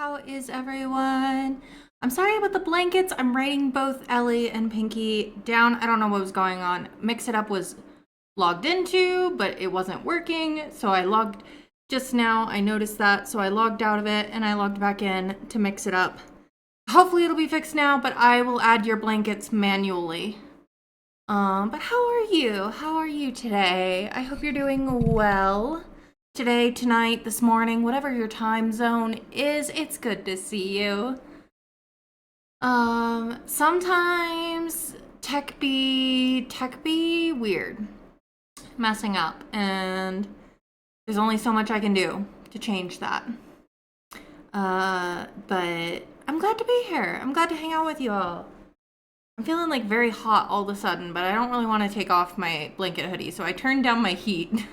How is everyone? I'm sorry about the blankets. I'm writing both Ellie and Pinky down. I don't know what was going on. Mix It Up was logged into, but it wasn't working. So I logged just now. I noticed that. So I logged out of it and I logged back in to Mix It Up. Hopefully it'll be fixed now, but I will add your blankets manually. But how are you? How are you today? I hope you're doing well. Today, tonight, this morning, whatever your time zone is, it's good to see you. Sometimes tech be weird, messing up, and there's only so much I can do to change that. But I'm glad to be here. I'm glad to hang out with you all. I'm feeling like very hot all of a sudden, but I don't really want to take off my blanket hoodie, so I turned down my heat.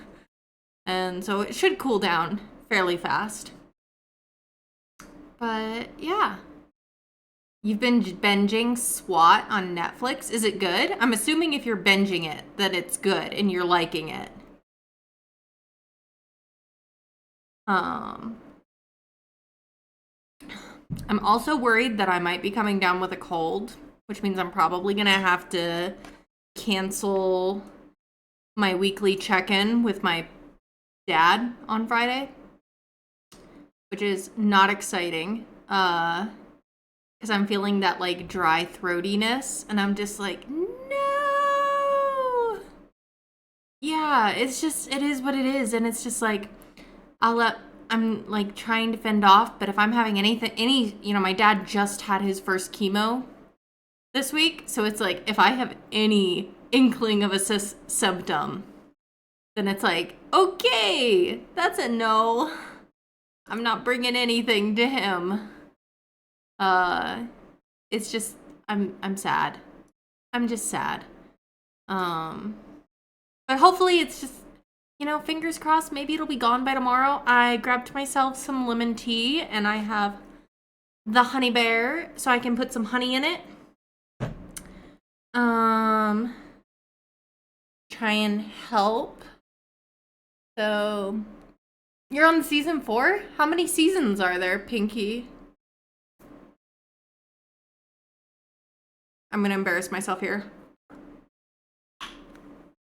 And so it should cool down fairly fast. But yeah. You've been binging SWAT on Netflix. Is it good? I'm assuming if you're binging it, that it's good and you're liking it. I'm also worried that I might be coming down with a cold, which means I'm probably gonna have to cancel my weekly check-in with my dad on Friday, which is not exciting. Because I'm feeling that like dry throatiness, and I'm just like, no. Yeah, it is what it is, and it's just like, I'm like trying to fend off, but if I'm having my dad just had his first chemo this week, so it's like, if I have any inkling of a symptom, then it's like, okay, that's a no. I'm not bringing anything to him. It's just, I'm sad. I'm just sad. But hopefully it's just, fingers crossed, maybe it'll be gone by tomorrow. I grabbed myself some lemon tea and I have the honey bear so I can put some honey in it. Try and help. So, you're on season 4? How many seasons are there, Pinky? I'm gonna embarrass myself here.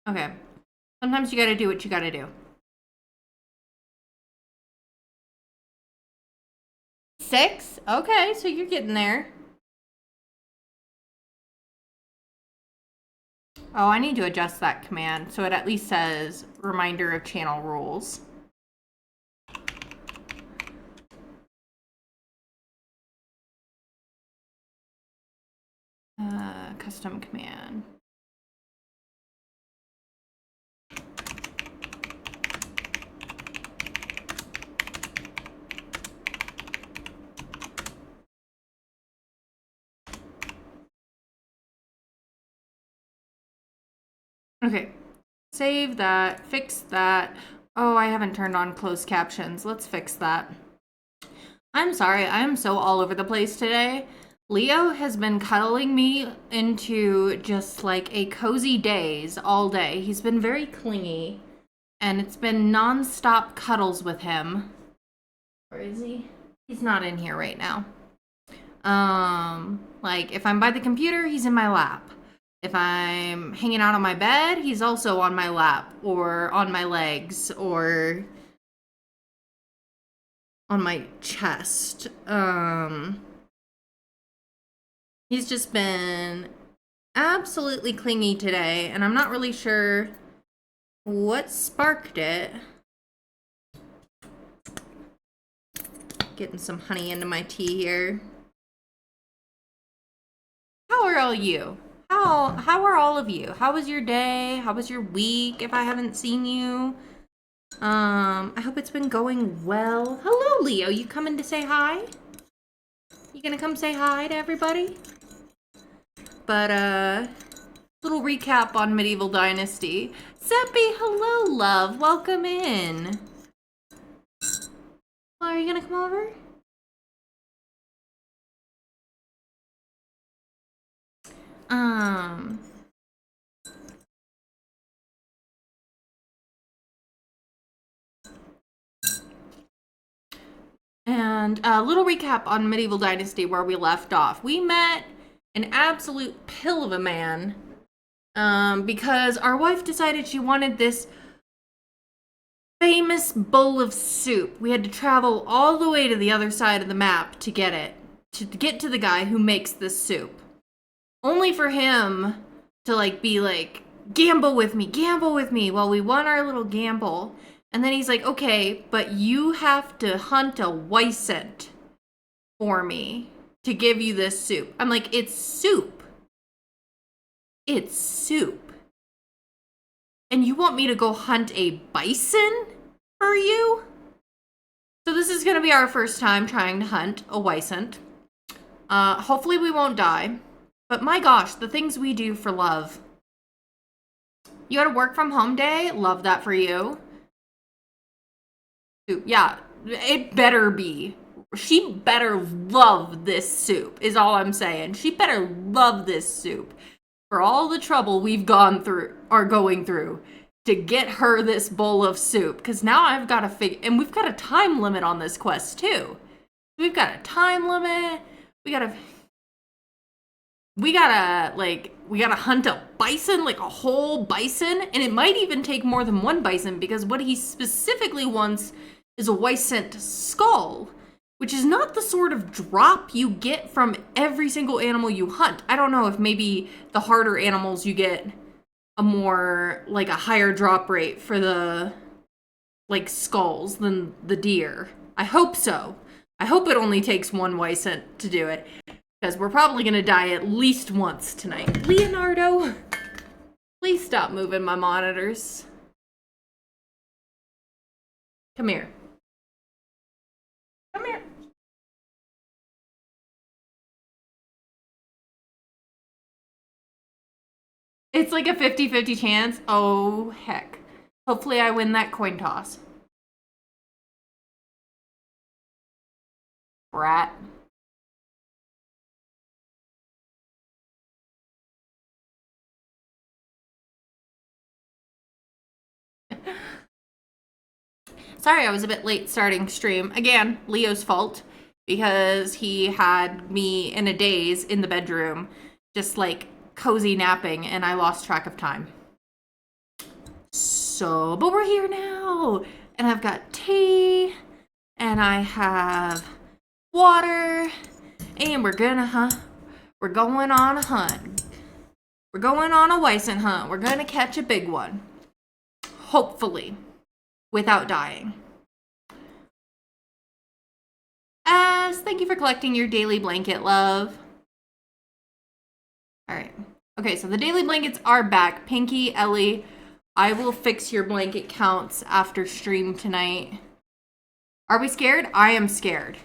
Okay. Sometimes you gotta do what you gotta do. 6? Okay, so you're getting there. Oh, I need to adjust that command so it at least says reminder of channel rules. Custom command. Okay, save that, fix that. Oh, I haven't turned on closed captions. Let's fix that. I'm sorry, I am so all over the place today. Leo has been cuddling me into just like a cozy daze all day. He's been very clingy, and it's been non-stop cuddles with him. Where is he? He's not in here right now. Like if I'm by the computer, he's in my lap. If I'm hanging out on my bed, he's also on my lap or on my legs or on my chest. He's just been absolutely clingy today, and I'm not really sure what sparked it. Getting some honey into my tea here. How are all you? How are all of you? How was your day? How was your week if I haven't seen you? I hope it's been going well. Hello, Leo. You coming to say hi? You gonna come say hi to everybody? But, little recap on Medieval Dynasty. Seppi, hello, love. Welcome in. Well, are you gonna come over? And a little recap on Medieval Dynasty where we left off. We met an absolute pill of a man because our wife decided she wanted this famous bowl of soup. We had to travel all the way to the other side of the map to get it, to get to the guy who makes this soup. Only for him to be like, gamble with me. Well, we won our little gamble. And then he's like, okay, but you have to hunt a Wycent for me to give you this soup. I'm like, it's soup. It's soup. And you want me to go hunt a bison for you? So this is going to be our first time trying to hunt a Wycent. Hopefully we won't die. But my gosh, the things we do for love. You had a work from home day? Love that for you. Yeah, it better be. She better love this soup, is all I'm saying. She better love this soup for all the trouble we've gone through, or going through, to get her this bowl of soup. Because now I've got to figure, and we've got a time limit on this quest too. We've got a time limit. We gotta hunt a bison, like a whole bison. And it might even take more than one bison, because what he specifically wants is a Wycent skull, which is not the sort of drop you get from every single animal you hunt. I don't know if maybe the harder animals you get a more, a higher drop rate for the, skulls than the deer. I hope so. I hope it only takes one Wycent to do it, because we're probably going to die at least once tonight. Leonardo, please stop moving my monitors. Come here. Come here. It's like a 50-50 chance. Oh, heck. Hopefully I win that coin toss. Brat. Sorry I was a bit late starting stream. Again, Leo's fault, because he had me in a daze in the bedroom, just cozy napping, and I lost track of time. So, but we're here now, and I've got tea, and I have water, and we're going on a hunt. We're going on a Wycent hunt. We're gonna catch a big one. Hopefully. Without dying. Thank you for collecting your daily blanket, love. Alright. Okay, so the daily blankets are back. Pinky, Ellie, I will fix your blanket counts after stream tonight. Are we scared? I am scared.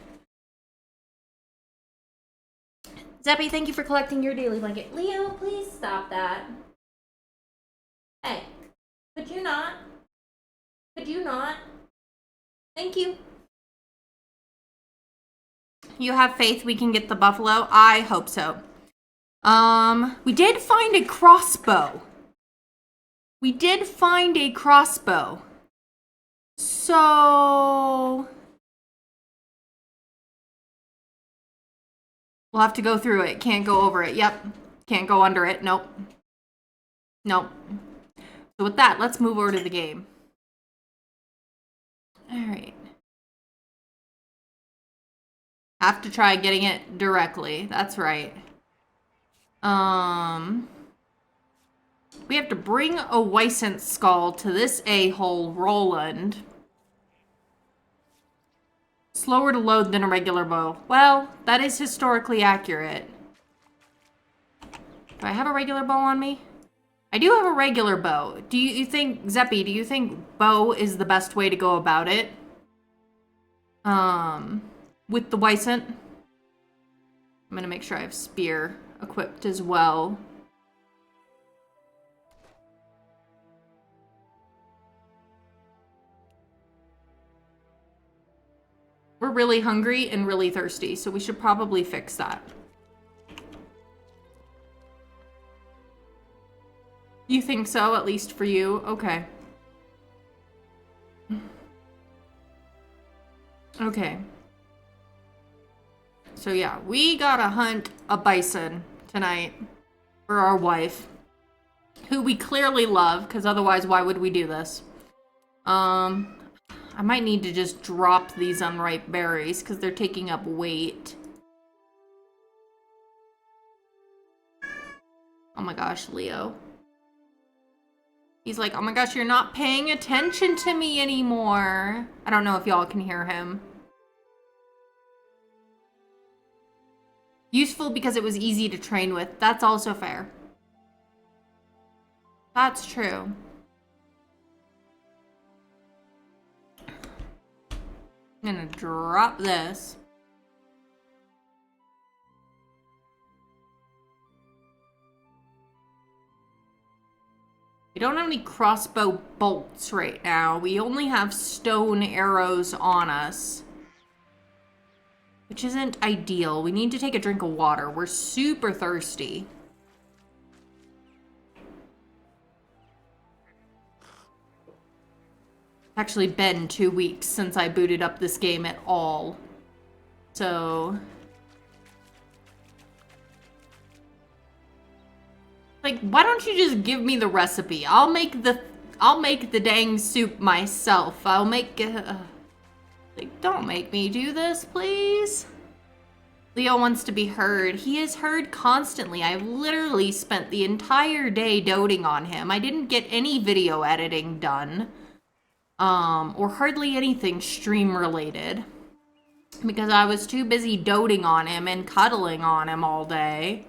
Zeppy, thank you for collecting your daily blanket. Leo, please stop that. Hey, could you not? Could you not? Thank you. You have faith we can get the buffalo? I hope so. We did find a crossbow. So we'll have to go through it. Can't go over it. Yep. Can't go under it. Nope. So with that, let's move over to the game. Alright. Have to try getting it directly. That's right. We have to bring a Wycent skull to this a-hole, Roland. Slower to load than a regular bow. Well, that is historically accurate. Do I have a regular bow on me? I do have a regular bow. Do you think, Zeppy, do you think bow is the best way to go about it? With the Wycent? I'm gonna make sure I have spear equipped as well. We're really hungry and really thirsty, so we should probably fix that. You think so, at least for you? Okay. Okay. So yeah, we gotta hunt a bison tonight for our wife, who we clearly love, because otherwise why would we do this? I might need to just drop these unripe berries because they're taking up weight. Oh my gosh, Leo. He's like, oh my gosh, you're not paying attention to me anymore. I don't know if y'all can hear him. Useful because it was easy to train with. That's also fair. That's true. I'm gonna drop this. We don't have any crossbow bolts right now. We only have stone arrows on us, which isn't ideal. We need to take a drink of water. We're super thirsty. It's actually been 2 weeks since I booted up this game at all. So... like, why don't you just give me the recipe? I'll make the dang soup myself. I'll make like, don't make me do this, please. Leo wants to be heard. He is heard constantly. I've literally spent the entire day doting on him. I didn't get any video editing done. Or hardly anything stream related. Because I was too busy doting on him and cuddling on him all day.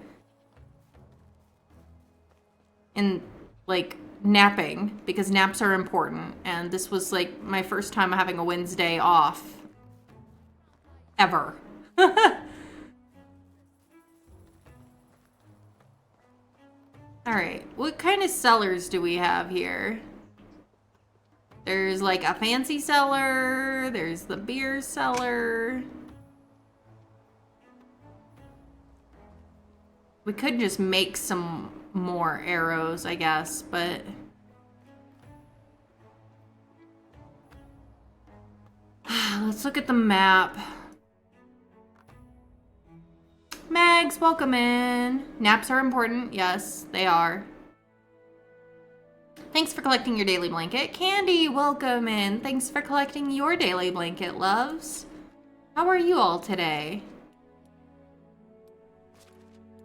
And, like, napping, because naps are important. And this was, like, my first time having a Wednesday off. Ever. Alright, what kind of cellars do we have here? There's, like, a fancy cellar. There's the beer cellar. We could just make some more arrows, I guess, but... let's look at the map. Mags, welcome in. Naps are important. Yes, they are. Thanks for collecting your daily blanket. Candy, welcome in. Thanks for collecting your daily blanket, loves. How are you all today?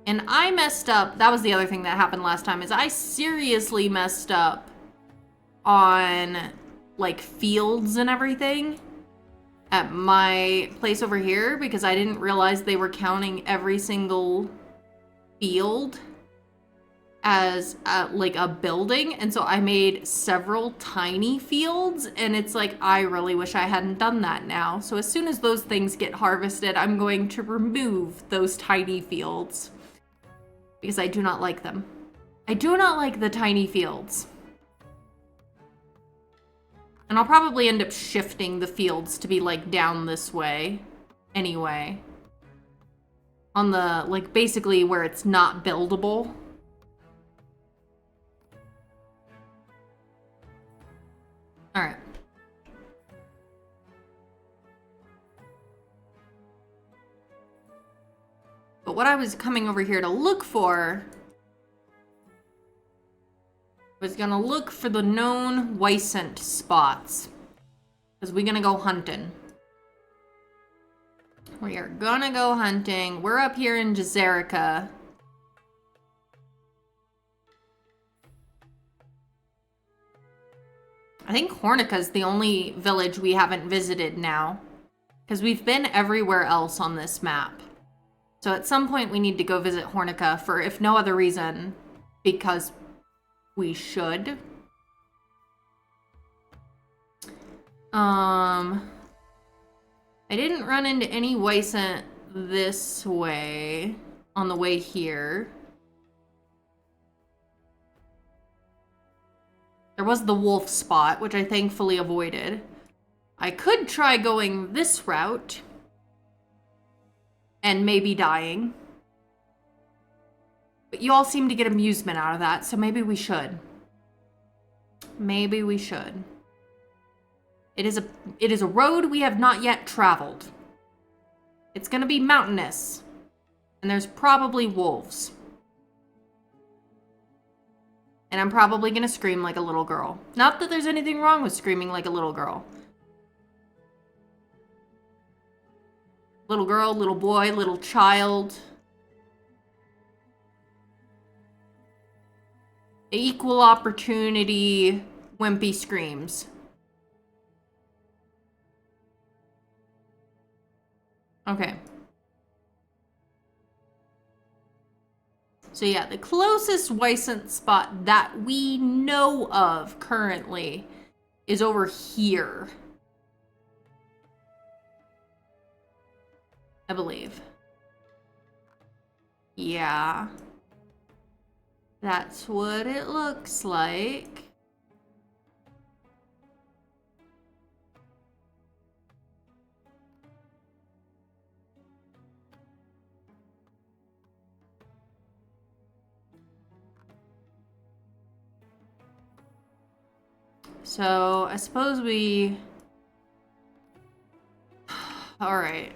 And I messed up. That was the other thing that happened last time, is I seriously messed up on, like, fields and everything at my place over here because I didn't realize they were counting every single field as like a building, and so I made several tiny fields, and it's like, I really wish I hadn't done that now. So as soon as those things get harvested, I'm going to remove those tiny fields because I do not like them. I do not like the tiny fields. And I'll probably end up shifting the fields to be, like, down this way anyway. On the, like, basically where it's not buildable. Alright. But what I was coming over here to look for was gonna look for the known Wysant spots. Because we're gonna go hunting. We are gonna go hunting. We're up here in Jazerica. I think Hornica's the only village we haven't visited now. Because we've been everywhere else on this map. So at some point we need to go visit Hornica for, if no other reason, because we should. I didn't run into any Wysant this way on the way here. There was the wolf spot, which I thankfully avoided. I could try going this route and maybe dying. But you all seem to get amusement out of that, so maybe we should. Maybe we should. It is a road we have not yet traveled. It's gonna be mountainous. And there's probably wolves. And I'm probably gonna scream like a little girl. Not that there's anything wrong with screaming like a little girl. Little girl, little boy, little child. Equal opportunity wimpy screams. Okay. So yeah, the closest Wisent spot that we know of currently is over here. I believe. Yeah. That's what it looks like. So, I suppose we... Alright.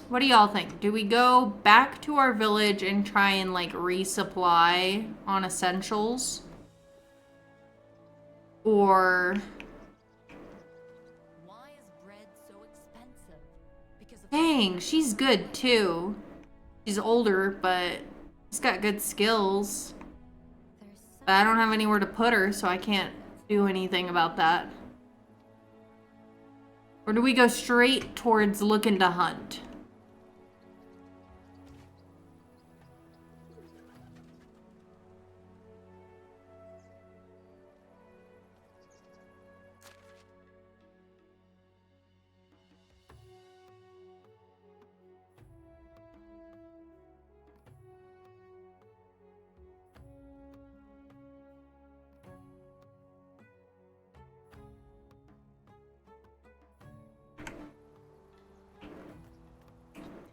What do y'all think? Do we go back to our village and try and, like, resupply on essentials? Or... Why is bread so expensive? Because of Dang, she's good, too. She's older, but she's got good skills. there's But I don't have anywhere to put her, so I can't do anything about that. Or do we go straight towards looking to hunt?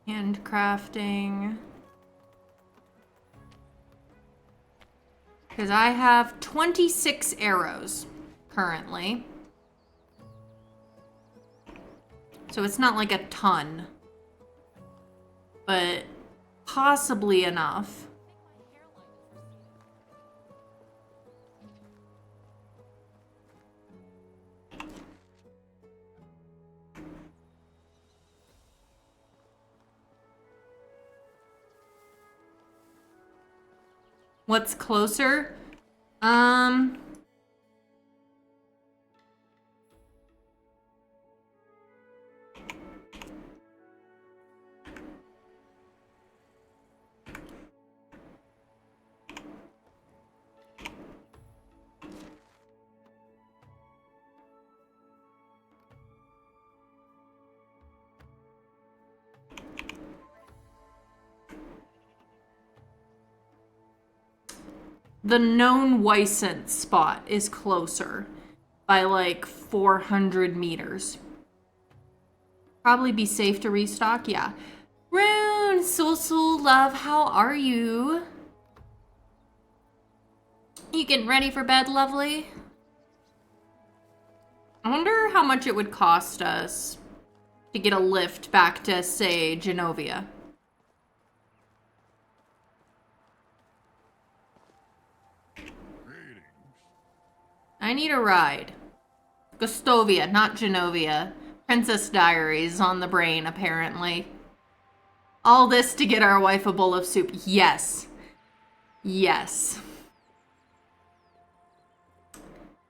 Handcrafting. Because I have 26 arrows currently. So it's not like a ton. But possibly enough. What's closer? The known Wisent spot is closer by like 400 meters. Probably be safe to restock, yeah. Rune, Sul love, how are you? You getting ready for bed, lovely? I wonder how much it would cost us to get a lift back to, say, Genovia. I need a ride. Gustovia, not Genovia. Princess Diaries on the brain, apparently. All this to get our wife a bowl of soup. Yes. Yes.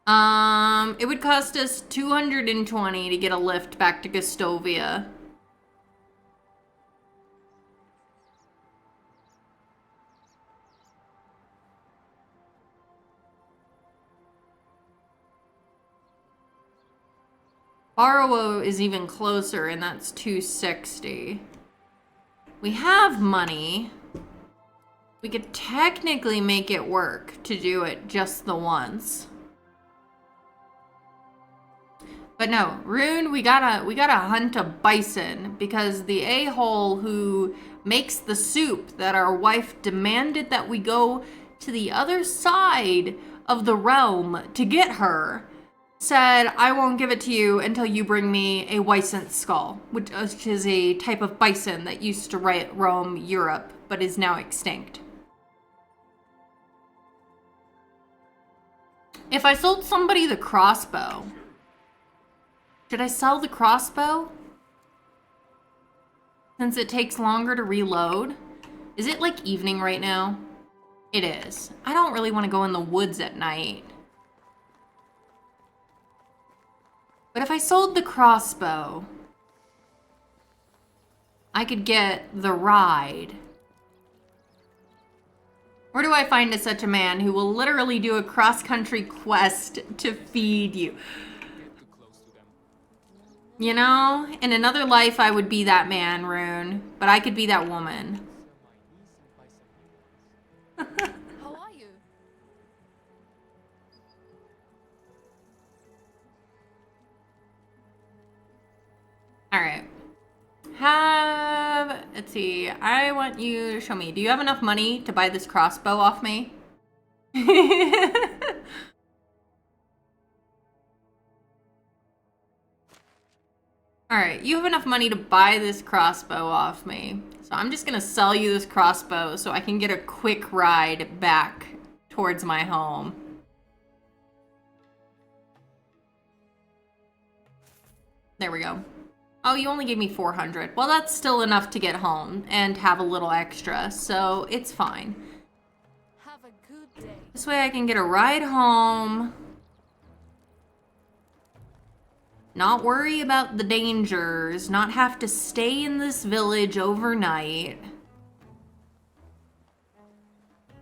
It would cost us 220 to get a lift back to Gustovia. Barrow is even closer, and that's 260. We have money. We could technically make it work to do it just the once. But no, Rune, we gotta hunt a bison because the a-hole who makes the soup that our wife demanded that we go to the other side of the realm to get her said, I won't give it to you until you bring me a Weissant skull, which is a type of bison that used to roam Europe, but is now extinct. If I sold somebody the crossbow, should I sell the crossbow? Since it takes longer to reload. Is it like evening right now? It is. I don't really want to go in the woods at night. But if I sold the crossbow, I could get the ride. Where do I find such a man who will literally do a cross-country quest to feed you? You know, in another life I would be that man, Rune, but I could be that woman. How are you? All right. Let's see, I want you to show me. Do you have enough money to buy this crossbow off me? Alright, you have enough money to buy this crossbow off me. So I'm just gonna sell you this crossbow so I can get a quick ride back towards my home. There we go. Oh, you only gave me 400. Well, that's still enough to get home and have a little extra, so it's fine. Have a good day. This way I can get a ride home. Not worry about the dangers, not have to stay in this village overnight.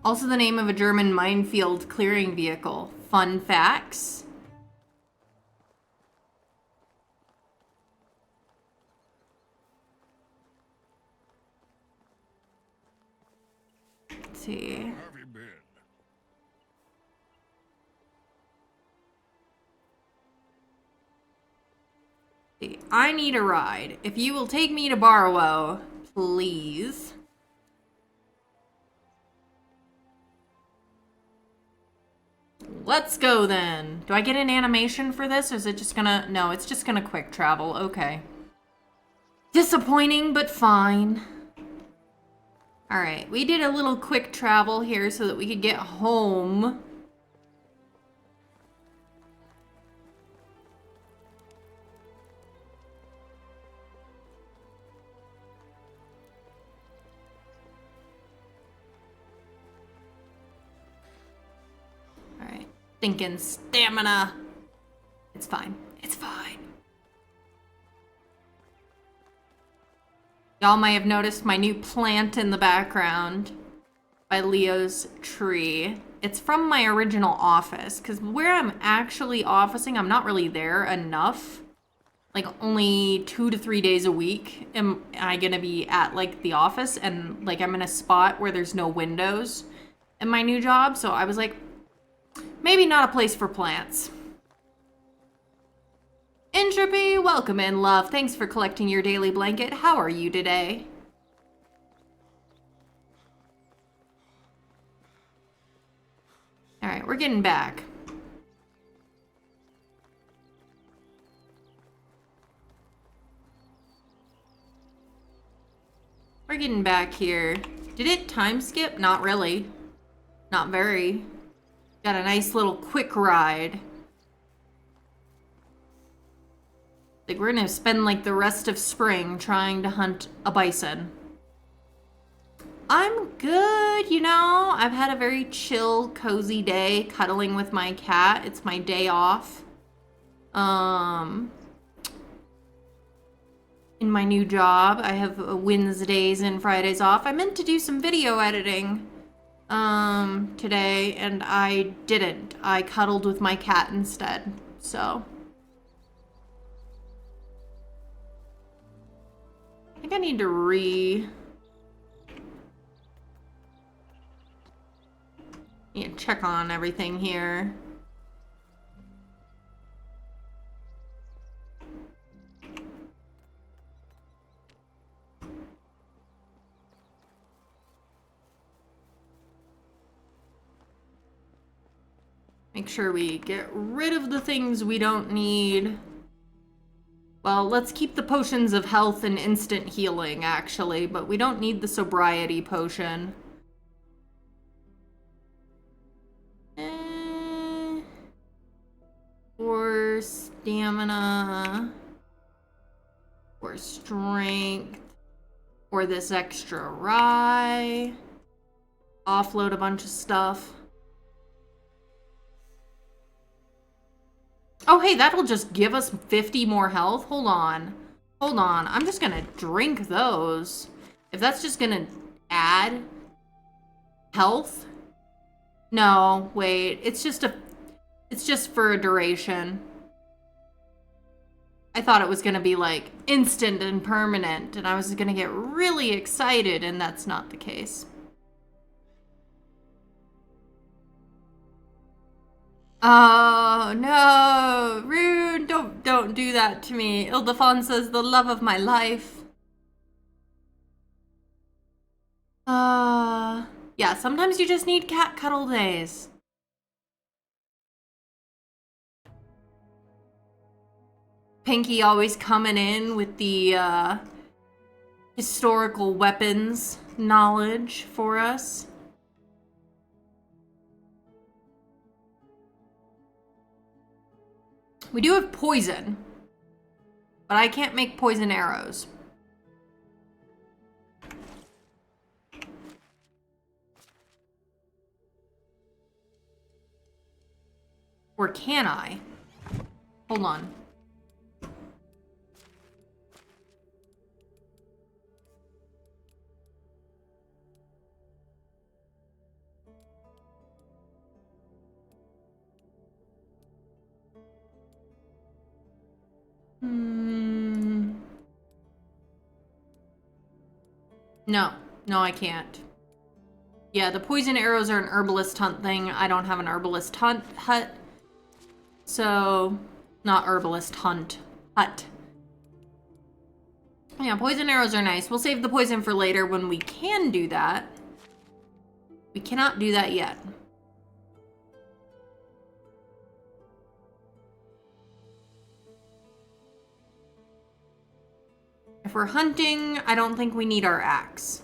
Also the name of a German minefield clearing vehicle. Fun facts. Let's see. Where have you been? I need a ride. If you will take me to Barlow, please. Let's go then. Do I get an animation for this, or is it just gonna... No, it's just gonna quick travel. Okay. Disappointing, but fine. Alright, we did a little quick travel here so that we could get home. Alright, thinking stamina. It's fine. It's fine. Y'all might have noticed my new plant in the background by Leo's tree. It's from my original office, because where I'm actually officing, I'm not really there enough. Like, only 2 to 3 days a week am I gonna be at, like, the office, and, like, I'm in a spot where there's no windows in my new job, so I was like, maybe not a place for plants. Entropy, welcome in, love. Thanks for collecting your daily blanket. How are you today? Alright, we're getting back. We're getting back here. Did it time skip? Not really. Not very. Got a nice little quick ride. Like, we're gonna spend, like, the rest of spring trying to hunt a bison. I'm good, you know? I've had a very chill, cozy day cuddling with my cat. It's my day off. In my new job, I have Wednesdays and Fridays off. I meant to do some video editing today, and I didn't. I cuddled with my cat instead, so... I think I need to check on everything here. Make sure we get rid of the things we don't need. Well, let's keep the potions of health and instant healing, actually, but we don't need the sobriety potion. Or stamina. Or strength. Or this extra rye. Offload a bunch of stuff. Oh, hey, that'll just give us 50 more health. Hold on. Hold on. I'm just gonna drink those. If that's just gonna add health. No, wait. It's just for a duration. I thought it was gonna be like instant and permanent, and I was gonna get really excited, and that's not the case. Oh no, Rune, don't do that to me. Ildefonsa's the love of my life. Yeah, sometimes you just need cat cuddle days. Pinky always coming in with the historical weapons knowledge for us. We do have poison, but I can't make poison arrows. Or can I? Hold on. No, I can't. Yeah, the poison arrows are an herbalist hunt thing. I don't have an herbalist hut. So, not herbalist hut. Yeah, poison arrows are nice. We'll save the poison for later when we can do that. We cannot do that yet. If we're hunting, I don't think we need our axe.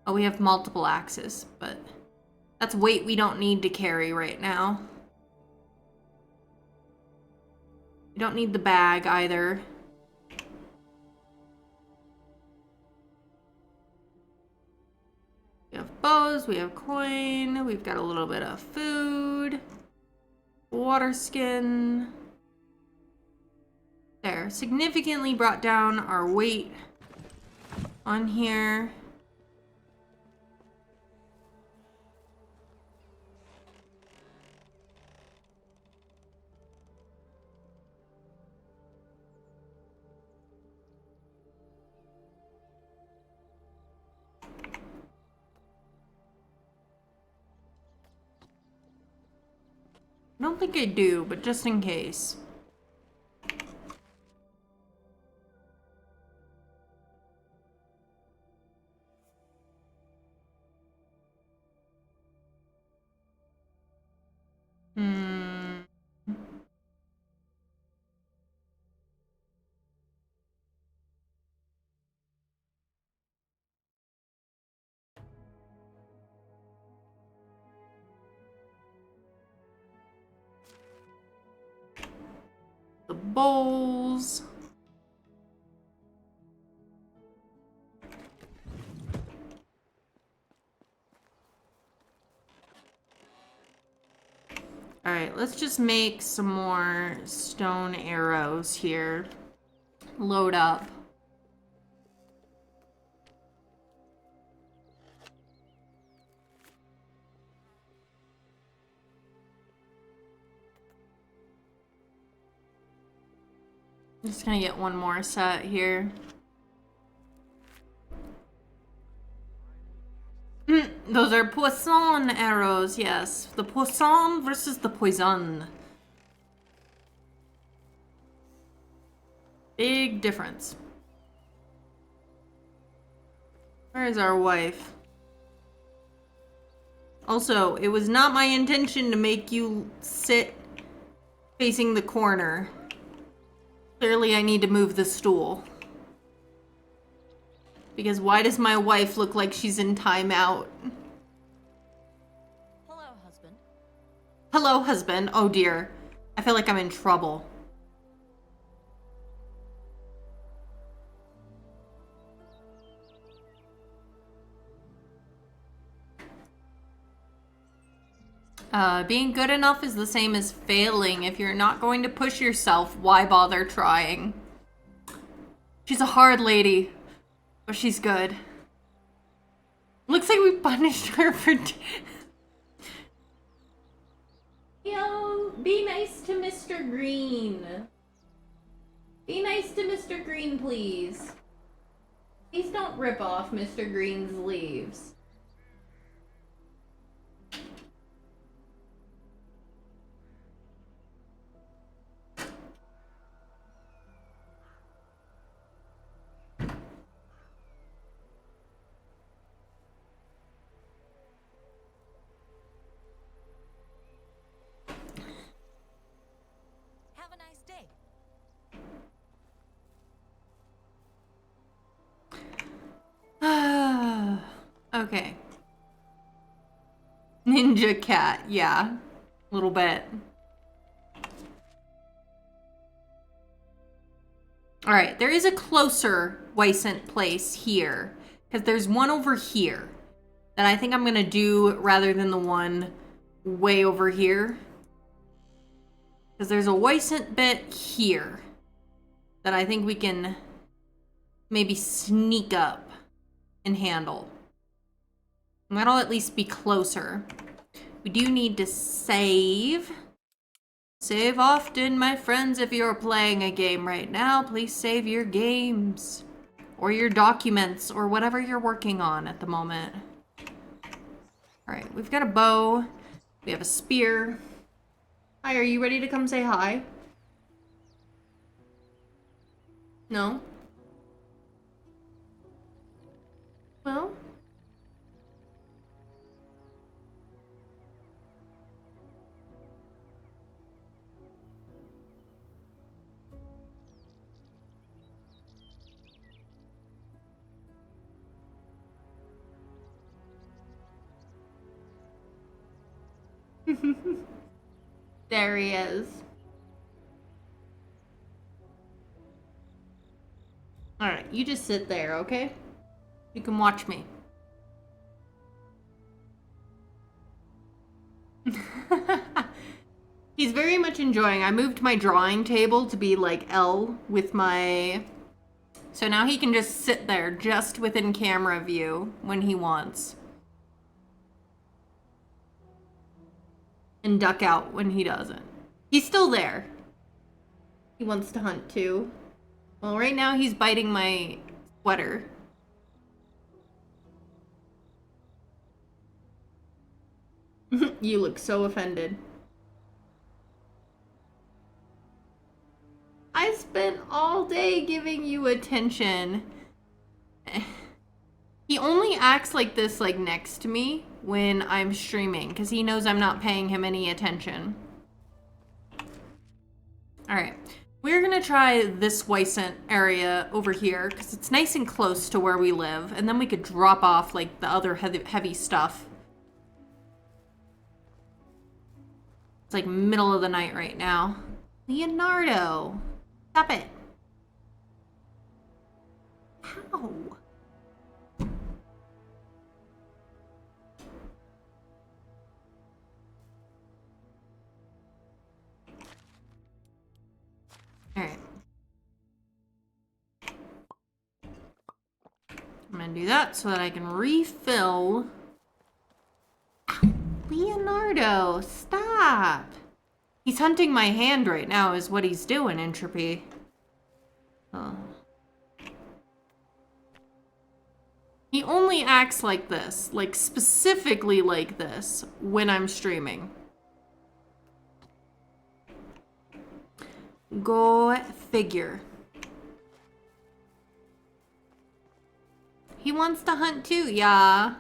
Oh, we have multiple axes, but that's weight we don't need to carry right now. We don't need the bag either. We have bows, we have coin, we've got a little bit of food, water skin. There, significantly brought down our weight on here. I don't think I do, but just in case. The bowls. All right, let's just make some more stone arrows here. Load up. I'm just gonna get one more set here. Those are poisson arrows, yes. The poisson versus the poison. Big difference. Where is our wife? Also, it was not my intention to make you sit facing the corner. Clearly, I need to move the stool. Because why does my wife look like she's in timeout? Hello, husband. Hello, husband. Oh dear. I feel like I'm in trouble. Being good enough is the same as failing. If you're not going to push yourself, why bother trying? She's a hard lady, but she's good. Looks like we punished her for... Yo, be nice to Mr. Green. Be nice to Mr. Green, please. Please don't rip off Mr. Green's leaves. Have a nice day. Okay. Ninja cat, yeah. A little bit. Alright, there is a closer Wysant place here. Because there's one over here that I think I'm going to do rather than the one way over here. Because there's a Wysant bit here that I think we can maybe sneak up and handle. And that'll at least be closer. We do need to save. Save often, my friends. If you're playing a game right now, please save your games. Or your documents, or whatever you're working on at the moment. Alright, we've got a bow. We have a spear. Hi, are you ready to come say hi? No? Well? There he is. Alright, you just sit there, okay? You can watch me. He's very much enjoying. I moved my drawing table to be like L with my... So now he can just sit there just within camera view when he wants. And duck out when he doesn't. He's still there. He wants to hunt too. Well, right now he's biting my sweater. You look so offended. I spent all day giving you attention. He only acts like this, like, next to me when I'm streaming, because he knows I'm not paying him any attention. Alright. We're gonna try this Wysant area over here, because it's nice and close to where we live, and then we could drop off, like, the other heavy stuff. It's like middle of the night right now. Leonardo! Stop it! How? Alright. I'm gonna do that so that I can refill. Ow, Leonardo, stop! He's hunting my hand right now is what he's doing, Entropy. Oh. He only acts like this, like specifically like this, when I'm streaming. Go figure. He wants to hunt too, yeah.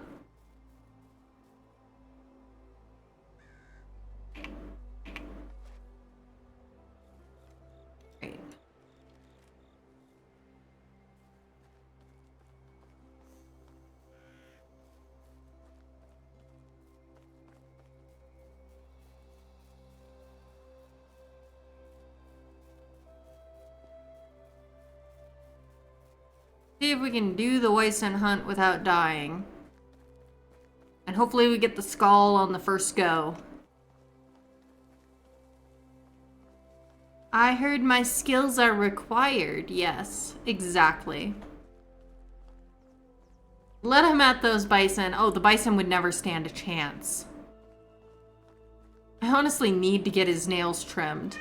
See if we can do the Wyson hunt without dying. And hopefully we get the skull on the first go. I heard my skills are required. Yes, exactly. Let him at those bison. Oh, the bison would never stand a chance. I honestly need to get his nails trimmed.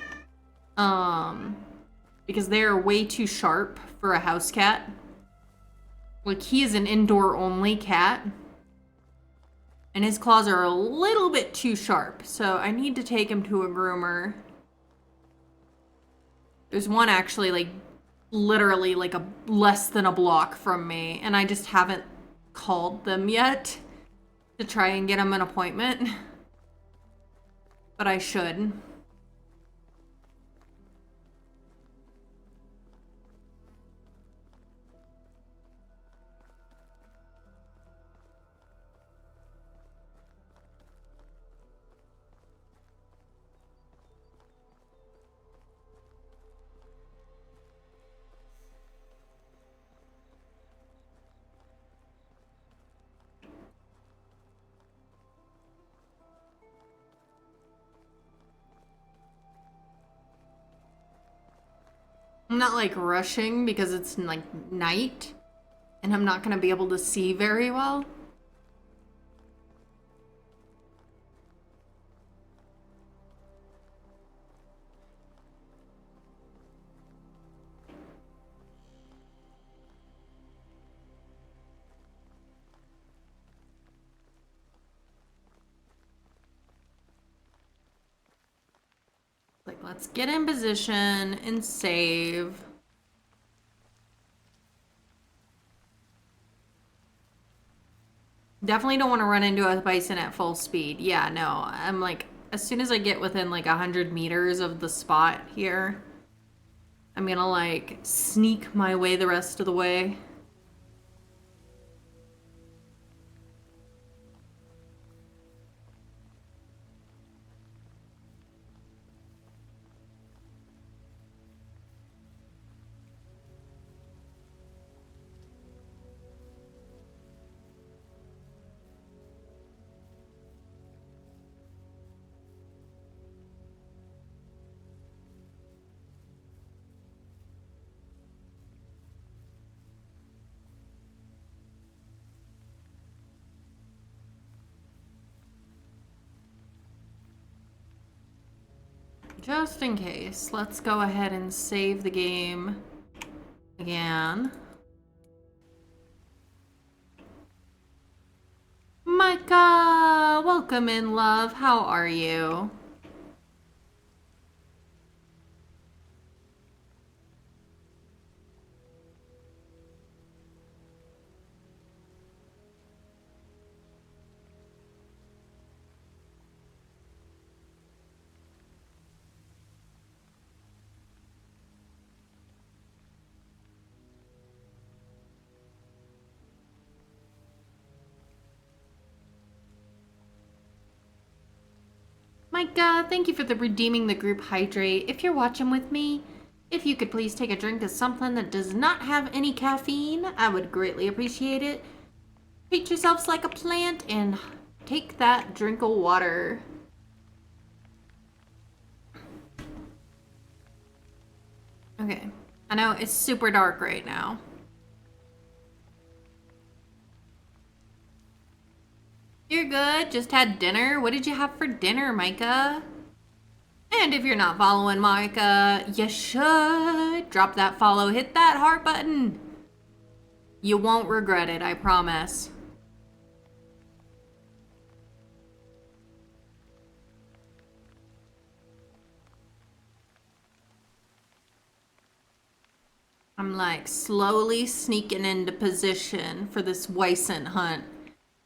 Because they are way too sharp for a house cat. Like, he is an indoor-only cat. And his claws are a little bit too sharp. So I need to take him to a groomer. There's one actually, like, literally, like, less than a block from me. And I just haven't called them yet to try and get him an appointment. But I should. I'm not like rushing because it's like night and I'm not gonna be able to see very well. Like, let's get in position and save. Definitely don't want to run into a bison at full speed. Yeah, no, I'm like, as soon as I get within like 100 meters of the spot here, I'm gonna like sneak my way the rest of the way. Just in case, let's go ahead and save the game again. Micah, welcome in, love. How are you? Micah, thank you for the redeeming the group hydrate. If you're watching with me, if you could please take a drink of something that does not have any caffeine, I would greatly appreciate it. Treat yourselves like a plant and take that drink of water. Okay, I know it's super dark right now. You're good, just had dinner. What did you have for dinner, Micah? And if you're not following Micah, you should. Drop that follow, hit that heart button. You won't regret it, I promise. I'm like slowly sneaking into position for this Wyson hunt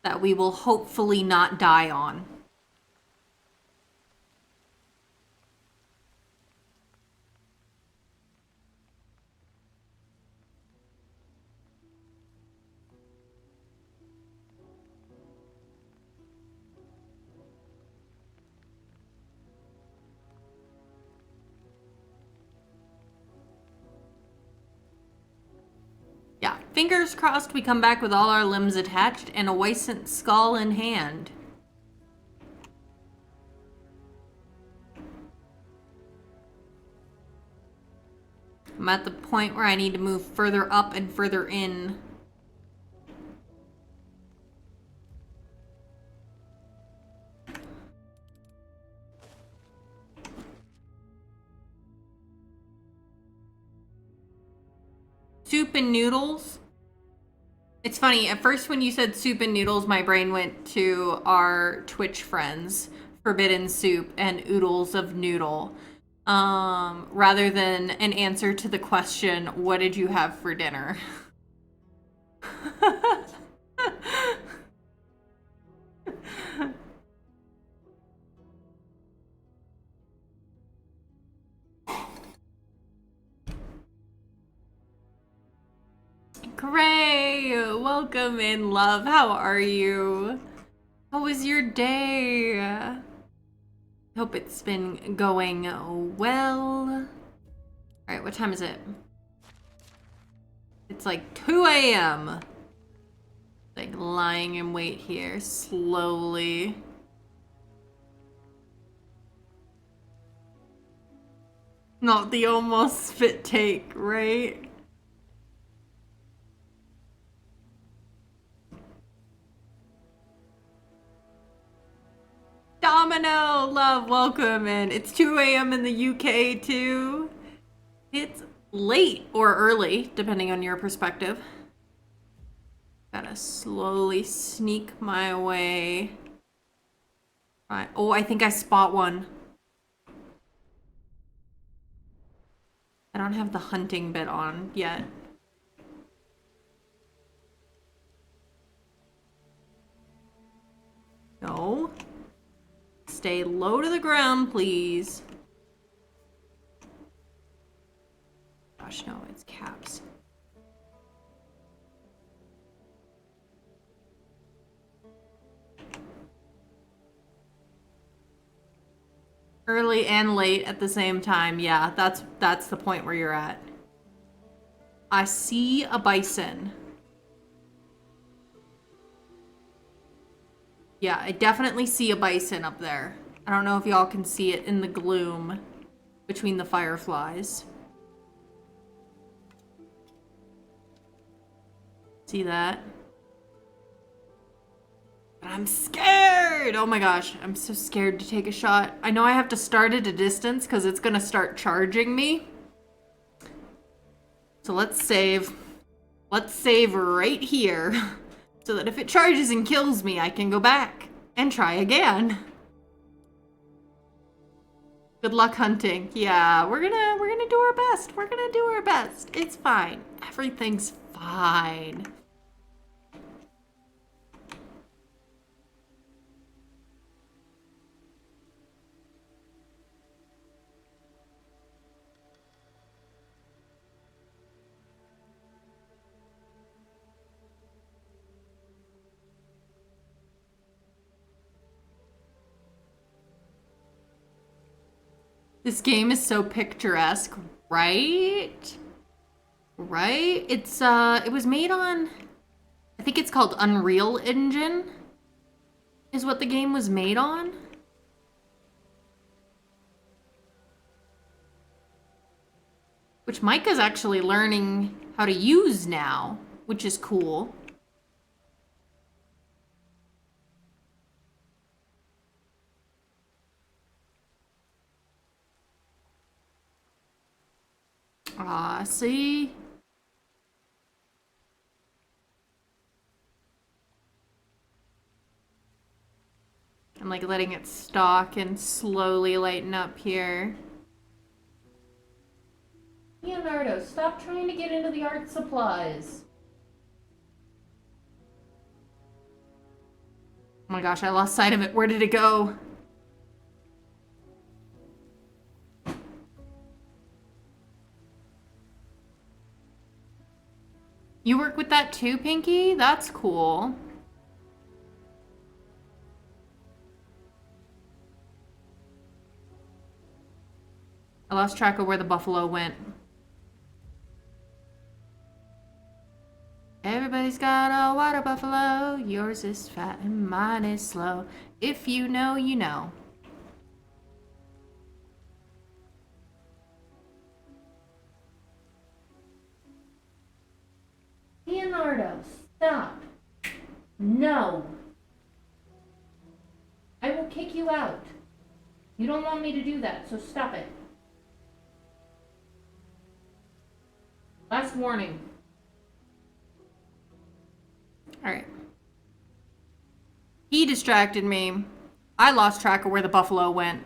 that we will hopefully not die on. fingers crossed we come back with all our limbs attached and a Wysant skull in hand. I'm at the point where I need to move further up and further in. Soup and noodles. It's funny, at first when you said soup and noodles, my brain went to our Twitch friends, Forbidden Soup and Oodles of Noodle. Rather than an answer to the question, what did you have for dinner? Gray, welcome in, love. How are you? How was your day? Hope it's been going well. Alright, what time is it? It's like 2 a.m. Like lying in wait here slowly. Not the almost spit take, right? Domino, love, welcome in. It's 2 a.m. in the UK too. It's late or early, depending on your perspective. Gotta slowly sneak my way. Right. Oh, I think I spot one. I don't have the hunting bit on yet. No. Stay low to the ground, please. Gosh, no, it's caps. Early and late at the same time. Yeah, that's the point where you're at. I see a bison. Yeah, I definitely see a bison up there. I don't know if y'all can see it in the gloom between the fireflies. See that? But I'm scared! Oh my gosh, I'm so scared to take a shot. I know I have to start at a distance because it's gonna start charging me. So let's save. Let's save right here. So that if it charges and kills me, I can go back and try again. Good luck hunting. Yeah, we're gonna do our best. We're gonna do our best. It's fine. Everything's fine. This game is so picturesque, right? Right? It's it was made on, I think it's called Unreal Engine is what the game was made on. Which Micah's actually learning how to use now, which is cool. See? I'm like letting it stalk and slowly lighten up here. Leonardo, stop trying to get into the art supplies. Oh my gosh, I lost sight of it. Where did it go? You work with that too, Pinky? That's cool. I lost track of where the buffalo went. got a water buffalo. Yours is fat and mine is slow. If you know, you know. Leonardo, stop. No. I will kick you out. You don't want me to do that, so stop it. Last warning. Alright. He distracted me. I lost track of where the buffalo went.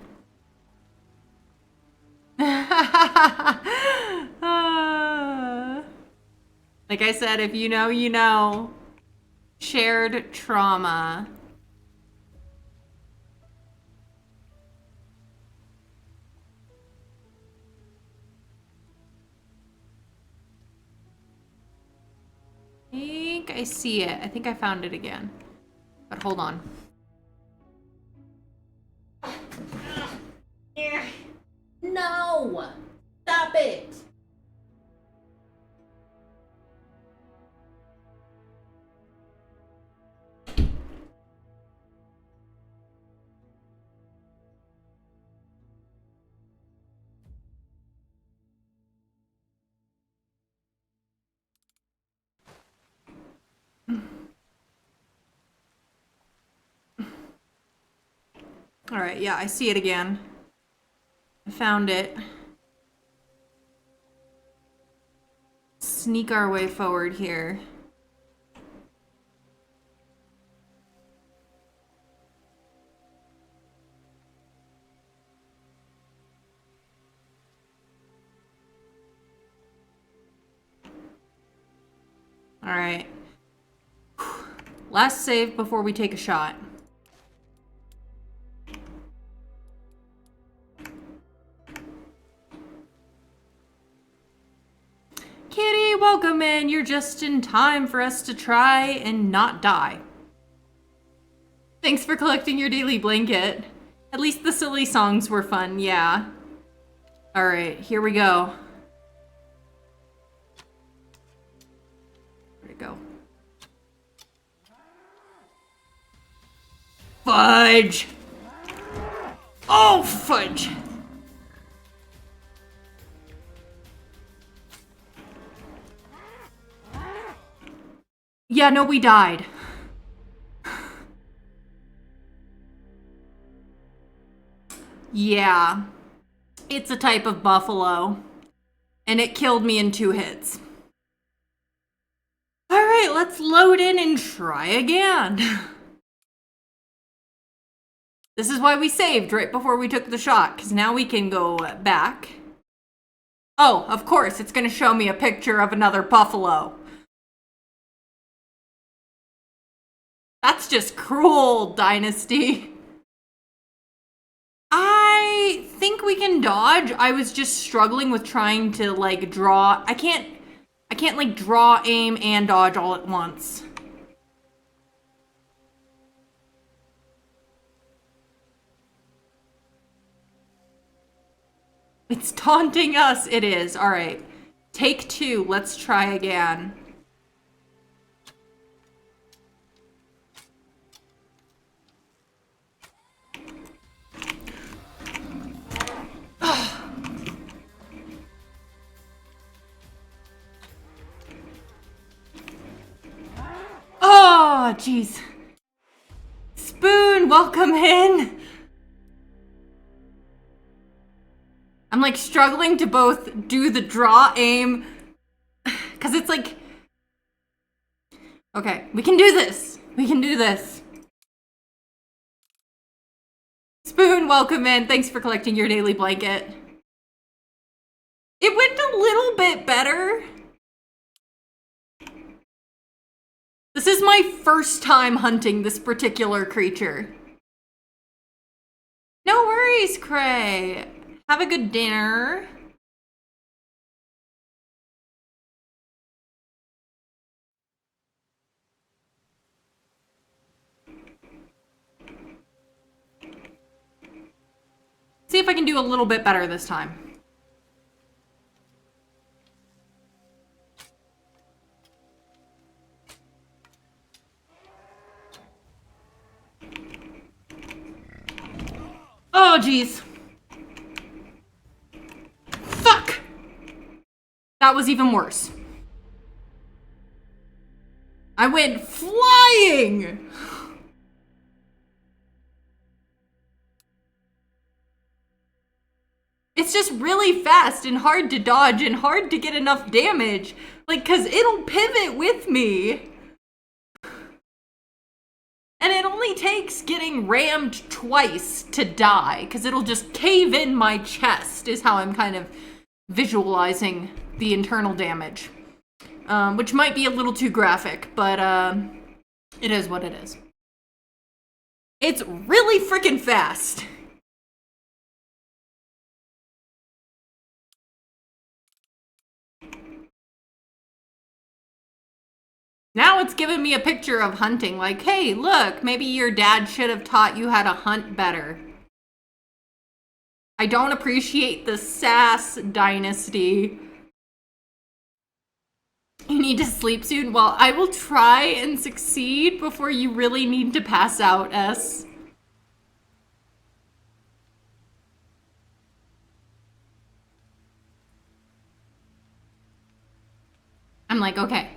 Like I said, if you know, you know. Shared trauma. I think I see it. I think I found it again. But hold on. No! Stop it! All right, yeah, I see it again. I found it. Sneak our way forward here. All right. Last save before we take a shot. Kitty, welcome in. You're just in time for us to try and not die. Thanks for collecting your daily blanket. At least the silly songs were fun, yeah. All right, here we go. Where'd it go? Fudge! Oh, fudge! Yeah, no, we died. Yeah. It's a type of buffalo. And it killed me in 2 hits. Alright, let's load in and try again. This is why we saved right before we took the shot, because now we can go back. Oh, of course, it's going to show me a picture of another buffalo. That's just cruel, Dynasty. I think we can dodge. I was just struggling with trying to, like, draw. I can't like, draw, aim, and dodge all at once. It's taunting us. It is. All right. Take 2. Let's try again. Oh, jeez. Spoon, welcome in. I'm like struggling to both do the draw, aim, because it's like, okay, we can do this. We can do this. Spoon, welcome in. Thanks for collecting your daily blanket. It went a little bit better. This is my first time hunting this particular creature. No worries, Cray. Have a good dinner. See if I can do a little bit better this time. Oh, jeez. Fuck! That was even worse. I went flying! It's just really fast and hard to dodge and hard to get enough damage. Like, cause it'll pivot with me. And it only takes getting rammed twice to die, cause it'll just cave in my chest, is how I'm kind of visualizing the internal damage. Which might be a little too graphic, but it is what it is. It's really freaking fast. Now it's giving me a picture of hunting, like, hey, look, maybe your dad should have taught you how to hunt better. I don't appreciate the sass dynasty. You need to sleep soon? Well, I will try and succeed before you really need to pass out, S. I'm like, okay.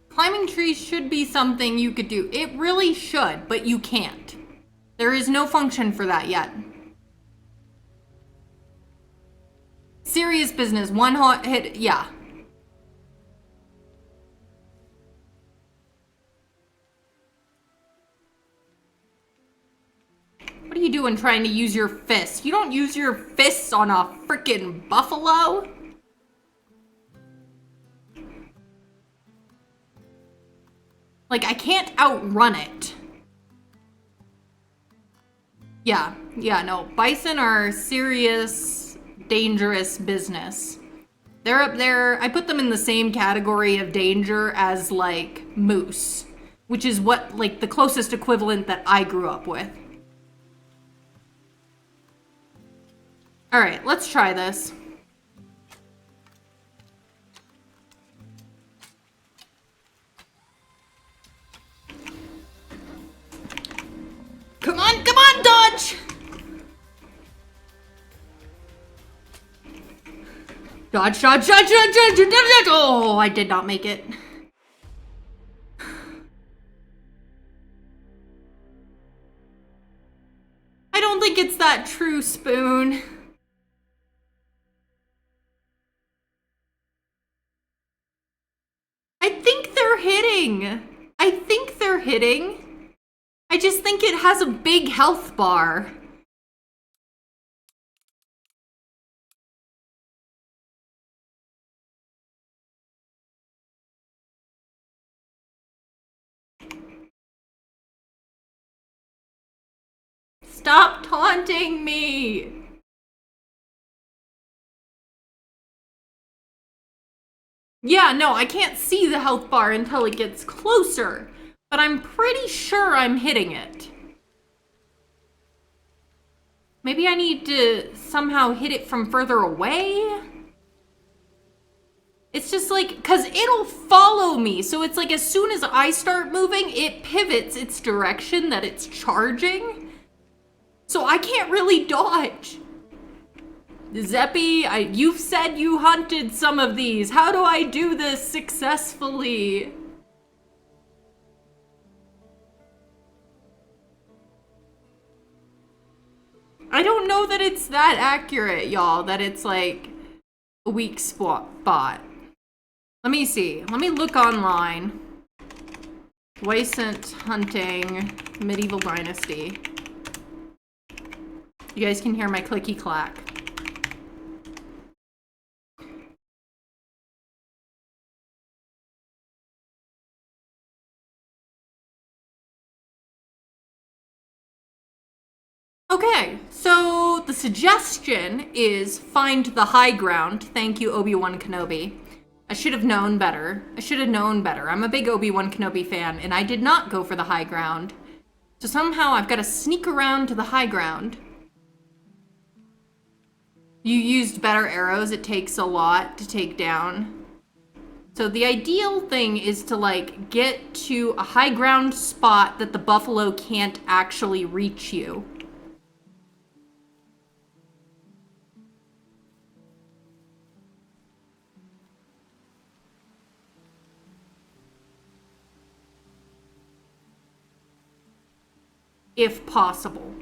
Climbing trees should be something you could do. It really should, but you can't. There is no function for that yet. Serious business. One hot hit, yeah. What are you doing trying to use your fists? You don't use your fists on a freaking buffalo. Like, I can't outrun it. Yeah, no. Bison are serious, dangerous business. They're up there. I put them in the same category of danger as, like, moose, which is what, like, the closest equivalent that I grew up with. All right, let's try this. Come on, dodge! Dodge. Oh, I did not make it. I don't think it's that true, Spoon. I think they're hitting. I just think it has a big health bar. Stop taunting me! Yeah, no, I can't see the health bar until it gets closer, but I'm pretty sure I'm hitting it. Maybe I need to somehow hit it from further away? It's just like, cause it'll follow me, so it's like as soon as I start moving, it pivots its direction that it's charging. So I can't really dodge. Zeppy, you've said you hunted some of these. How do I do this successfully? I don't know that it's that accurate, y'all, that it's like a weak spot. Let me see. Let me look online. Recent hunting, medieval dynasty. You guys can hear my clicky clack. Okay, so the suggestion is find the high ground. Thank you, Obi-Wan Kenobi. I should have known better. I'm a big Obi-Wan Kenobi fan, and I did not go for the high ground. So somehow I've got to sneak around to the high ground. You used better arrows. It takes a lot to take down. So the ideal thing is to like get to a high ground spot that the buffalo can't actually reach you. If possible.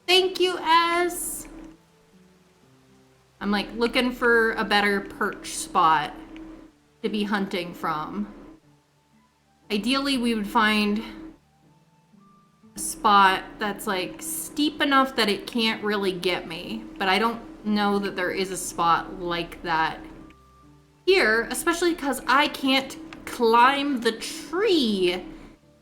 Thank you, S. I'm like looking for a better perch spot to be hunting from. Ideally, we would find a spot that's like steep enough that it can't really get me, but I don't know that there is a spot like that here, especially because I can't climb the tree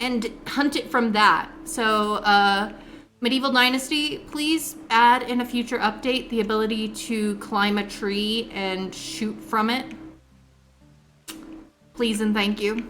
and hunt it from that. So, Medieval Dynasty, please add in a future update the ability to climb a tree and shoot from it. Please and thank you.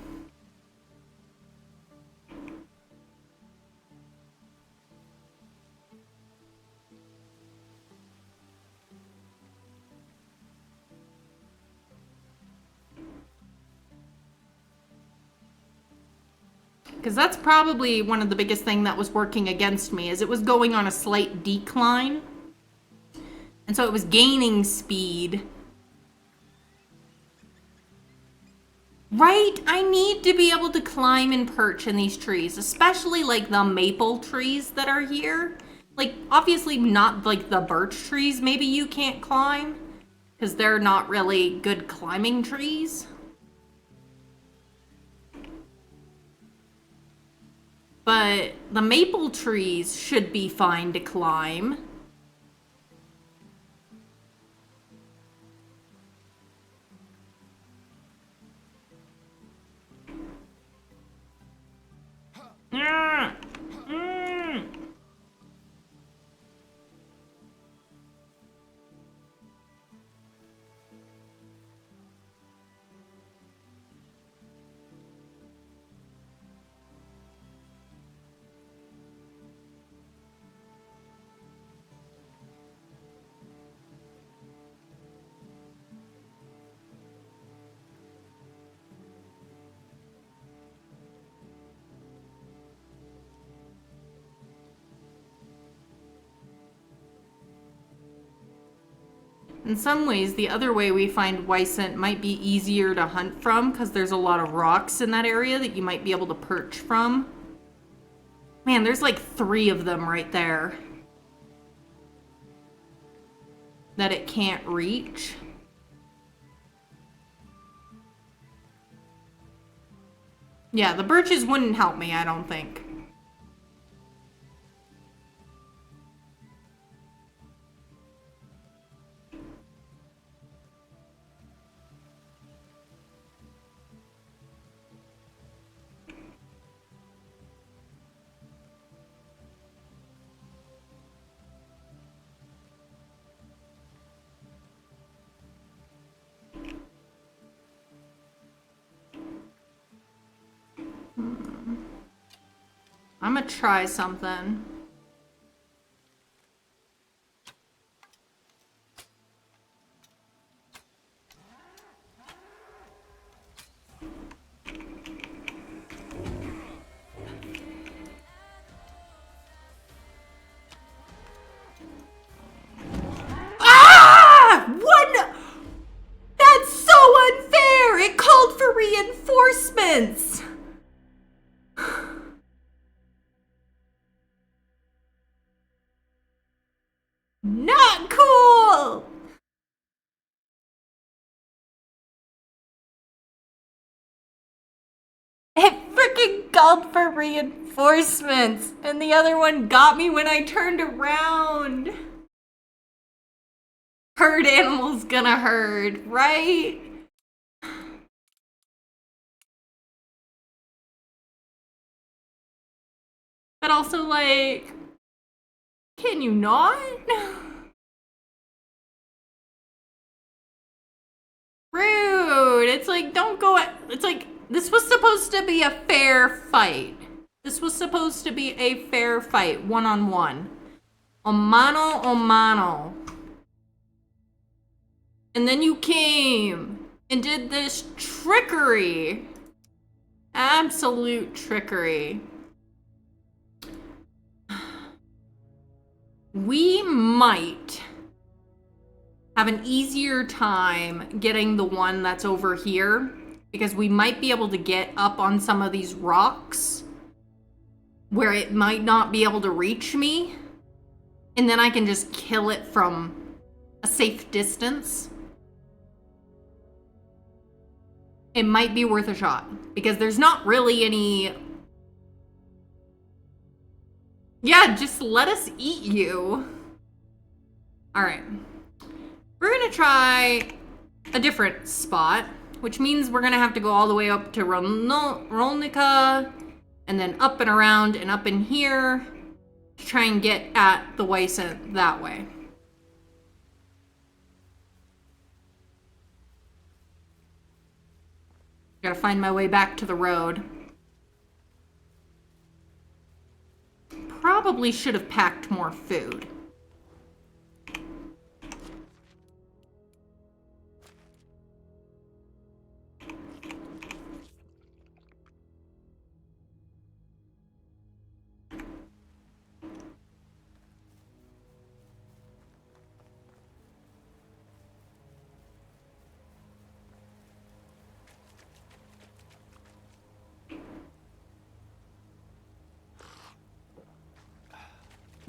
Because that's probably one of the biggest thing that was working against me, is it was going on a slight decline. And so it was gaining speed. Right? I need to be able to climb and perch in these trees, especially like the maple trees that are here. Like, obviously not like the birch trees maybe you can't climb, because they're not really good climbing trees. But the maple trees should be fine to climb. In some ways, the other way we find Wysent might be easier to hunt from, because there's a lot of rocks in that area that you might be able to perch from. Man, there's like 3 of them right there that it can't reach. Yeah, the birches wouldn't help me, I don't think. I'm gonna try something. Ah! What? That's so unfair! It called for reinforcements! Not cool! It freaking called for reinforcements, and the other one got me when I turned around. Herd animals gonna herd, right? But also, like, can you not? Rude. It's like, don't go at, it's like, this was supposed to be a fair fight. This was supposed to be a fair fight, one-on-one. O mano, o mano. And then you came and did this trickery. Absolute trickery. We might have an easier time getting the one that's over here because we might be able to get up on some of these rocks where it might not be able to reach me. And then I can just kill it from a safe distance. It might be worth a shot because there's not really any. Yeah, just let us eat you. All right. We're gonna try a different spot, which means we're gonna have to go all the way up to Rolnica and then up and around and up in here to try and get at the Wysant that way. Gotta find my way back to the road. Probably should have packed more food.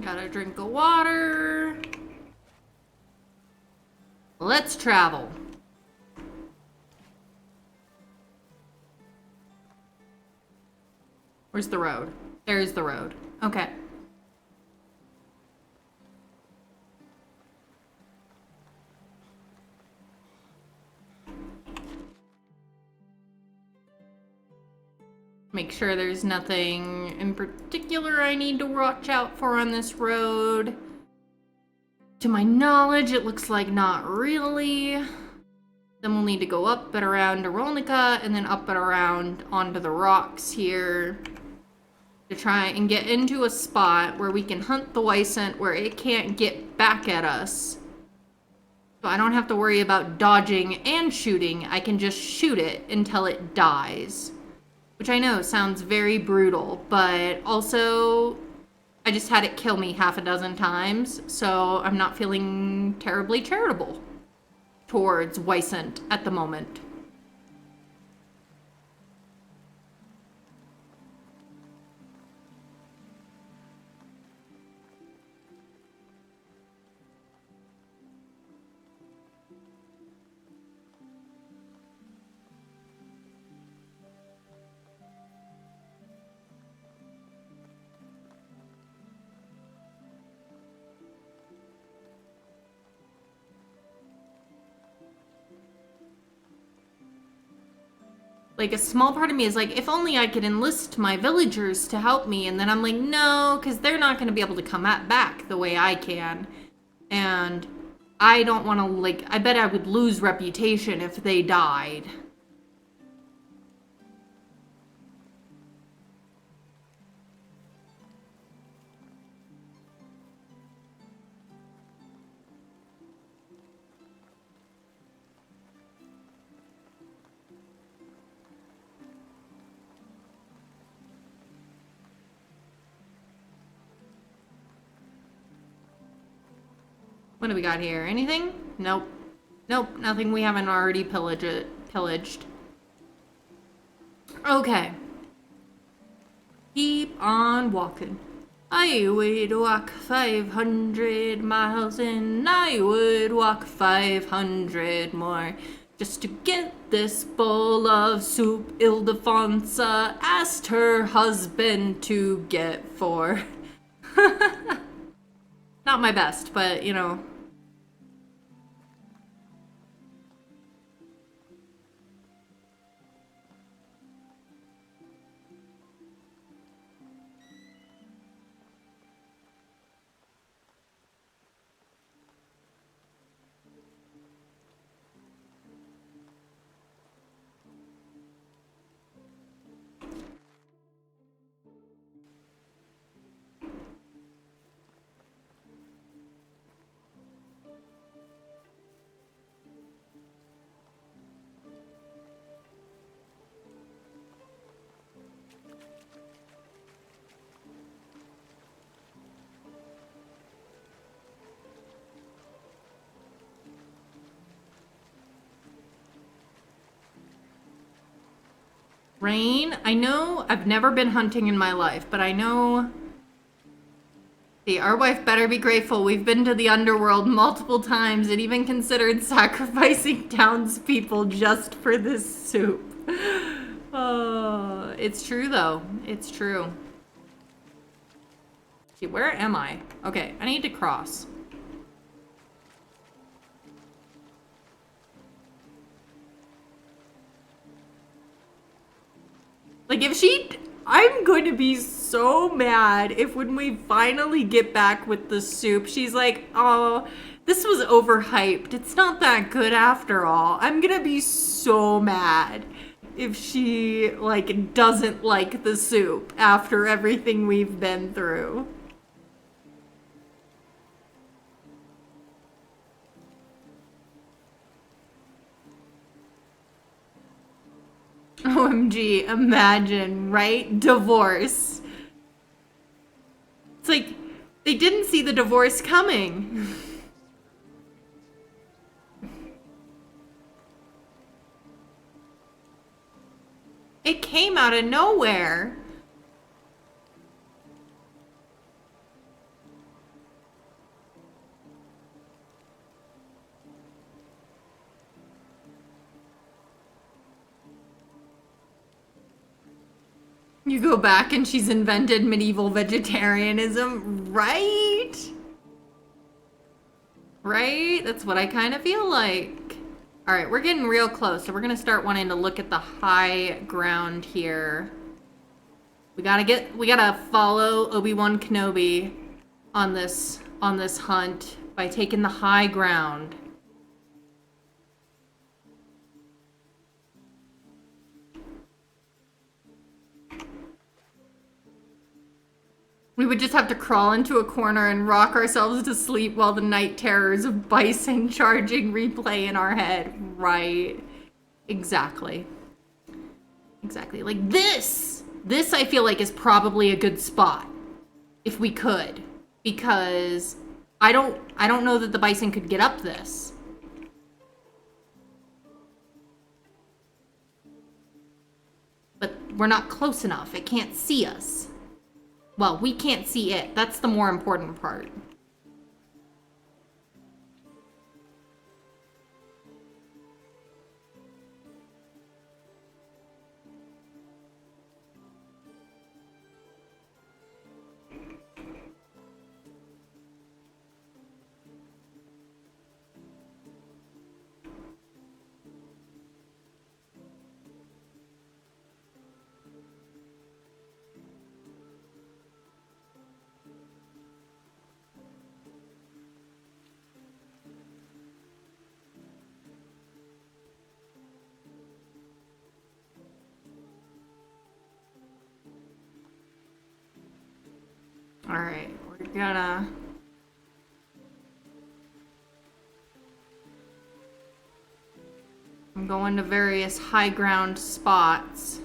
Got a drink of water. Let's travel. Where's the road? There's the road. Okay. Make sure there's nothing in particular I need to watch out for on this road. To my knowledge, it looks like not really. Then we'll need to go up and around to Rolnica and then up and around onto the rocks here to try and get into a spot where we can hunt the Wysant where it can't get back at us. So I don't have to worry about dodging and shooting. I can just shoot it until it dies. Which I know sounds very brutal, but also I just had it kill me half a dozen times, so I'm not feeling terribly charitable towards Wysant at the moment. Like, a small part of me is like, if only I could enlist my villagers to help me. And then I'm like, no, because they're not going to be able to come back the way I can. And I don't want to, like, I bet I would lose reputation if they died. What do we got here? Anything? Nope. Nope, nothing we haven't already pillaged. Okay. Keep on walking. I would walk 500 miles and I would walk 500 more just to get this bowl of soup Ildefonsa asked her husband to get for. Not my best, but you know. Rain, I know I've never been hunting in my life, but I know. See, our wife better be grateful. We've been to the underworld multiple times and even considered sacrificing townspeople just for this soup. Oh, it's true though. It's true. See, where am I? Okay, I need to cross. Like, if she... I'm going to be so mad if when we finally get back with the soup, she's like, oh, this was overhyped. It's not that good after all. I'm gonna be so mad if she, like, doesn't like the soup after everything we've been through. OMG, imagine, right? Divorce. It's like, they didn't see the divorce coming. It came out of nowhere. You go back and she's invented medieval vegetarianism, right? Right? That's what I kind of feel like. All right, we're getting real close, so we're gonna start wanting to look at the high ground here. We gotta follow Obi-Wan Kenobi on this hunt by taking the high ground. We would just have to crawl into a corner and rock ourselves to sleep while the night terrors of bison charging replay in our head. Right. Exactly. Exactly. Like this! This I feel like is probably a good spot. If we could. Because I don't know that the bison could get up this. But we're not close enough. It can't see us. Well, we can't see it. That's the more important part. Alright, we're gonna... I'm going to various high ground spots.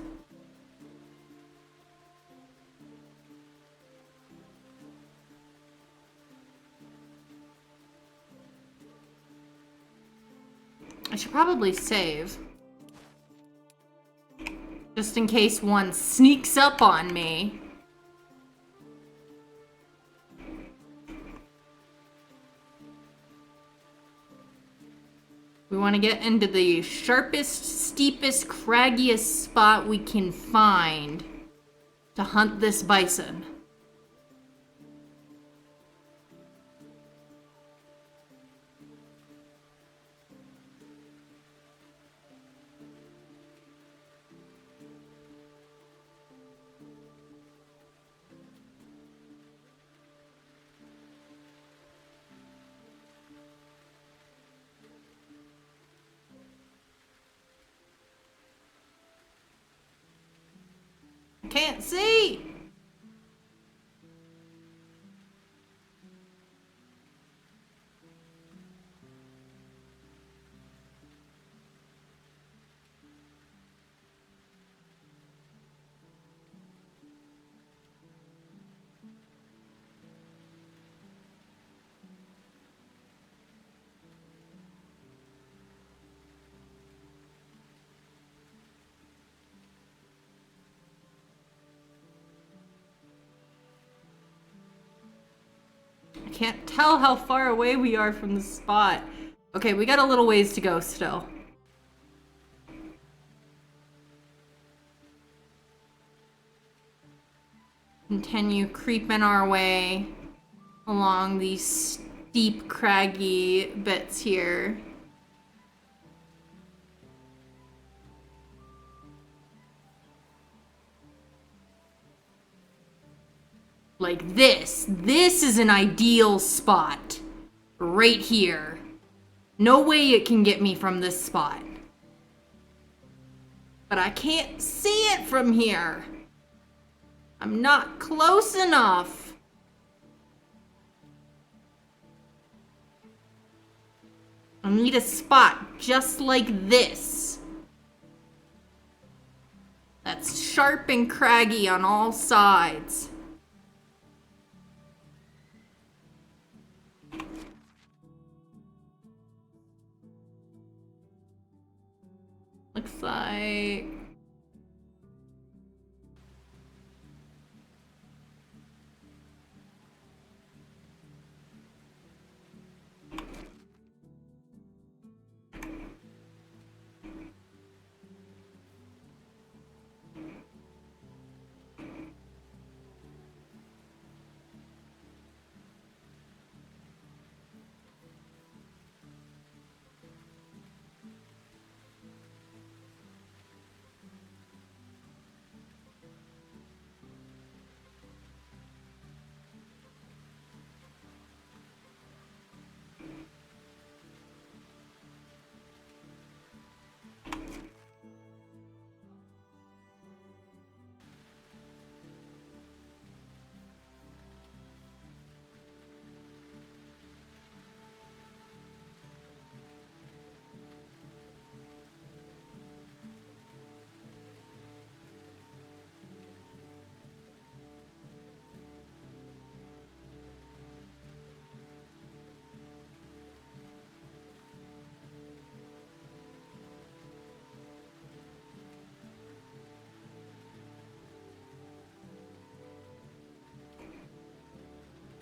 I should probably save. Just in case one sneaks up on me. We want to get into the sharpest, steepest, craggiest spot we can find to hunt this bison. Can't see! can't tell how far away we are from the spot. Okay, we got a little ways to go still. Continue creeping our way along these steep, craggy bits here. Like this. This is an ideal spot. Right here. No way it can get me from this spot. But I can't see it from here. I'm not close enough. I need a spot just like this. That's sharp and craggy on all sides. Looks like...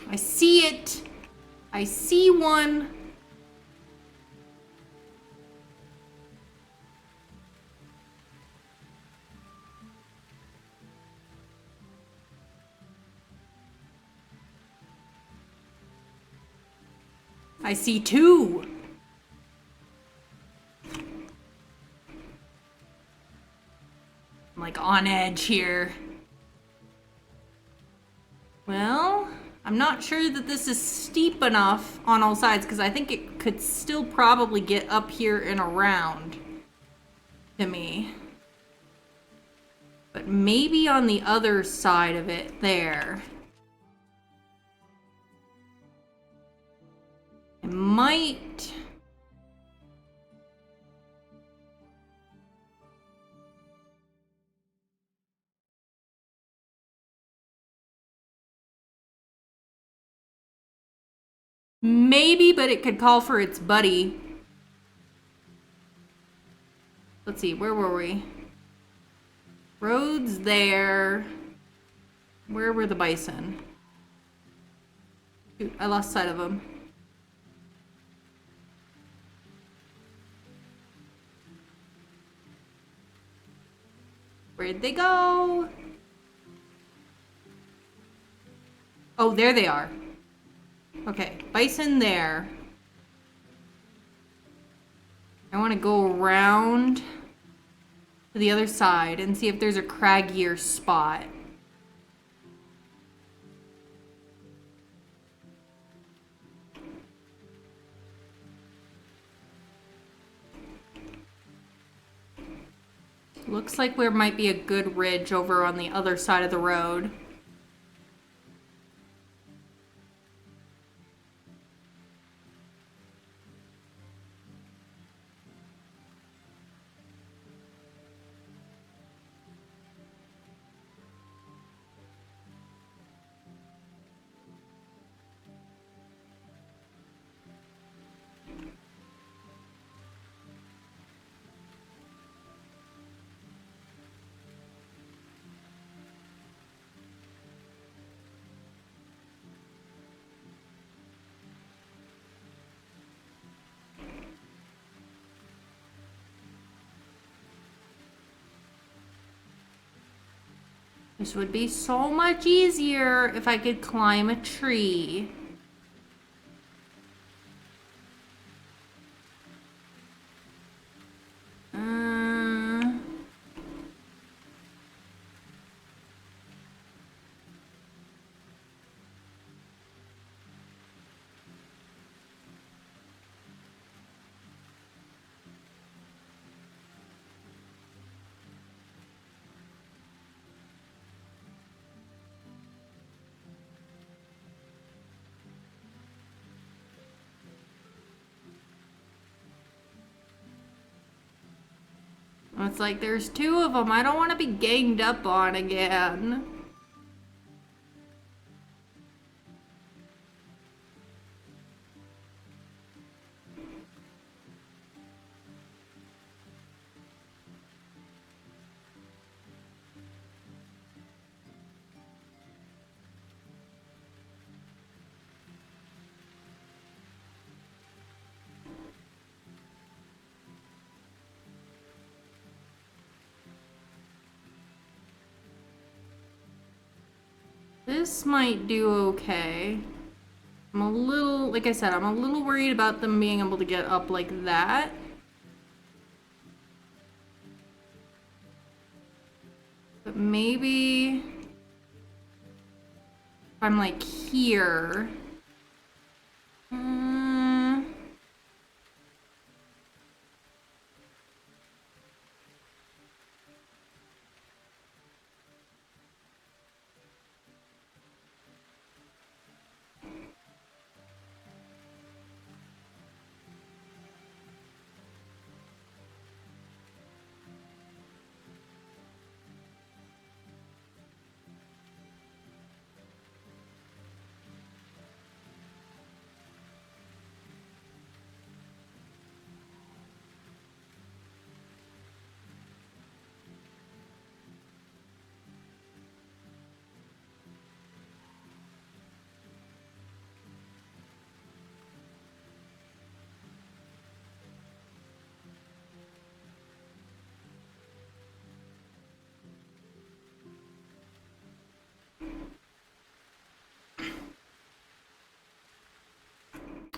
I see it. I see one. I see two. I'm like on edge here. Well, I'm not sure that this is steep enough on all sides because I think it could still probably get up here and around to me. But maybe on the other side of it there. I might... Maybe, but it could call for its buddy. Let's see, where were we? Road's there. Where were the bison? Shoot, I lost sight of them. Where'd they go? Oh, there they are. Okay, bison there. I want to go around to the other side and see if there's a craggier spot. Looks like there might be a good ridge over on the other side of the road. This would be so much easier if I could climb a tree. It's like there's two of them. I don't want to be ganged up on again. This might do okay. I'm a little, like I said, I'm a little worried about them being able to get up like that. But maybe if I'm like here.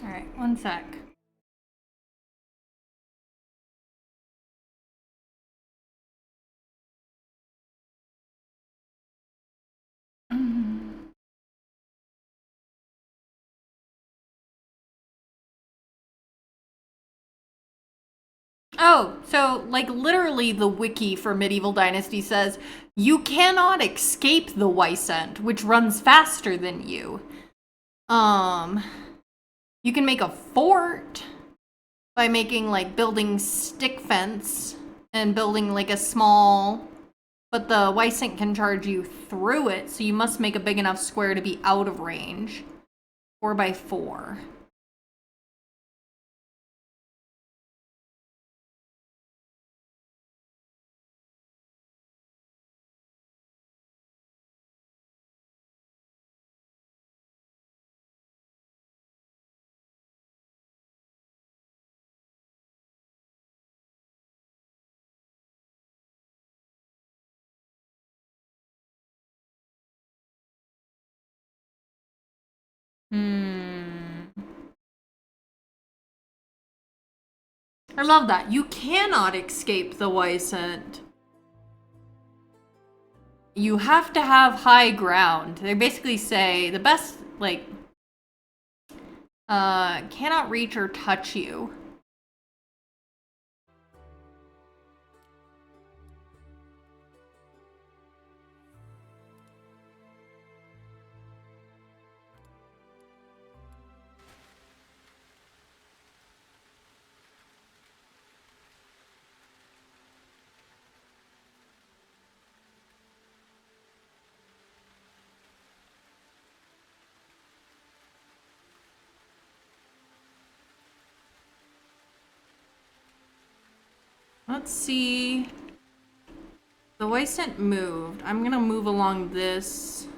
All right, one sec. Oh, so like literally the wiki for Medieval Dynasty says you cannot escape the Wysent, which runs faster than you. You can make a fort by making like building stick fence and building like a small, but the Wysent can charge you through it, so you must make a big enough square to be out of range. 4x4. I love that. You cannot escape the Wysent. You have to have high ground. They basically say the best, like, cannot reach or touch you. Let's see. The Wysent moved. I'm gonna move along this.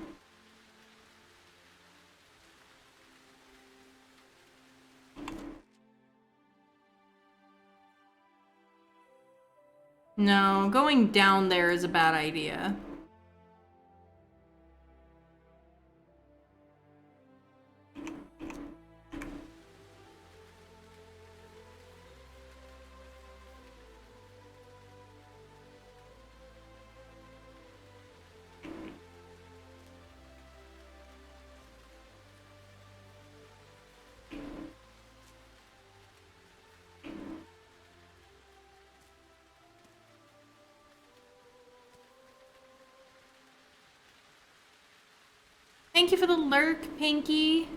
No, going down there is a bad idea. Thank you for the lurk, Pinky.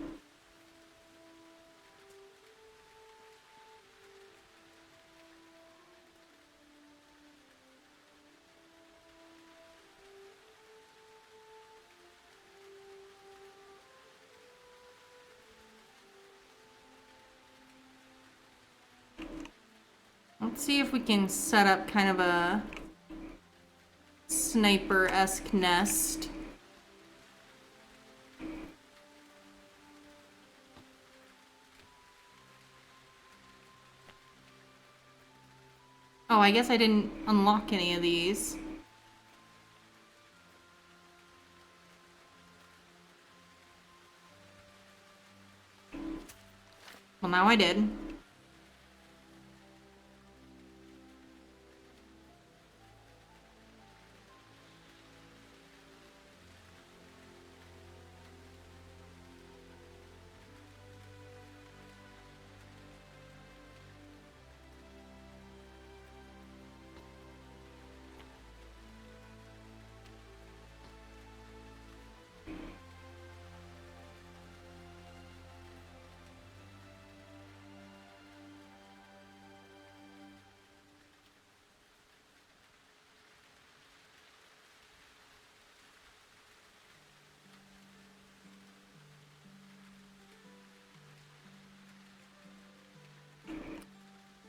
Let's see if we can set up kind of a sniper-esque nest. Oh, I guess I didn't unlock any of these. Well, now I did.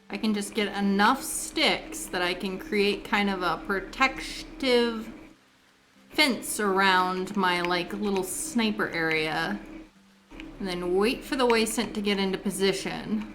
I can just get enough sticks that I can create kind of a protective fence around my like little sniper area. And then wait for the Waysent to get into position.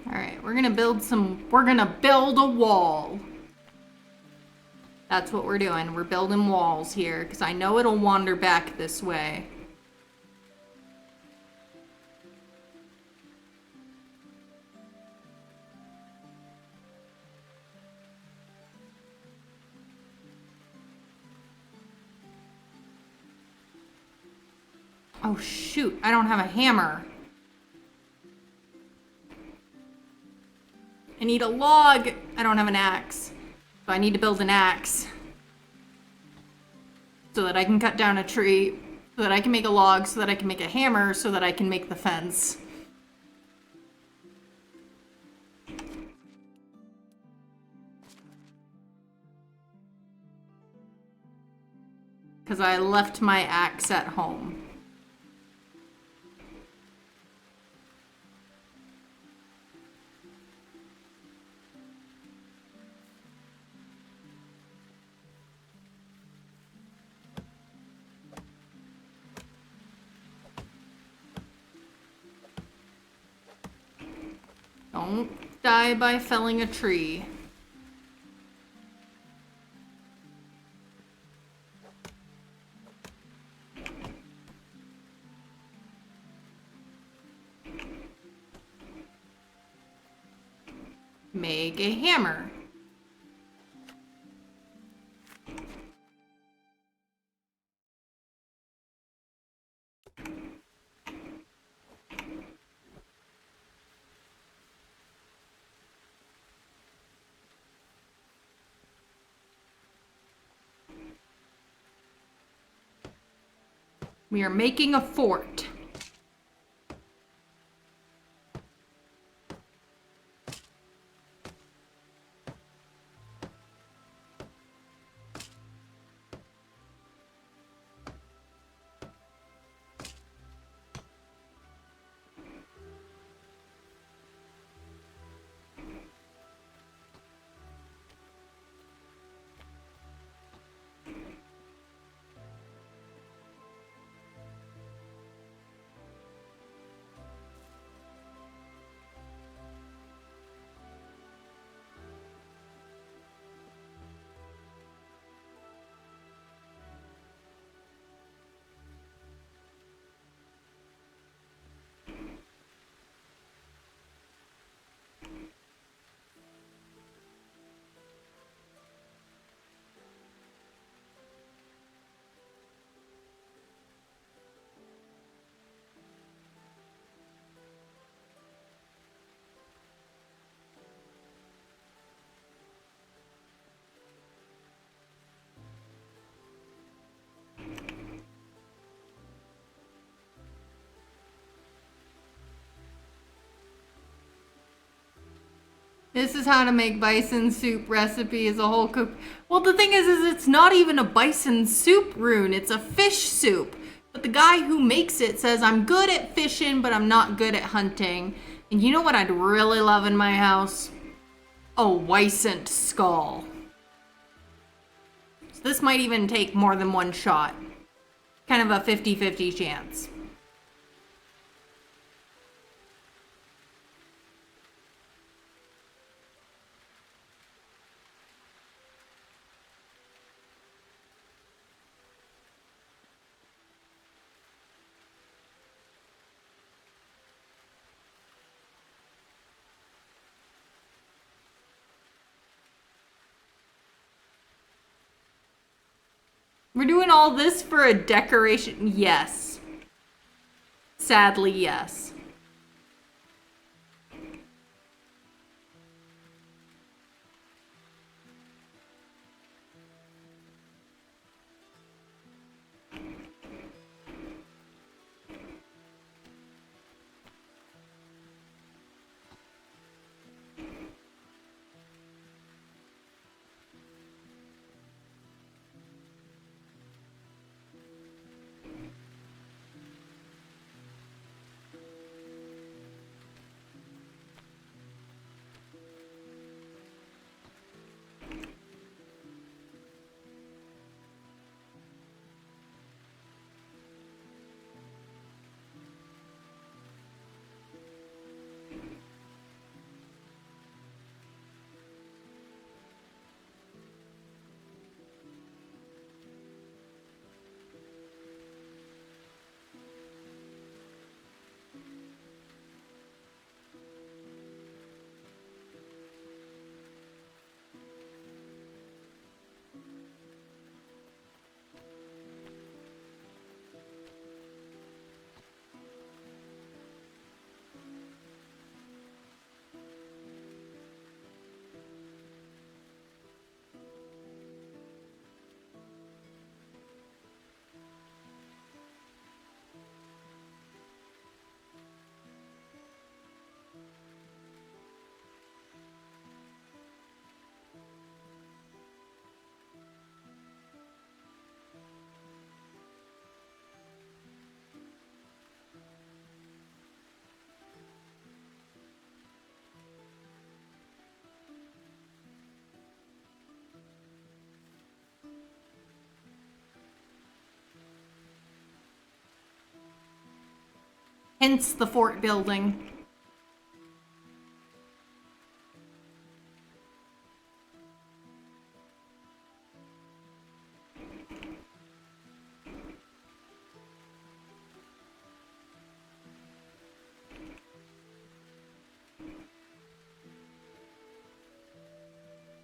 Alright, we're gonna build a wall. That's what we're doing. We're building walls here, because I know it'll wander back this way. Oh shoot, I don't have a hammer. I need a log. I don't have an axe. So I need to build an axe. So that I can cut down a tree. So that I can make a log. So that I can make a hammer. So that I can make the fence. Because I left my axe at home. Don't die by felling a tree. Make a hammer. We are making a fort. This is how to make bison soup recipe as a whole cook. Well, the thing is it's not even a bison soup rune. It's a fish soup. But the guy who makes it says, I'm good at fishing, but I'm not good at hunting. And you know what I'd really love in my house? A Weissant skull. So this might even take more than one shot. Kind of a 50-50 chance. We're doing all this for a decoration? Yes. Sadly, yes. Hence the fort building.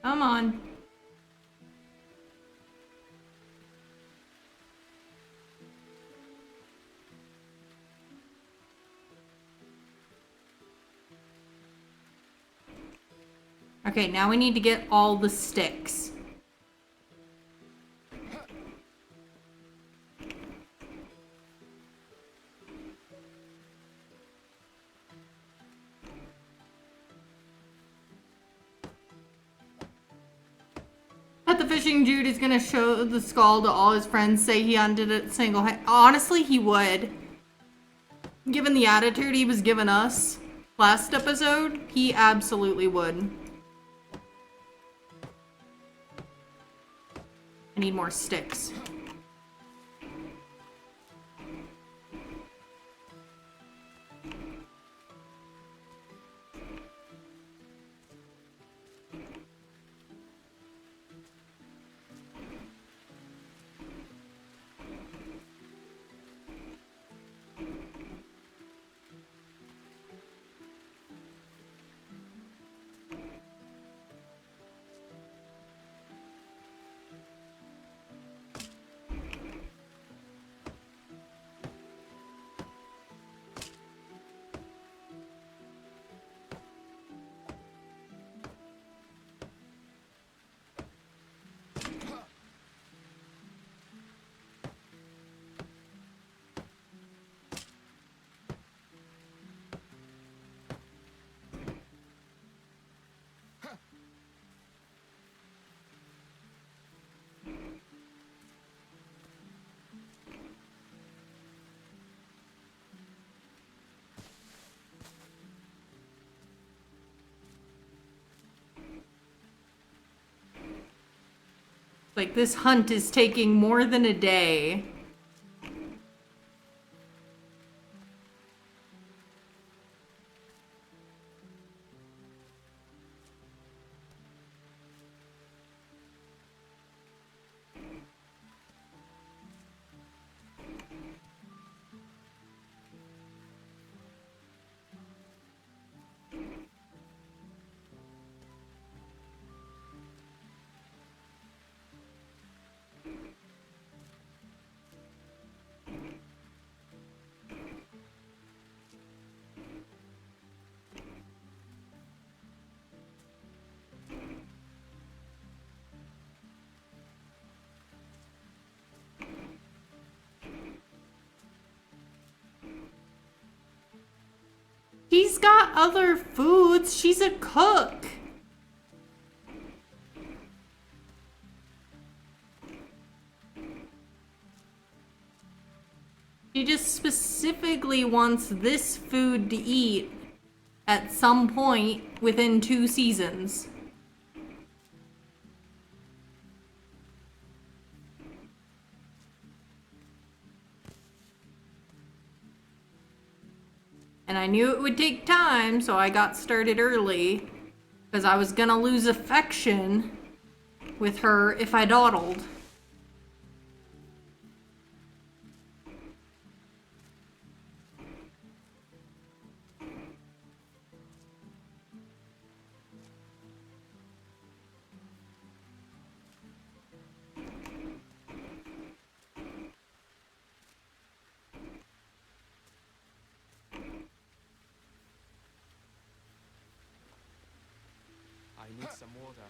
Come on. Okay, now we need to get all the sticks. But the fishing dude is gonna show the skull to all his friends, say he undid it single-handed. Honestly, he would. Given the attitude he was giving us last episode, he absolutely would. I need more sticks. Like, this hunt is taking more than a day. She's got other foods. She's a cook. She just specifically wants this food to eat at some point within 2 seasons. And I knew it would take time, so I got started early, because I was gonna lose affection with her if I dawdled. I need some water.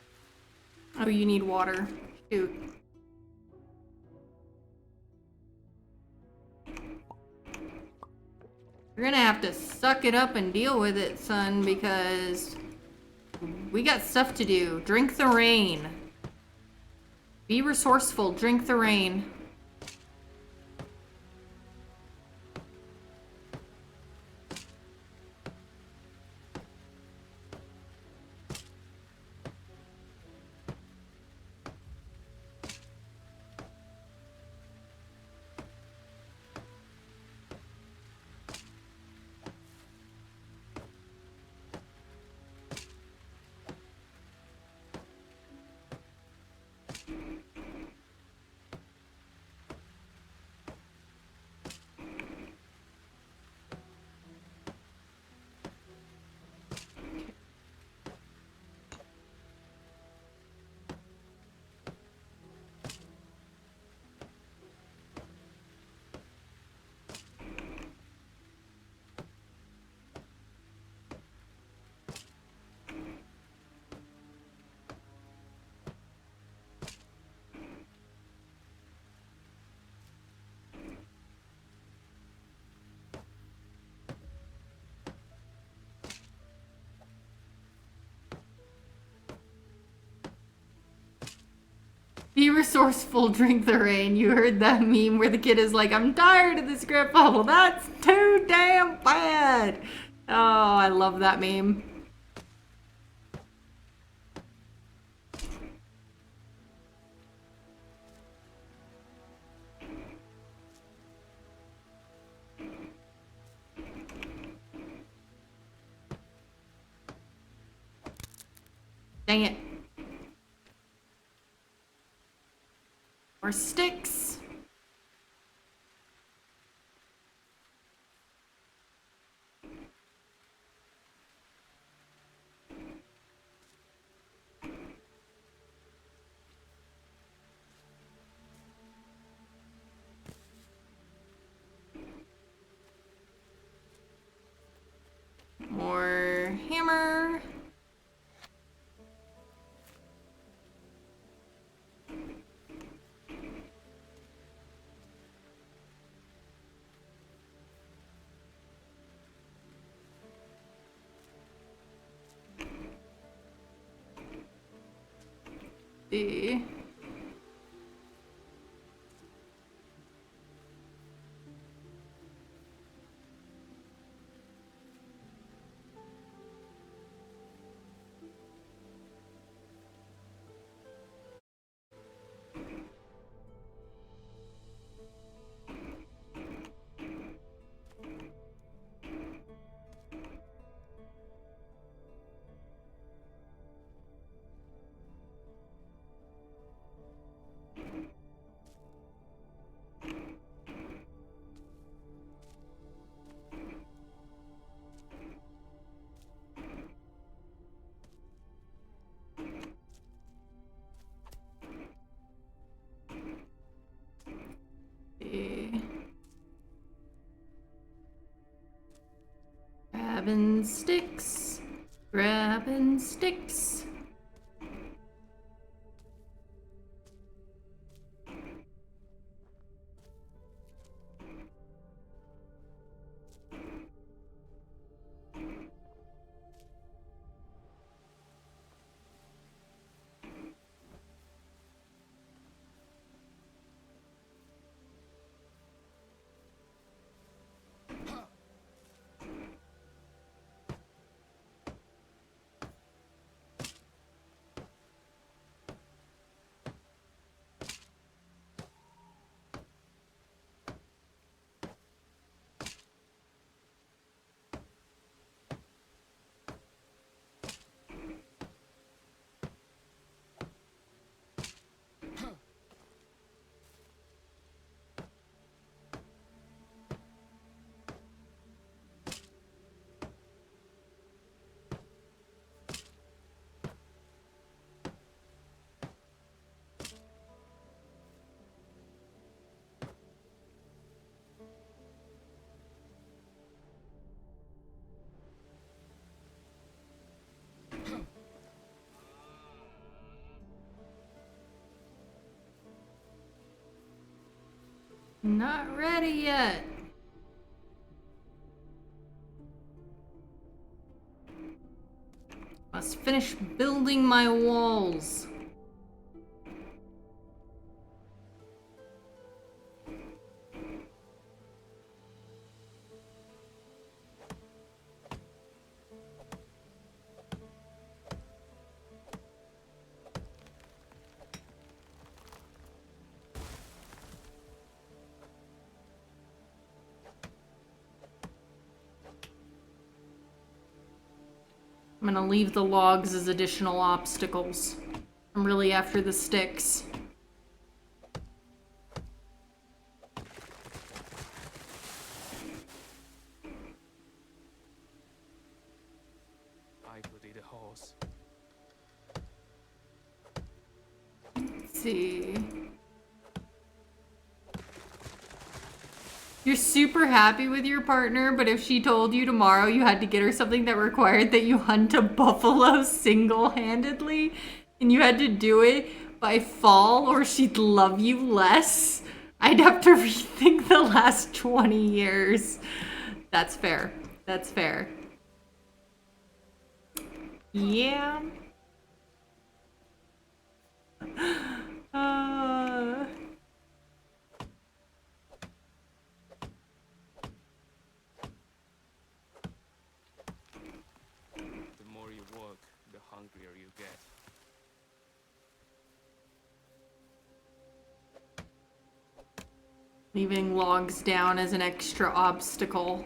Oh, you need water. Shoot. You're gonna have to suck it up and deal with it, son, because we got stuff to do. Drink the rain. Be resourceful. Drink the rain. Be resourceful, drink the rain. You heard that meme where the kid is like, I'm tired of this grandpa. Well, that's too damn bad. Oh, I love that meme. Dang it. More sticks. More hammer. See. Grabbing sticks. Grabbing sticks. Not ready yet. Must finish building my walls. I'm gonna leave the logs as additional obstacles. I'm really after the sticks. I could eat a horse. Let's see. You're super happy with your partner, but if she told you tomorrow you had to get her something that required that you hunt a buffalo single-handedly, and you had to do it by fall or she'd love you less, I'd have to rethink the last 20 years. That's fair. That's fair. Yeah. The more you work, the hungrier you get. Leaving logs down as an extra obstacle.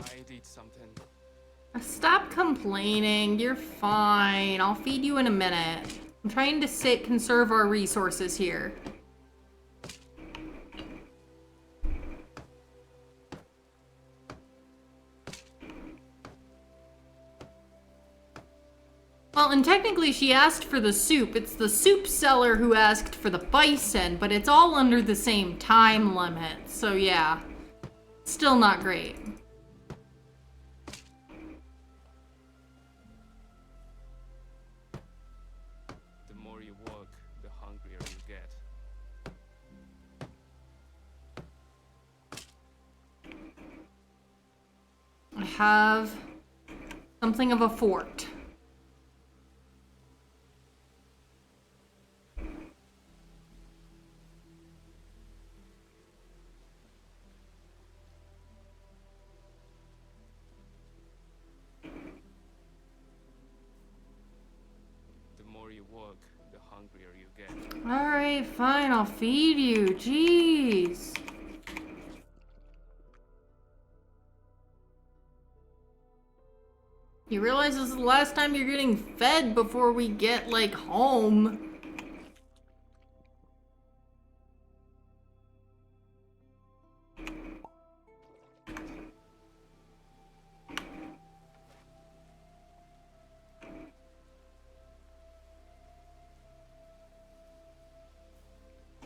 I did something. Stop complaining. You're fine. I'll feed you in a minute. I'm trying to conserve our resources here. Well, and technically she asked for the soup. It's the soup seller who asked for the bison, but it's all under the same time limit. So yeah, still not great. The more you work, the hungrier you get. I have something of a fort. The more you work, the hungrier you get. Alright, fine, I'll feed you. Jeez. You realize this is the last time you're getting fed before we get, like, home.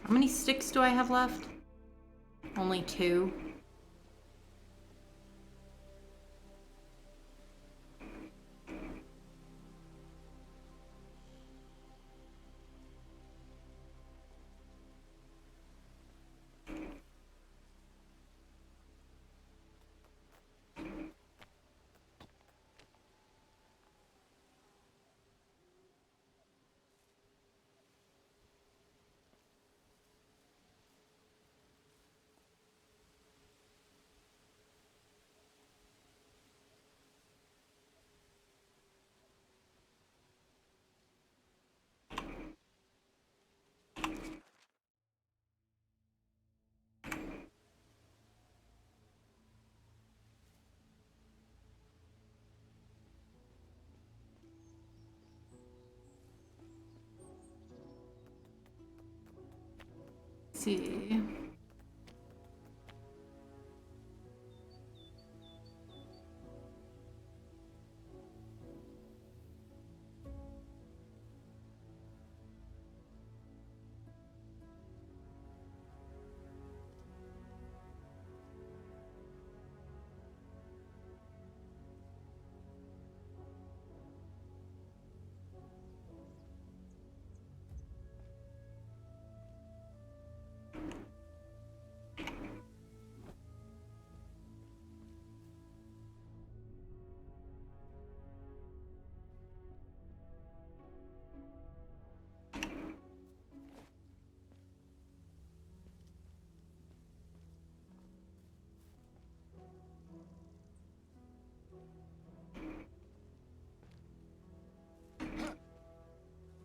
How many sticks do I have left? Only 2. Let's see.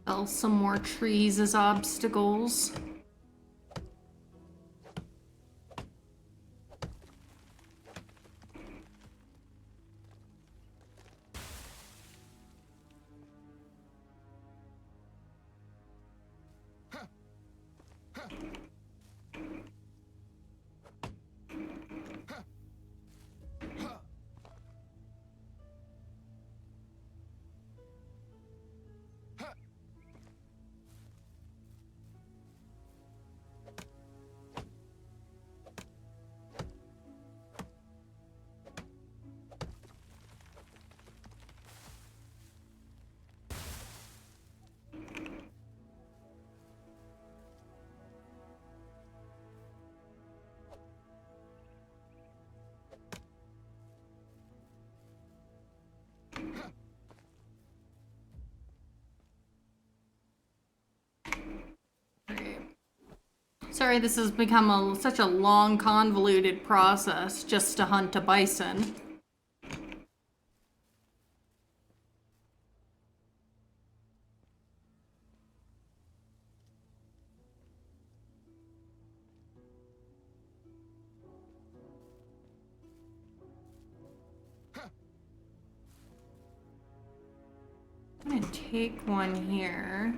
Fell some more trees as obstacles. Sorry, this has become such a long, convoluted process just to hunt a bison. I'm gonna take one here.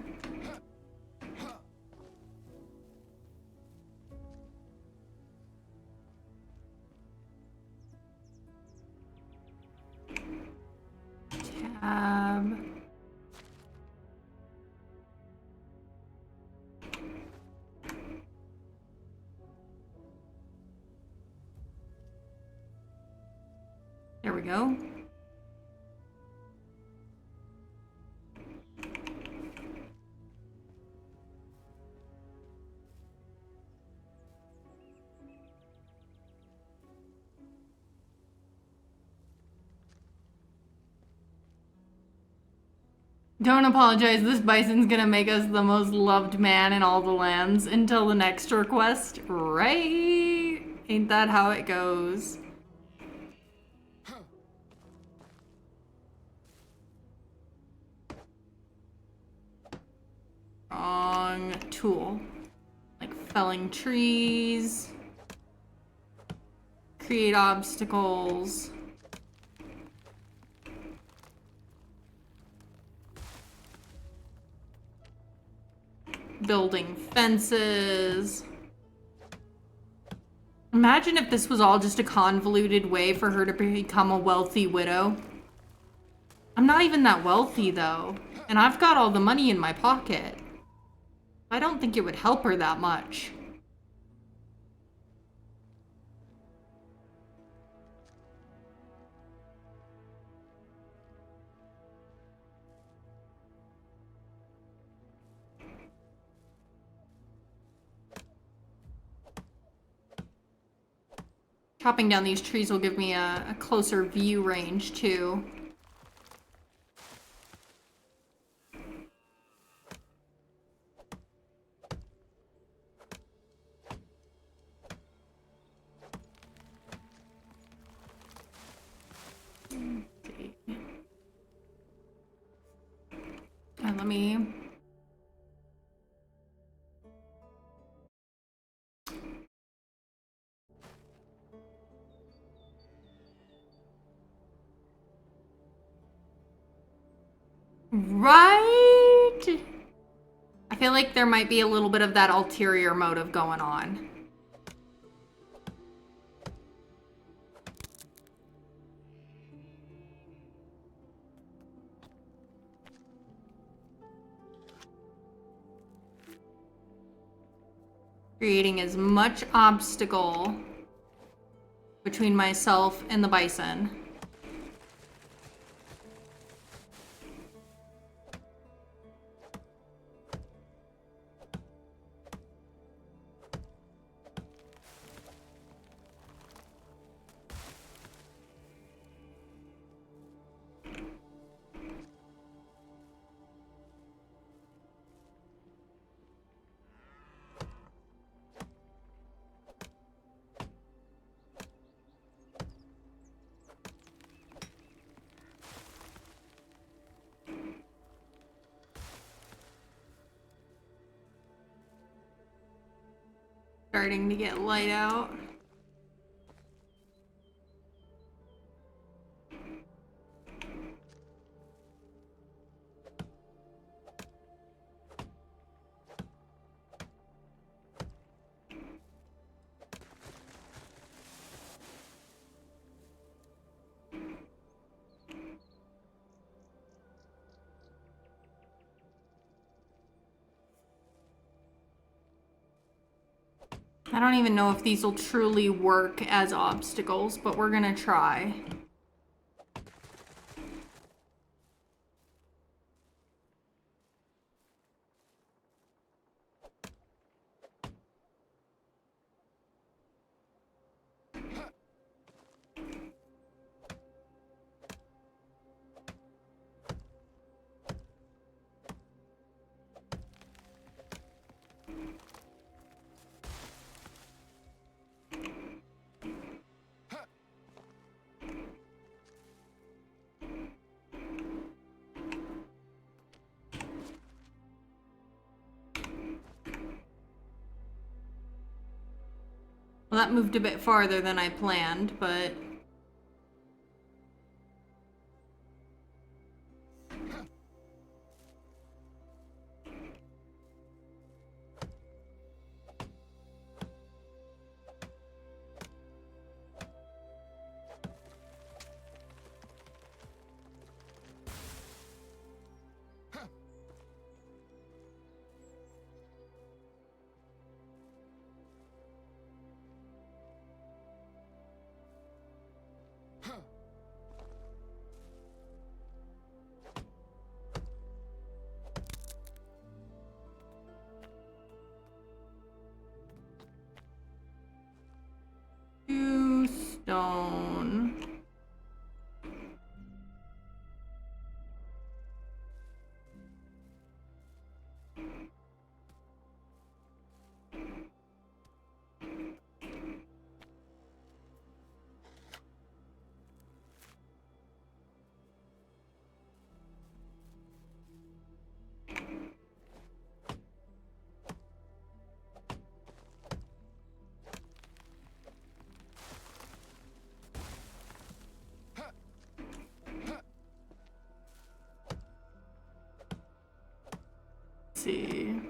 Tab. There we go. Don't apologize, this bison's gonna make us the most loved man in all the lands until the next request, right? Ain't that how it goes? Wrong tool. Like felling trees. Create obstacles. building fences. Imagine if this was all just a convoluted way for her to become a wealthy widow. I'm not even that wealthy, though, and I've got all the money in my pocket. I don't think it would help her that much. Chopping down these trees will give me a closer view range, too. Let me... Right? I feel like there might be a little bit of that ulterior motive going on. Creating as much obstacle between myself and the bison. Starting to get light out. I don't even know if these will truly work as obstacles, but we're gonna try. Well, that moved a bit farther than I planned, but... Two stone. See.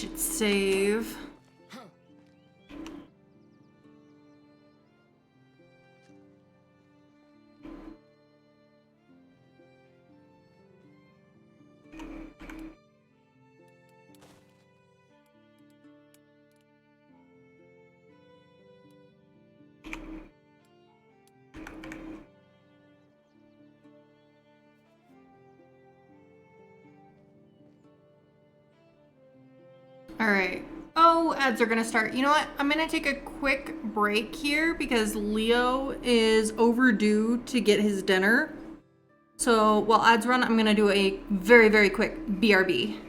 should save. All right. Oh, ads are gonna start. You know what? I'm gonna take a quick break here because Leo is overdue to get his dinner. So while ads run, I'm gonna do a very, very quick BRB.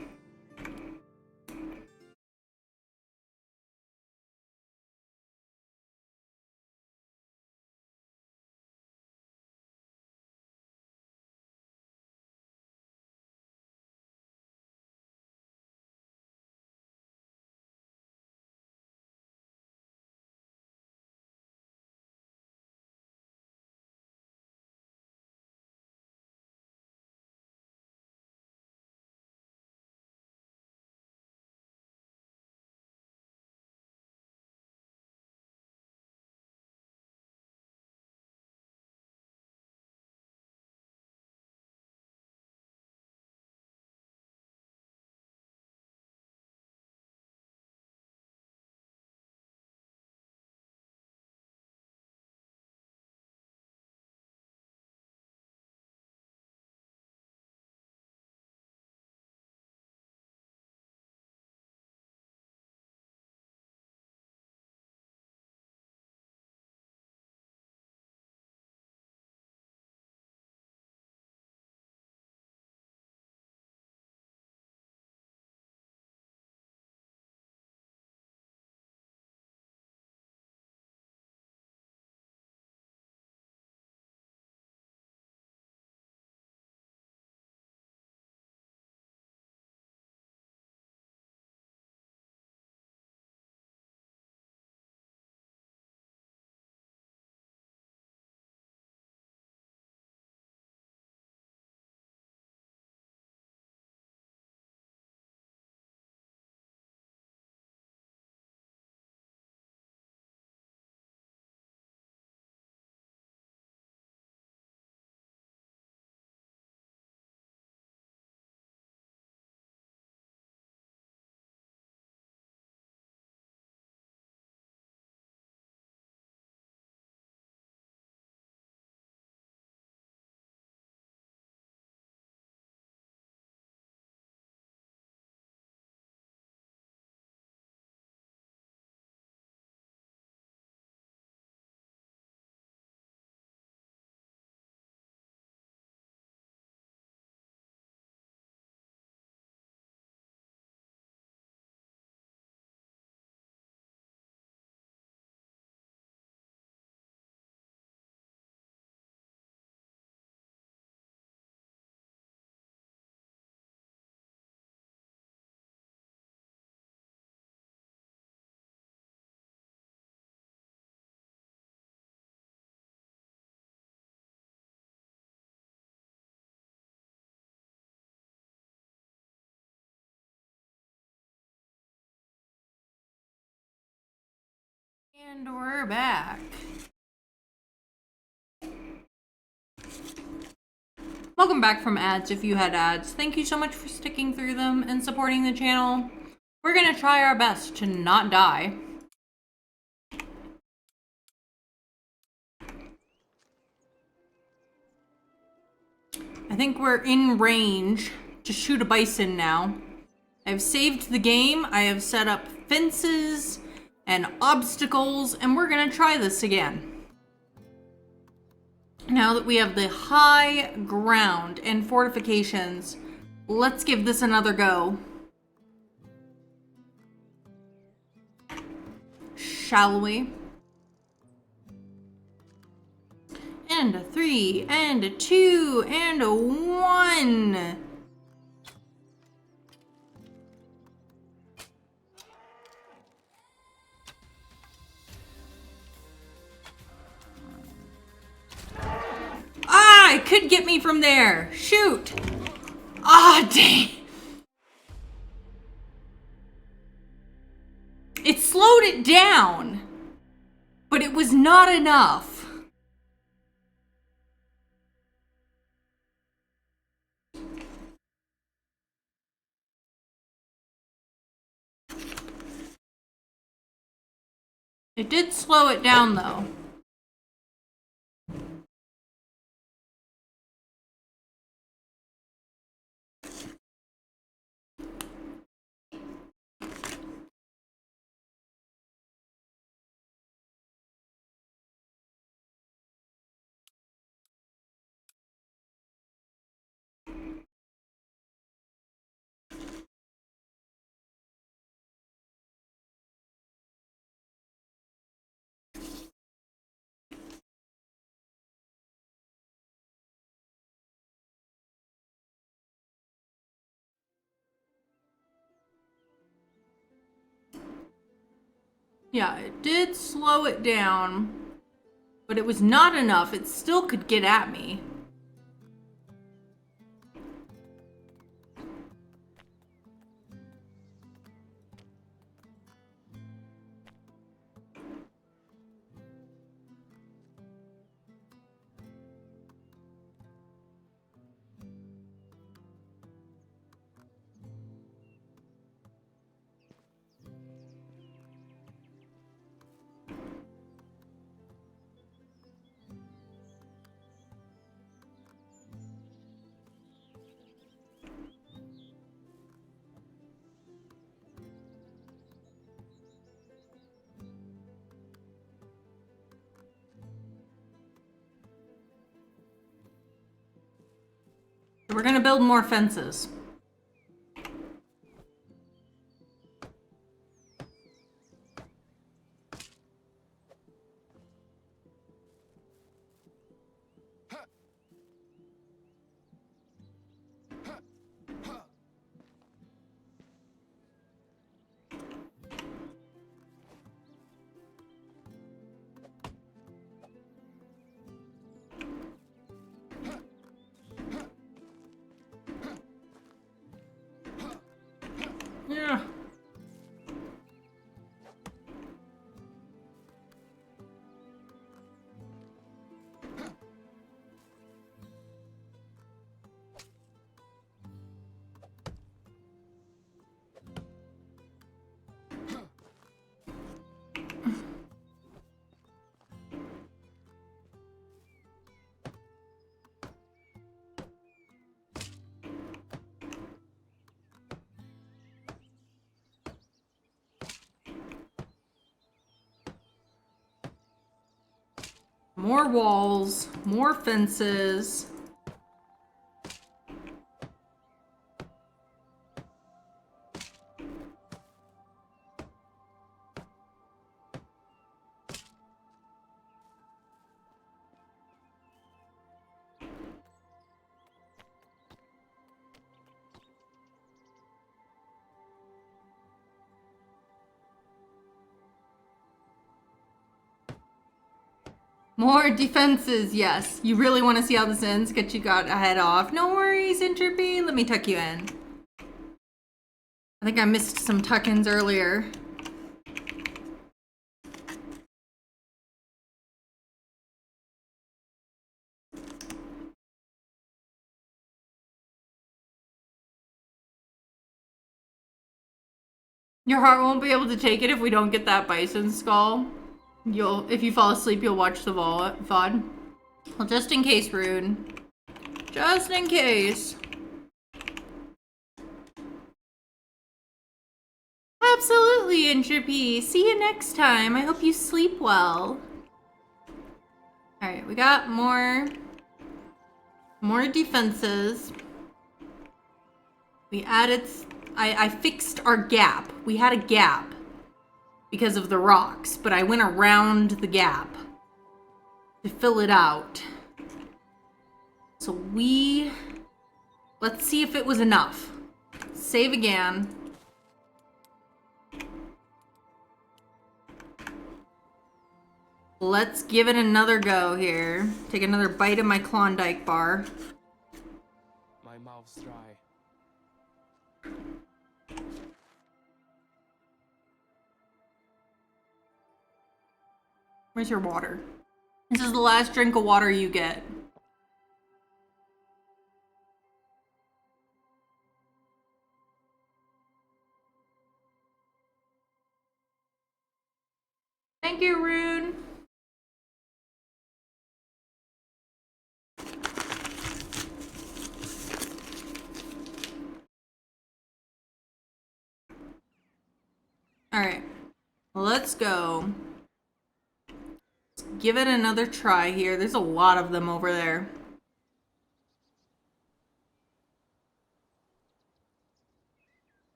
And we're back. Welcome back from ads if you had ads. Thank you so much for sticking through them and supporting the channel. We're gonna try our best to not die. I think we're in range to shoot a bison now. I've saved the game, I have set up fences and obstacles, and we're gonna try this again. Now that we have the high ground and fortifications, let's give this another go. Shall we? And a 3, and a 2, and a 1. Ah, it could get me from there. Shoot. Ah, dang. slowed it down, but it was not enough. It did slow it down though. Yeah, it did slow it down, but it was not enough. It still could get at me. We're gonna build more fences. Yeah. More walls, more fences. More defenses, yes. You really want to see how this ends? Get you got a head off. No worries, Entropy. Let me tuck you in. I think I missed some tuck-ins earlier. Your heart won't be able to take it if we don't get that bison skull. If you fall asleep, you'll watch the VOD. Well, just in case, Rune. Just in case. Absolutely, Entropy. See you next time. I hope you sleep well. Alright, we got more defenses. We added... I fixed our gap. We had a gap because of the rocks, but I went around the gap to fill it out. So let's see if it was enough. Save again. Let's give it another go here. Take another bite of my Klondike bar. My mouth's dry. Where's your water? This is the last drink of water you get. Thank you, Rune. All right, let's go. Let's give it another try here. There's a lot of them over there.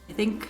I think.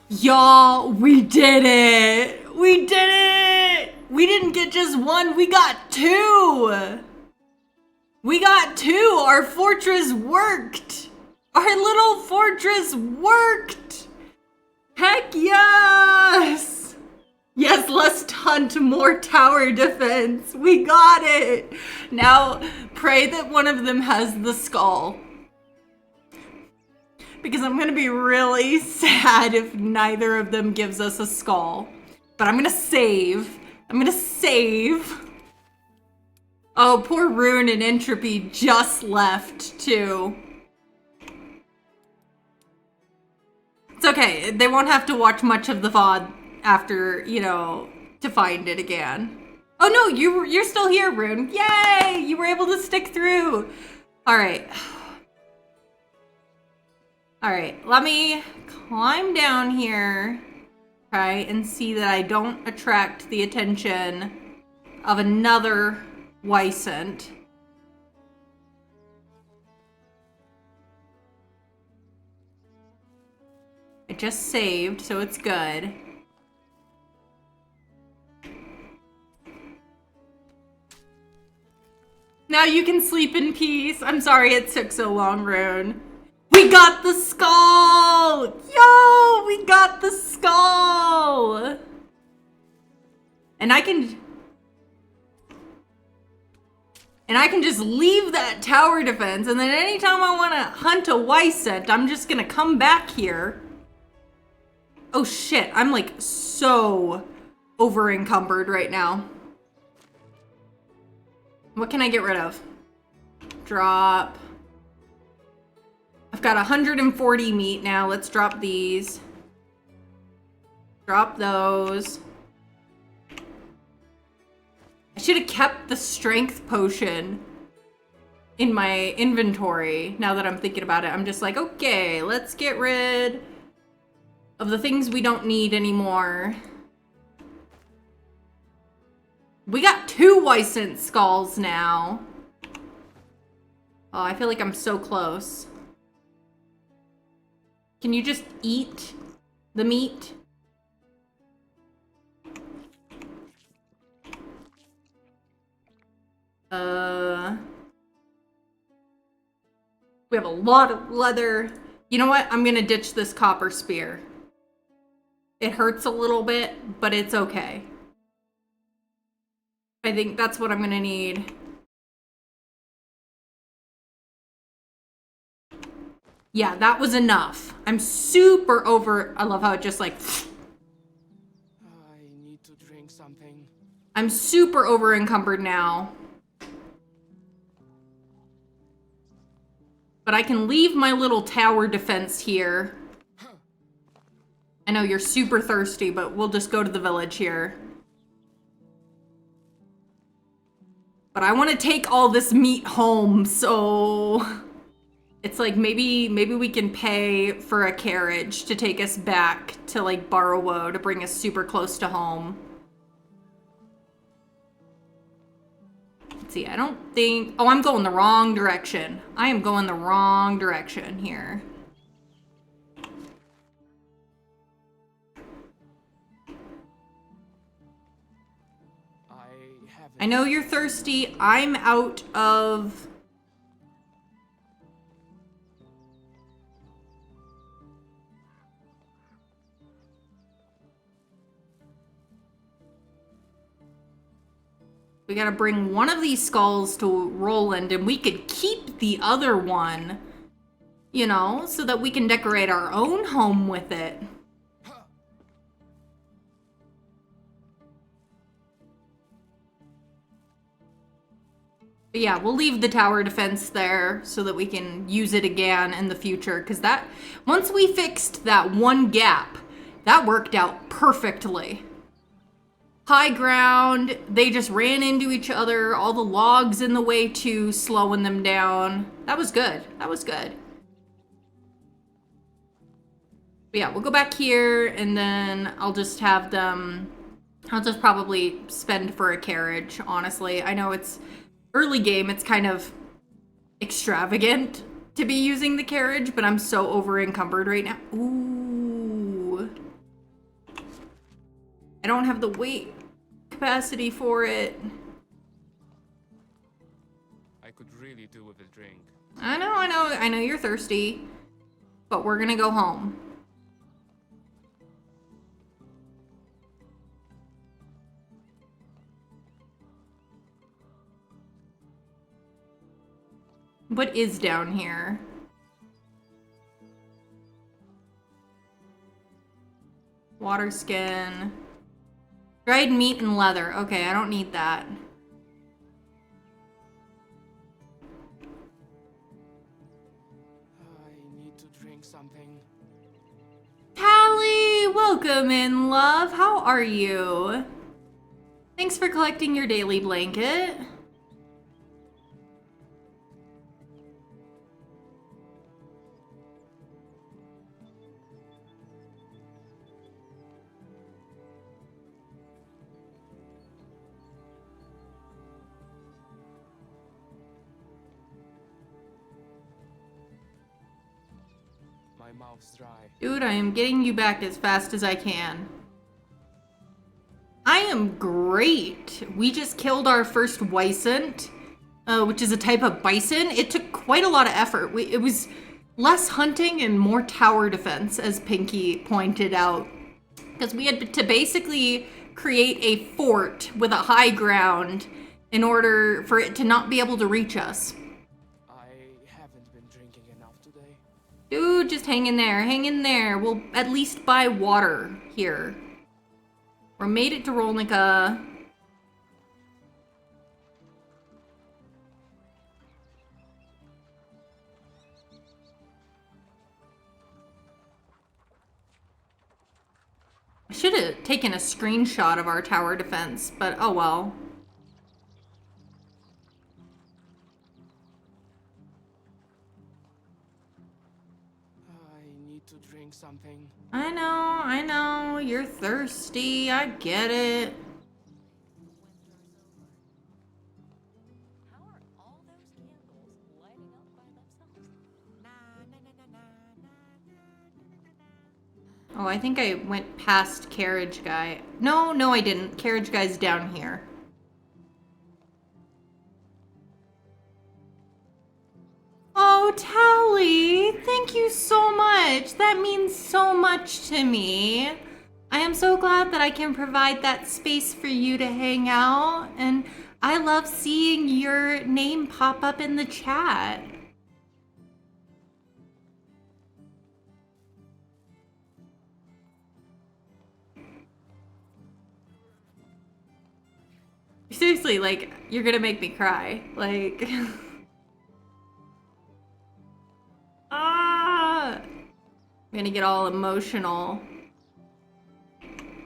Y'all, we did it! We did it! We didn't get just one, we got two! We got two! Our fortress worked! Our little fortress worked! Heck yes! Yes, let's hunt more tower defense. We got it! Now, pray that one of them has the skull. Because I'm gonna be really sad if neither of them gives us a skull. But I'm gonna save. I'm gonna save. Oh, poor Rune and Entropy just left, too. It's okay. They won't have to watch much of the VOD after, you know, to find it again. Oh no, you're still here, Rune. Yay! You were able to stick through. Alright. Alright, let me climb down here, okay, and see that I don't attract the attention of another Wysent. I just saved, so it's good. Now you can sleep in peace. I'm sorry it took so long, Rune. We got the skull! Yo, we got the skull! And I can just leave that tower defense, and then anytime I want to hunt a Wysent, I'm just gonna come back here. Oh shit, I'm like so over encumbered right now. What can I get rid of? Drop. I've got 140 meat now. Let's drop these. Drop those. I should have kept the strength potion in my inventory now that I'm thinking about it. I'm just like, okay, let's get rid of the things we don't need anymore. We got 2 Wysent skulls now. Oh, I feel like I'm so close. Can you just eat the meat? We have a lot of leather. You know what? I'm gonna ditch this copper spear. It hurts a little bit, but it's okay. I think that's what I'm gonna need. Yeah, that was enough. I'm super over... I love how it just like... I need to drink something. I'm super over encumbered now. But I can leave my little tower defense here. I know you're super thirsty, but we'll just go to the village here. But I want to take all this meat home, so... It's like maybe we can pay for a carriage to take us back to like Barrow to bring us super close to home. Let's see, I don't think... Oh, I'm going the wrong direction. I am going the wrong direction here. I know you're thirsty. I'm out of... We gotta bring one of these skulls to Roland, and we could keep the other one, you know, so that we can decorate our own home with it. But yeah, we'll leave the tower defense there so that we can use it again in the future, because that, once we fixed that one gap, that worked out perfectly. High ground, they just ran into each other, all the logs in the way too, slowing them down. That was good. That was good. But yeah, we'll go back here, and then I'll just have them... I'll just probably spend for a carriage, honestly. I know it's early game, it's kind of extravagant to be using the carriage, but I'm so over encumbered right now. Ooh. I don't have the weight capacity for it. I could really do with a drink. I know you're thirsty, but we're gonna go home. What is down here? Water skin. Dried meat and leather. Okay, I don't need that. I need to drink something. Callie, welcome in, love. How are you? Thanks for collecting your daily blanket. My mouth's dry. Dude, I am getting you back as fast as I can. I am great. We just killed our first Wysant, which is a type of bison. It took quite a lot of effort. It was less hunting and more tower defense, as Pinky pointed out. Because we had to basically create a fort with a high ground in order for it to not be able to reach us. Dude, just hang in there. Hang in there. We'll at least buy water here. We're made it to Rolnica. I should have taken a screenshot of our tower defense, but oh well. To drink something. I know, you're thirsty, I get it. How are all those candles lighting up by themselves? Oh, I think I went past Carriage Guy. No, I didn't. Carriage Guy's down here. Oh, Tally! thank you so much. That means so much to me. I am so glad that I can provide that space for you to hang out, and I love seeing your name pop up in the chat. Seriously, like, you're gonna make me cry. Like, I'm gonna get all emotional.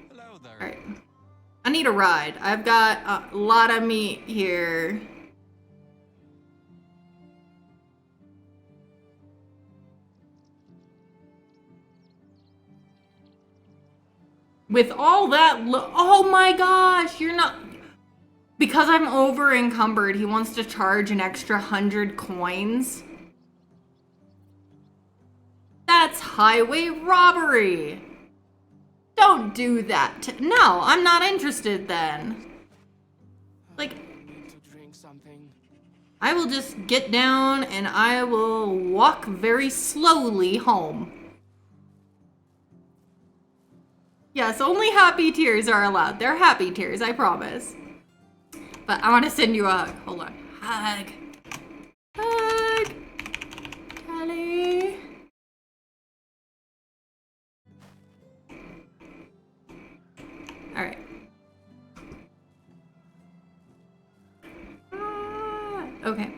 Hello there. Alright. I need a ride. I've got a lot of meat here. With all that oh my gosh, you're not... Because I'm over encumbered, he wants to charge an extra 100 coins. That's highway robbery. Don't do that. No, I'm not interested then. Like, I need to drink something. I will just get down and I will walk very slowly home. Yes, only happy tears are allowed. They're happy tears, I promise. But I want to send you a hug. Hold on. Hug. Hug. Callie. Alright. Okay.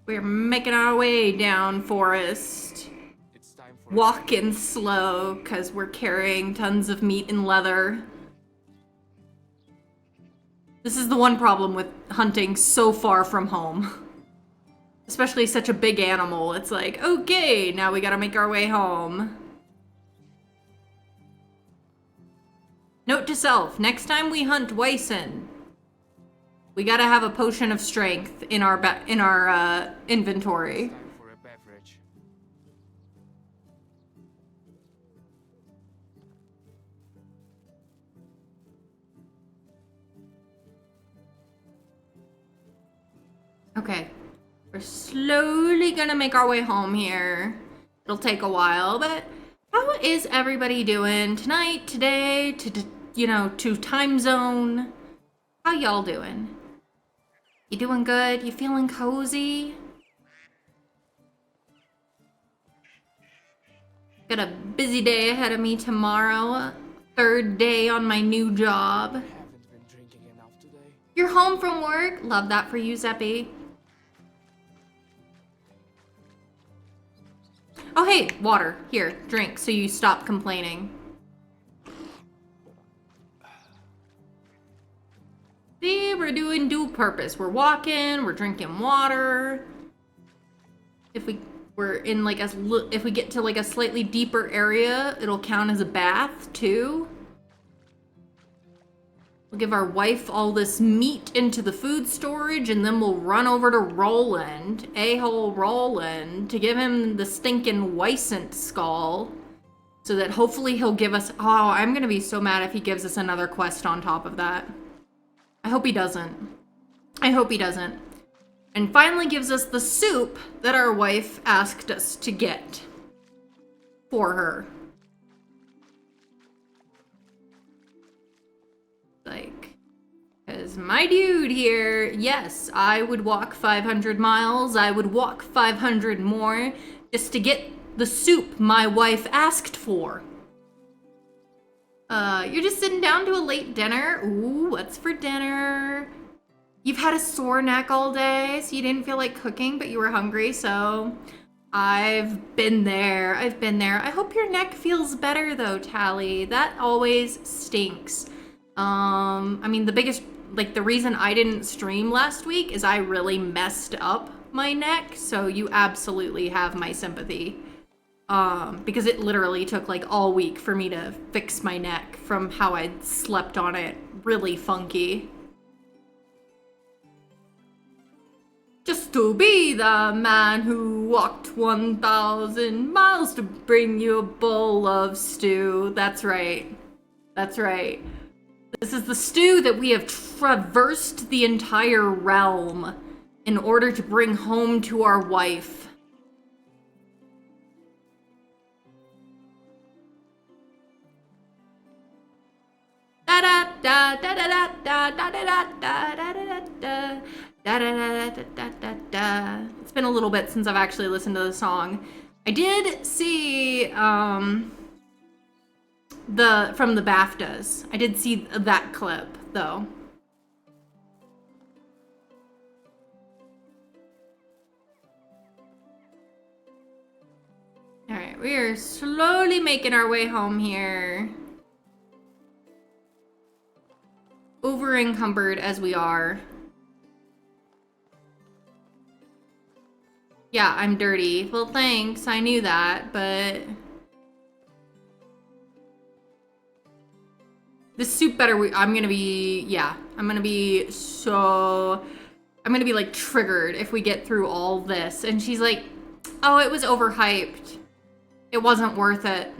We're making our way down Forest. It's time for Walking slow because we're carrying tons of meat and leather. This is the one problem with hunting so far from home. Especially such a big animal. It's like, okay, now we gotta make our way home. Note to self, next time we hunt Wyson, we gotta have a potion of strength in our inventory. time for a beverage. Okay, we're slowly gonna make our way home here. It'll take a while, but how is everybody doing tonight, today, to time zone? How y'all doing? You doing good? You feeling cozy? Got a busy day ahead of me tomorrow. Third day on my new job. I haven't been drinking enough today. You're home from work? Love that for you, Zeppy. Oh, hey, water. Here, drink so you stop complaining. See, we're doing dual purpose. We're walking, we're drinking water. If we get to like a slightly deeper area, it'll count as a bath too. We'll give our wife all this meat into the food storage, and then we'll run over to Roland, a-hole Roland, to give him the stinking Wysant skull, so that hopefully he'll give us... Oh, I'm gonna be so mad if he gives us another quest on top of that. I hope he doesn't. I hope he doesn't. And finally gives us the soup that our wife asked us to get for her. Like, because my dude here, yes, I would walk 500 miles. I would walk 500 more just to get the soup my wife asked for. You're just sitting down to a late dinner. Ooh, what's for dinner? You've had a sore neck all day, so you didn't feel like cooking, but you were hungry, so I've been there. I've been there. I hope your neck feels better though, Tally. That always stinks. I mean, the reason I didn't stream last week is I really messed up my neck, so you absolutely have my sympathy. Because it literally took like all week for me to fix my neck from how I'd slept on it really funky. Just to be the man who walked 1,000 miles to bring you a bowl of stew. That's right. That's right. This is the stew that we have traversed the entire realm in order to bring home to our wife. da da da da da da da da da da da da da da da da da. It's been a little bit since I've actually listened to the song. I did see the from the BAFTAs. I did see that clip though. All right, we are slowly making our way home here. Over encumbered as we are. Yeah, I'm dirty. Well, thanks. I knew that, but this soup better. I'm gonna be, yeah. I'm gonna be like triggered if we get through all this. And she's like, "Oh, it was overhyped. It wasn't worth it."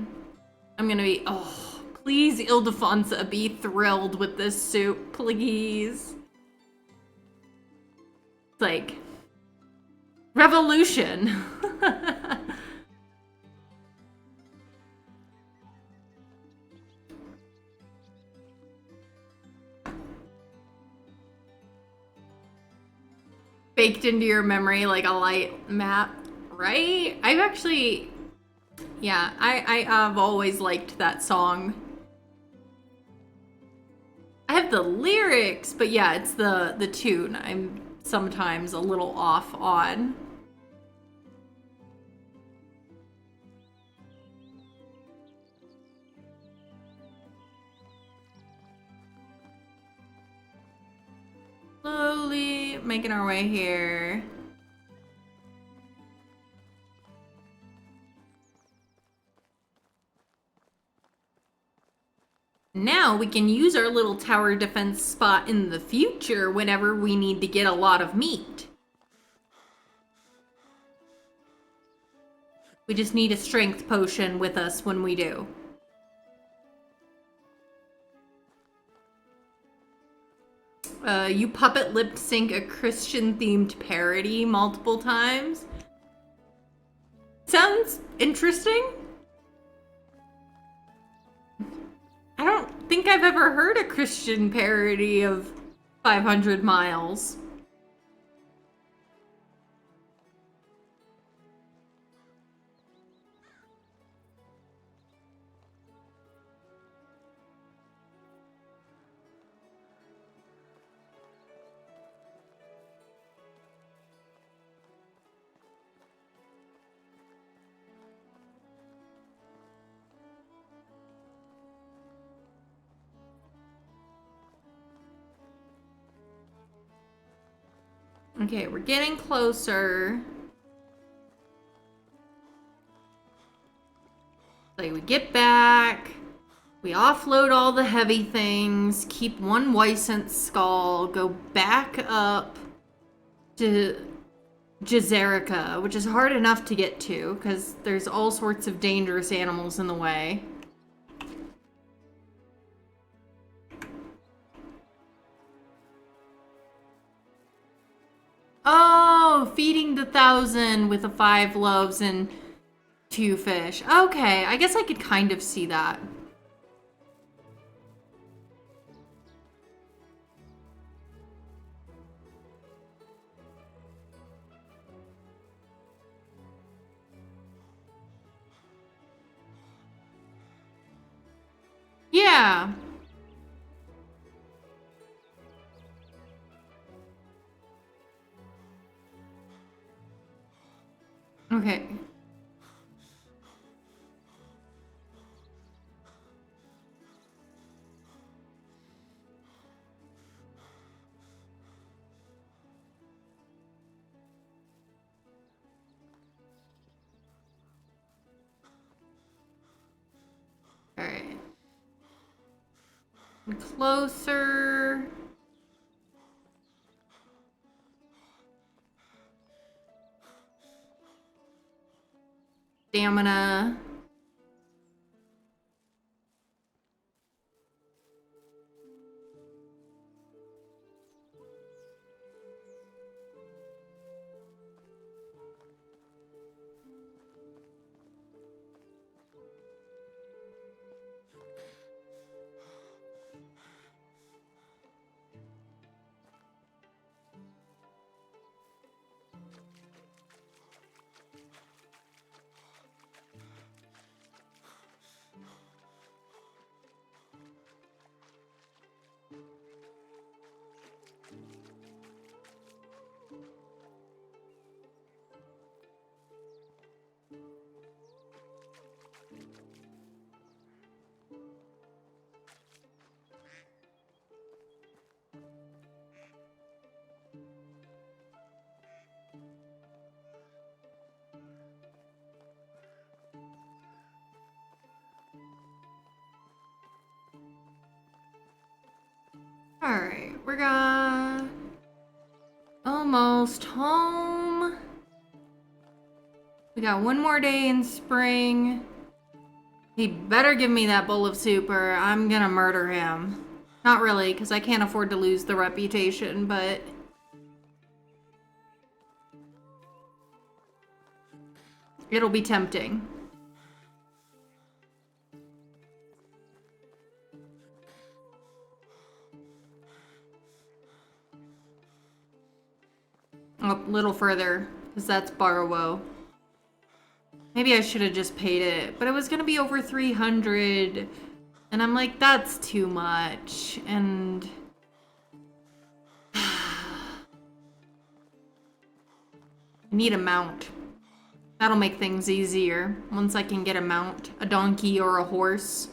I'm gonna be, oh, please, Ildefonsa, be thrilled with this soup, please. It's like, revolution. Baked into your memory like a light map, right? I've actually, yeah, I've always liked that song. I have the lyrics, but yeah, it's the tune I'm sometimes a little off on. Slowly making our way here. Now we can use our little tower defense spot in the future whenever we need to get a lot of meat. We just need a strength potion with us when we do. You puppet lip sync a Christian themed parody multiple times. Sounds interesting. I don't think I've ever heard a Christian parody of 500 Miles. Okay, we're getting closer. Like, we get back, we offload all the heavy things, keep one Wysent skull, go back up to Jazerica, which is hard enough to get to, because there's all sorts of dangerous animals in the way. Oh, feeding the 1,000 with the 5 loaves and 2 fish. Okay, I guess I could kind of see that. Yeah. Okay. All right. Closer. Stamina. Alright, we're almost home. We got one more day in spring. He better give me that bowl of soup or I'm gonna murder him. Not really, because I can't afford to lose the reputation, but... it'll be tempting. A little further, because that's Barrow. Maybe I should have just paid it, but it was gonna be over 300, and I'm like, that's too much, and... I need a mount. That'll make things easier, once I can get a mount, a donkey or a horse.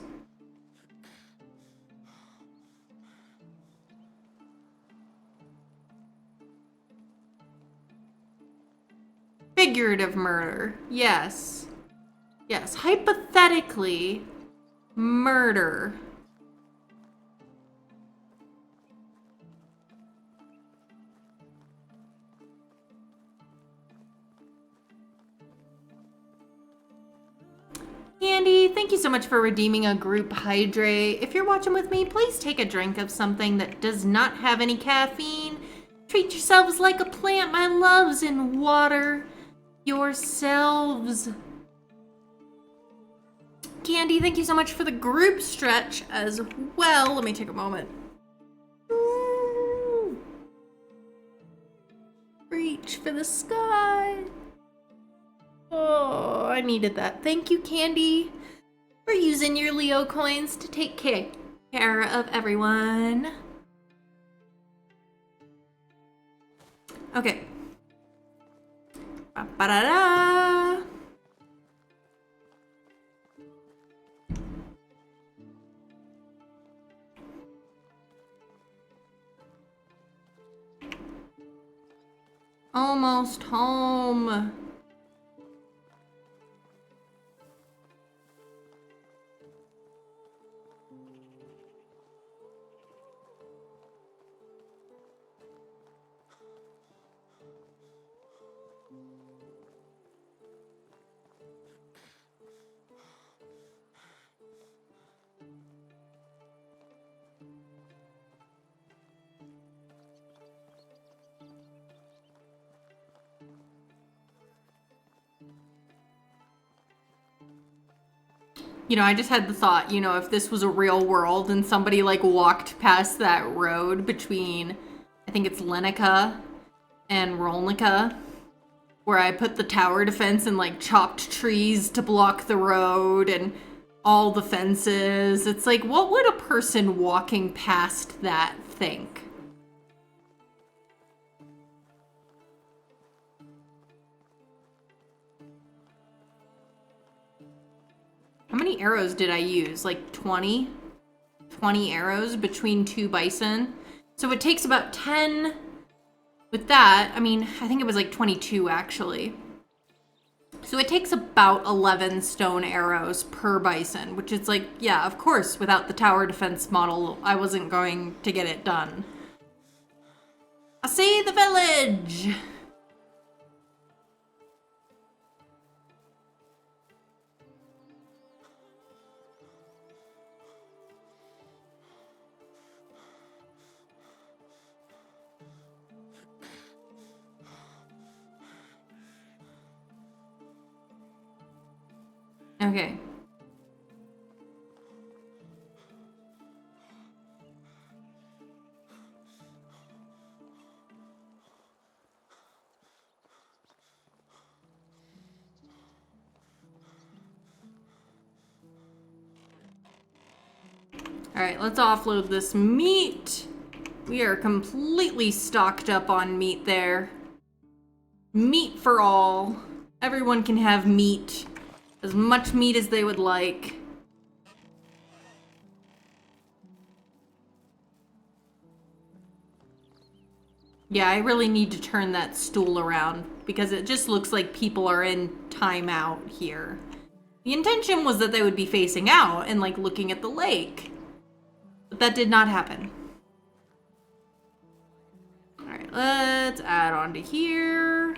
Figurative murder. Yes. Yes. Hypothetically, murder. Andy, thank you so much for redeeming a group hydrate. If you're watching with me, please take a drink of something that does not have any caffeine. Treat yourselves like a plant, my loves, and water yourselves. Candy, thank you so much for the group stretch as well. Let me take a moment. Ooh. Reach for the sky. Oh, I needed that. Thank you, Candy, for using your Leo coins to take care of everyone. Okay. Ba-da-da. Almost home. You know, I just had the thought, you know, if this was a real world and somebody like walked past that road between, I think it's Lenica and Rolnica, where I put the tower defense and like chopped trees to block the road and all the fences. It's like, what would a person walking past that think? How many arrows did I use? Like 20? 20 arrows between 2 bison. So it takes about 10 with that. I mean, I think it was like 22 actually. So it takes about 11 stone arrows per bison, which is like, yeah, of course, without the tower defense model, I wasn't going to get it done. I see the village! Okay. All right, let's offload this meat. We are completely stocked up on meat there. Meat for all. Everyone can have meat. As much meat as they would like. Yeah, I really need to turn that stool around because it just looks like people are in timeout here. The intention was that they would be facing out and like looking at the lake. But that did not happen. let's add on to here.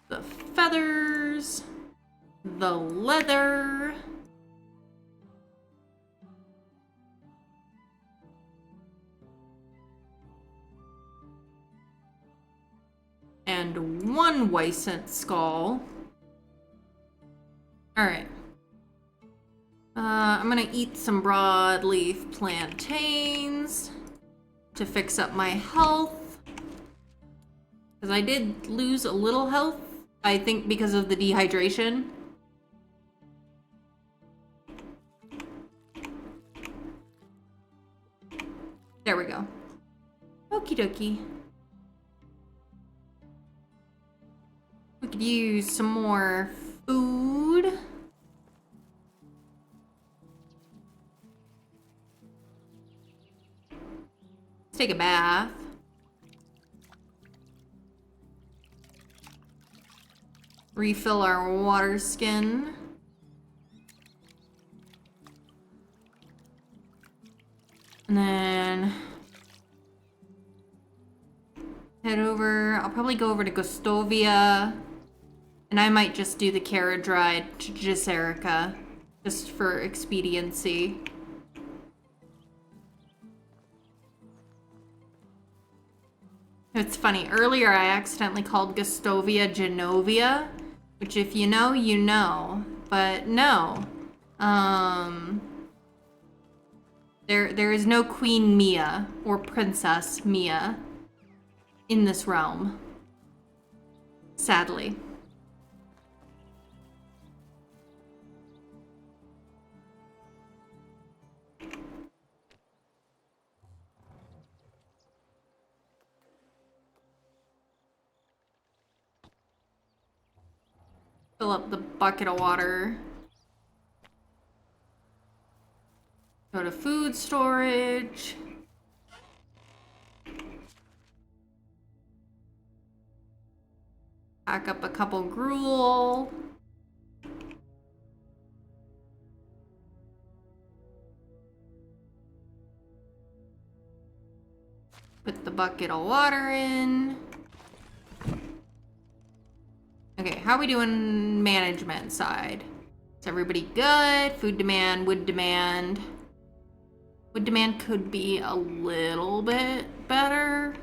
The feathers, the leather. And one Wysent skull. Alright. I'm gonna eat some broadleaf plantains to fix up my health. Because I did lose a little health, I think because of the dehydration. There we go. Okie dokie. We could use some more food. Let's take a bath. Refill our water skin. And then head over. I'll probably go over to Gostovia. And I might just do the carriage ride to Jazerica, just for expediency. It's funny, earlier I accidentally called Gostovia Genovia, which if you know, you know. But no. There is no Queen Mia or Princess Mia in this realm. Sadly. Fill up the bucket of water. Go to food storage. Pack up a couple gruel. Put the bucket of water in. Okay, how are we doing management side? Is everybody good? Food demand, wood demand. Wood demand could be a little bit better.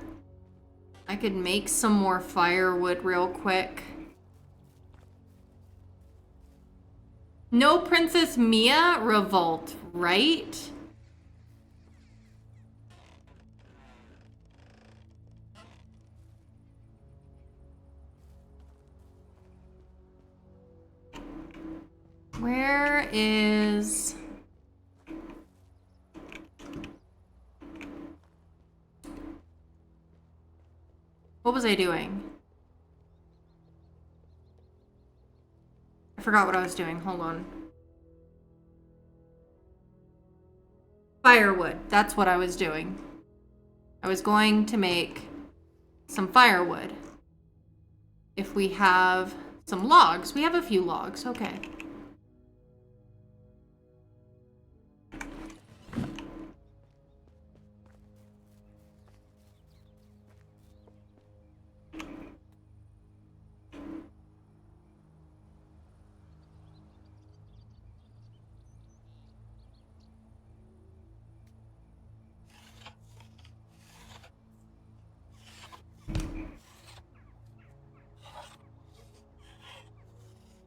I could make some more firewood real quick. No Princess Mia revolt, right? Where is... What was I doing? I forgot what I was doing. Hold on. Firewood. That's what I was doing. I was going to make some firewood. If we have some logs. We have a few logs. Okay.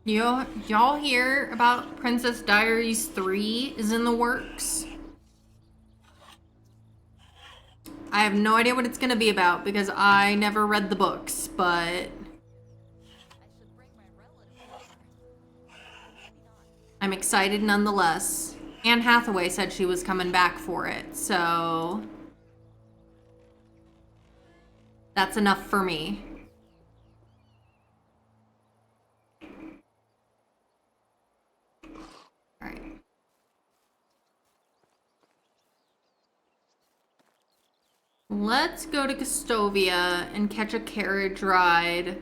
Y'all hear about Princess Diaries 3 is in the works? I have no idea what it's gonna be about because I never read the books, but I should bring my relative over. I'm excited nonetheless. Anne Hathaway said she was coming back for it, so that's enough for me. All right. Let's go to Gostovia and catch a carriage ride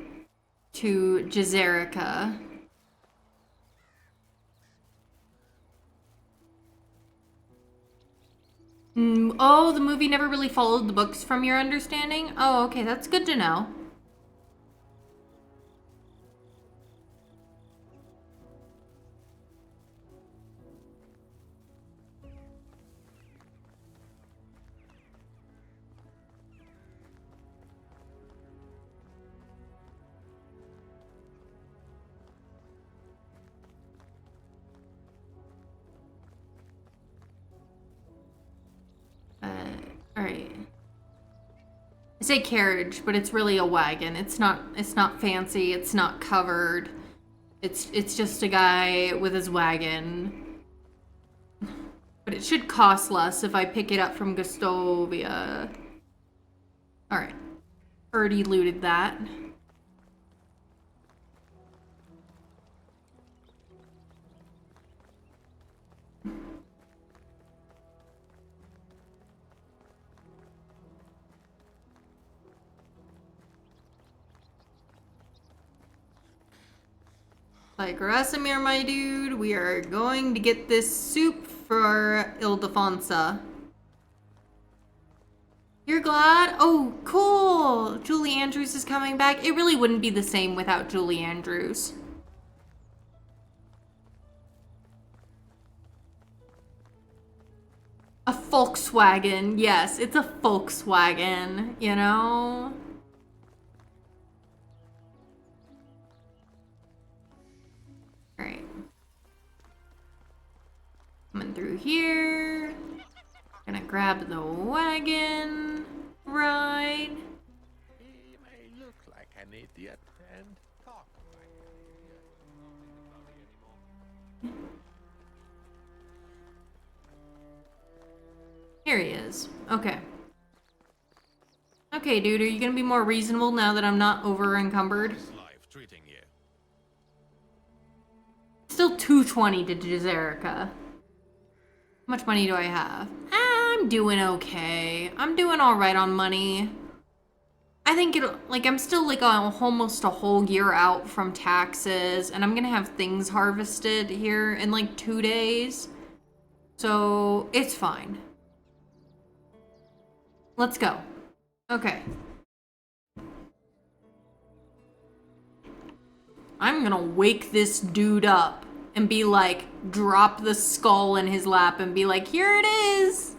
to Jazerica. Oh, the movie never really followed the books from your understanding? Oh, okay, that's good to know. Alright. I say carriage, but it's really a wagon. It's not fancy, it's not covered. It's just a guy with his wagon. But it should cost less if I pick it up from Gustovia. Alright. Already looted that. Like Rasimir, my dude, we are going to get this soup for Ildefonsa. You're glad? Oh, cool! Julie Andrews is coming back. It really wouldn't be the same without Julie Andrews. A Volkswagen. Yes, it's a Volkswagen, you know? Alright. Coming through here. Gonna grab the wagon. Ride. He may look like an idiot and talk like an idiot. Here he is. Okay. Okay, dude, are you gonna be more reasonable now that I'm not over encumbered? How's life treating you? Still 220 to Jazerica. How much money do I have? I'm doing okay. I'm doing alright on money. I think it'll, like, I'm still like almost a whole year out from taxes, and I'm gonna have things harvested here in like 2 days. So, it's fine. Let's go. Okay. I'm gonna wake this dude up and be like, drop the skull in his lap and be like, here it is!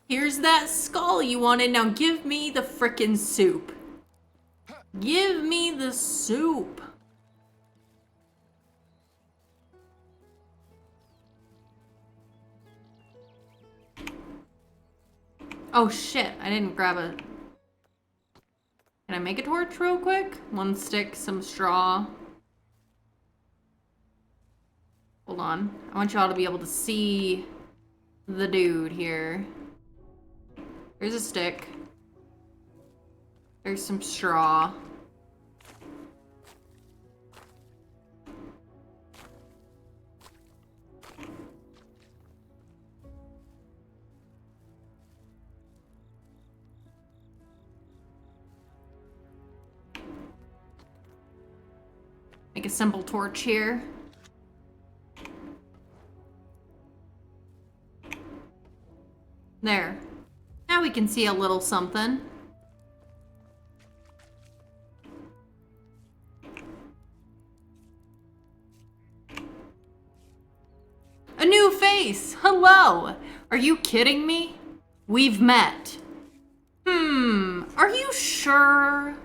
Here's that skull you wanted, now give me the frickin' soup. Give me the soup. Oh shit, I didn't grab a... Can I make a torch real quick? 1 stick, some straw. Hold on. I want y'all to be able to see the dude here. Here's a stick. There's some straw. Make a simple torch here. There. Now we can see a little something. A new face! Hello! Are you kidding me? We've met. Are you sure?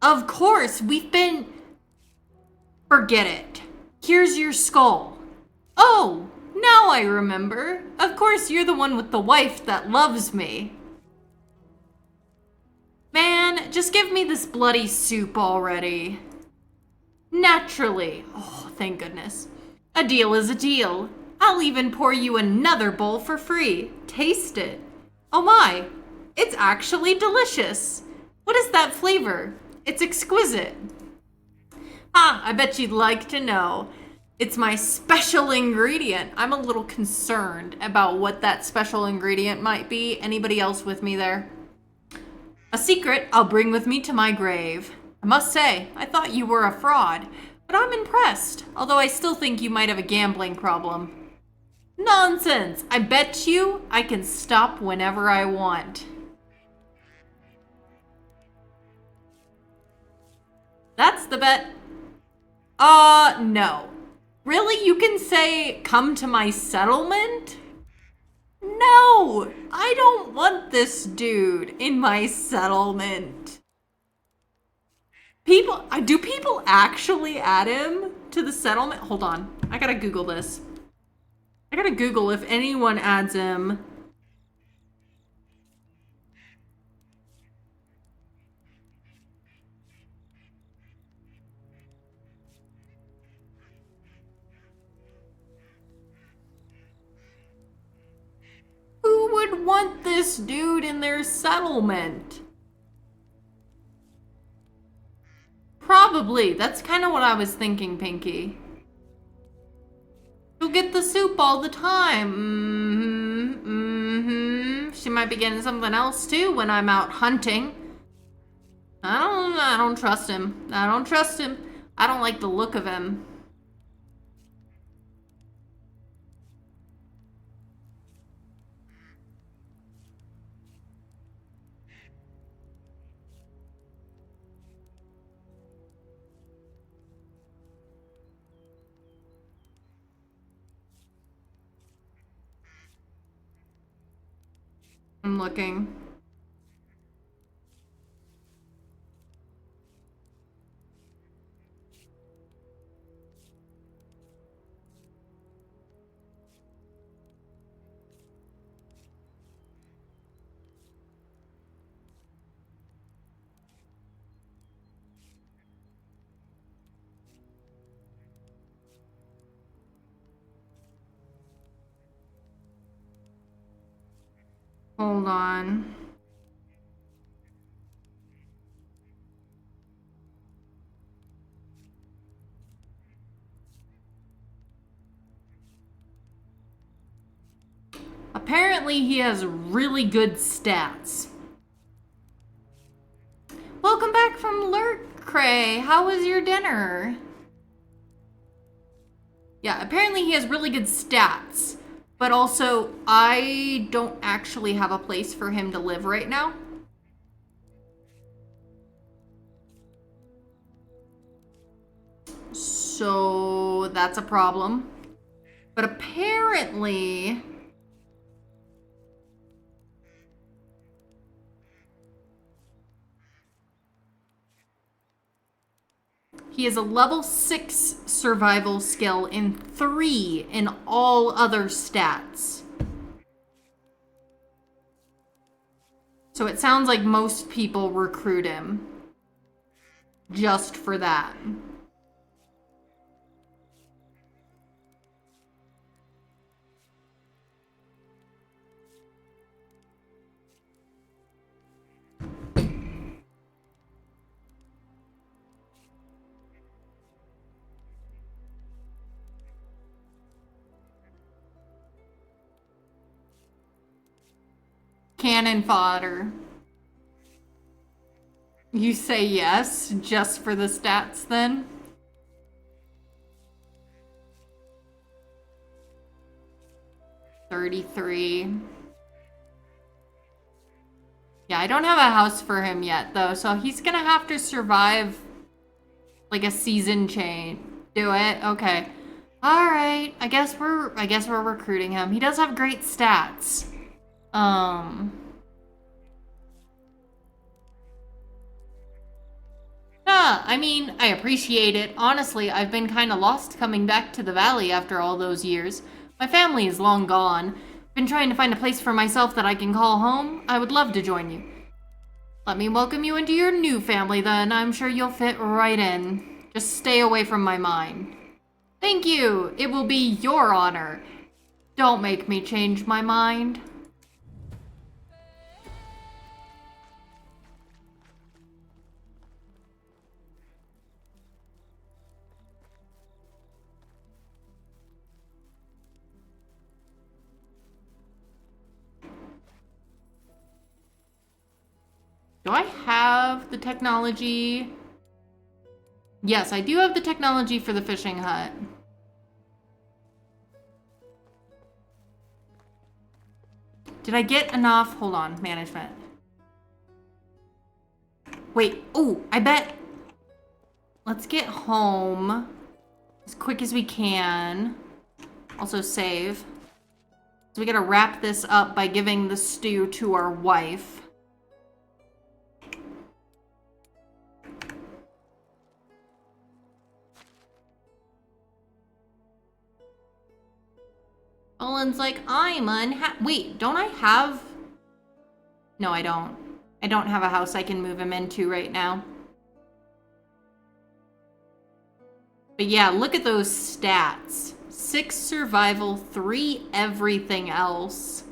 Of course, we've been... Forget it. Here's your skull. Oh, now I remember. Of course, you're the one with the wife that loves me. Man, just give me this bloody soup already. Naturally. Oh, thank goodness. A deal is a deal. I'll even pour you another bowl for free. Taste it. Oh my, it's actually delicious. What is that flavor? It's exquisite. Ah, I bet you'd like to know. It's my special ingredient. I'm a little concerned about what that special ingredient might be. Anybody else with me there? A secret I'll bring with me to my grave. I must say, I thought you were a fraud, but I'm impressed, although I still think you might have a gambling problem. Nonsense! I bet you I can stop whenever I want. That's the bet. No. Really? You can say, come to my settlement? No! I don't want this dude in my settlement. Do people actually add him to the settlement? Hold on. I gotta Google this. I gotta Google if anyone adds him. Who would want this dude in their settlement? Probably. That's kind of what I was thinking, Pinky. She'll get the soup all the time. She might be getting something else too when I'm out hunting. I don't trust him. I don't trust him. I don't like the look of him. I'm looking. Hold on. Apparently he has really good stats. Welcome back from Lurkray. How was your dinner? Yeah, apparently he has really good stats. But also, I don't actually have a place for him to live right now. So that's a problem. But apparently... he has a level 6 survival skill and 3 in all other stats. So it sounds like most people recruit him just for that. Cannon fodder. You say yes, just for the stats then? $33. Yeah, I don't have a house for him yet though, so he's gonna have to survive like a season chain. Do it? Okay. Alright. I guess we're recruiting him. He does have great stats. Yeah, I mean, I appreciate it. Honestly, I've been kind of lost coming back to the valley after all those years. My family is long gone. Been trying to find a place for myself that I can call home. I would love to join you. Let me welcome you into your new family then. I'm sure you'll fit right in. Just stay away from my mine. Thank you. It will be your honor. Don't make me change my mind. Do I have the technology? Yes, I do have the technology for the fishing hut. Did I get enough? Hold on, management. Wait, oh, I bet. Let's get home as quick as we can. Also save. So we gotta wrap this up by giving the stew to our wife. Olin's like, I'm unhappy. Wait, don't I have... No, I don't. I don't have a house I can move him into right now. But yeah, look at those stats. 6 survival, 3 everything else.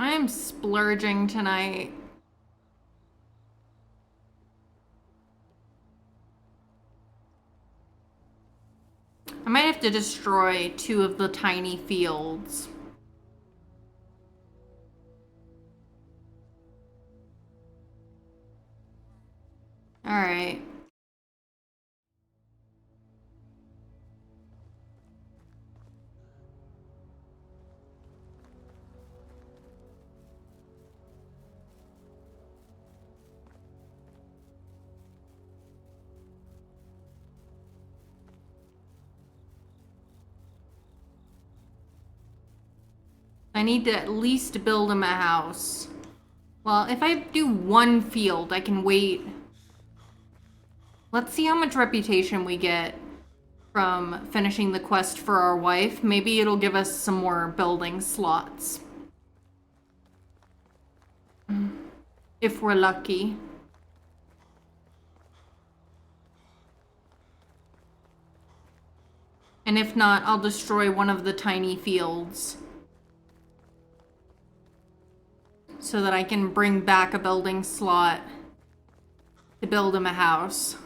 I am splurging tonight. I might have to destroy 2 of the tiny fields. All right. I need to at least build him a house. Well, if I do 1 field, I can wait. Let's see how much reputation we get from finishing the quest for our wife. Maybe it'll give us some more building slots. If we're lucky. And if not, I'll destroy one of the tiny fields. So that I can bring back a building slot to build him a house.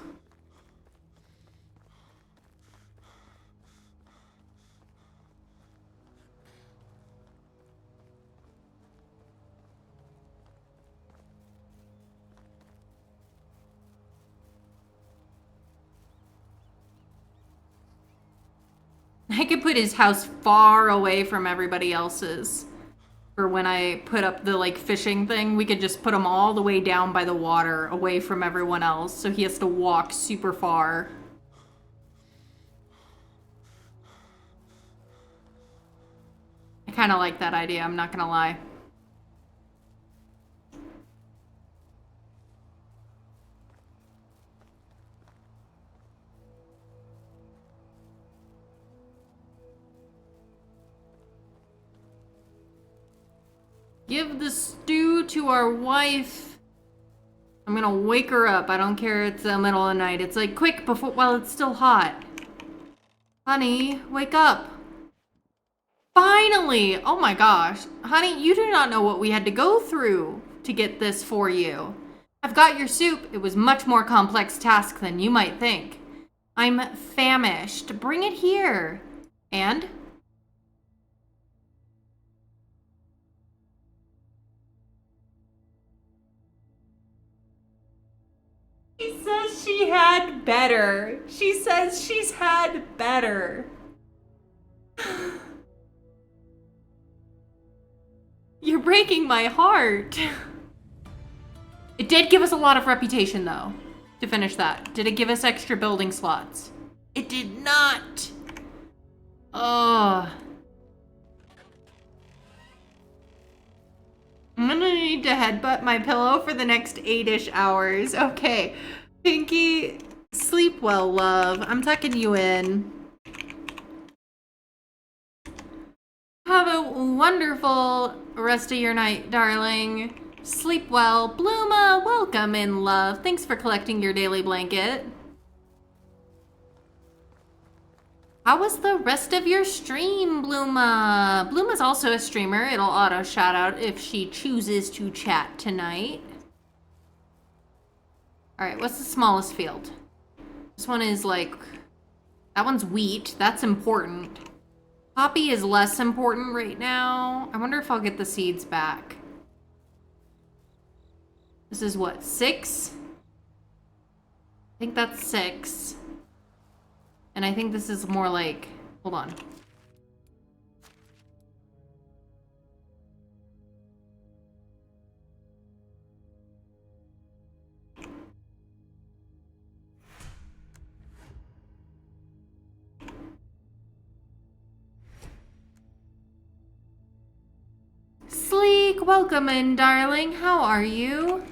I could put his house far away from everybody else's. For when I put up the like fishing thing, we could just put him all the way down by the water, away from everyone else, so he has to walk super far. I kind of like that idea, I'm not gonna lie. Give the stew to our wife. I'm gonna wake her up. I don't care it's the middle of the night. It's like quick before while it's still hot. Honey, wake up. Finally! Oh my gosh. Honey, you do not know what we had to go through to get this for you. I've got your soup. It was much more complex task than you might think. I'm famished. Bring it here. And? She says she had better. She says she's had better. You're breaking my heart. It did give us a lot of reputation, though, to finish that. Did it give us extra building slots? It did not. Oh. I'm gonna need to headbutt my pillow for the next 8-ish hours. Okay. Pinky, sleep well, love. I'm tucking you in. Have a wonderful rest of your night, darling. Sleep well. Bluma, welcome in, love. Thanks for collecting your daily blanket. How was the rest of your stream, Bluma? Bluma's also a streamer. It'll auto shout out if she chooses to chat tonight. All right, what's the smallest field? This one is like, that one's wheat. That's important. Poppy is less important right now. I wonder if I'll get the seeds back. This is what, 6? I think that's 6. And I think this is more like, hold on. Sleek, welcome in, darling. How are you?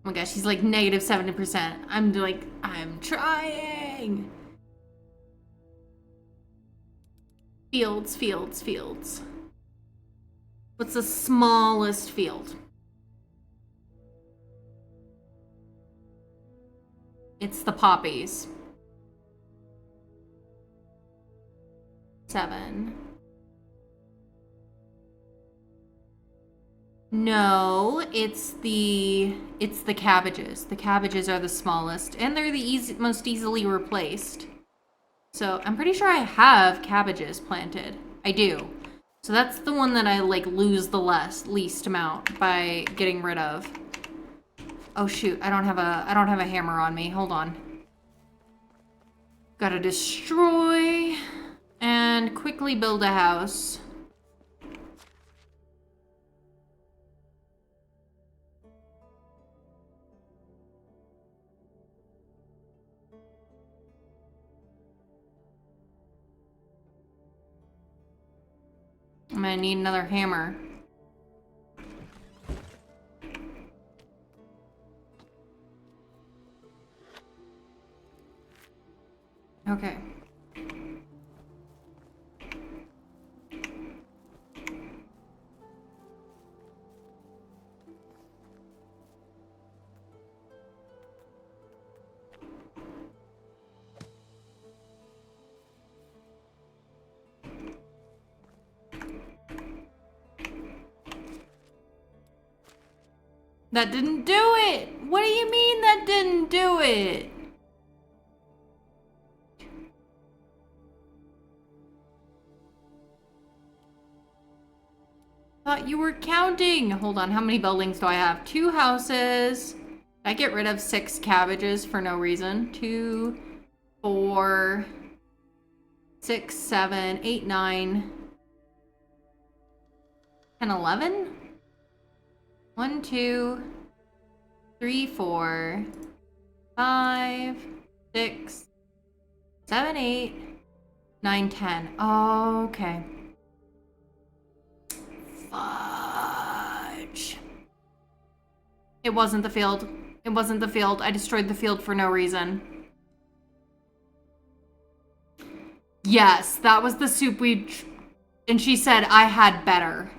Oh my gosh, he's like negative 70%. I'm like, I'm trying. Fields, fields, fields. What's the smallest field? It's the poppies. 7. No, it's the cabbages. The cabbages are the smallest, and they're the most easily replaced. So I'm pretty sure I have cabbages planted. I do. So that's the one that I like lose the least amount by getting rid of. Oh shoot, I don't have a hammer on me. Hold on. Gotta destroy and quickly build a house. I'm gonna need another hammer. Okay. That didn't do it! What do you mean that didn't do it? Thought you were counting. Hold on, how many buildings do I have? 2 houses. Did I get rid of 6 cabbages for no reason? 2, 4, 6, 7, 8, 9, 10, 11? 1, 2, 3, 4, 5, 6, 7, 8, 9, 10. Okay. Fudge. It wasn't the field. It wasn't the field. I destroyed the field for no reason. Yes, that was the soup and she said I had better.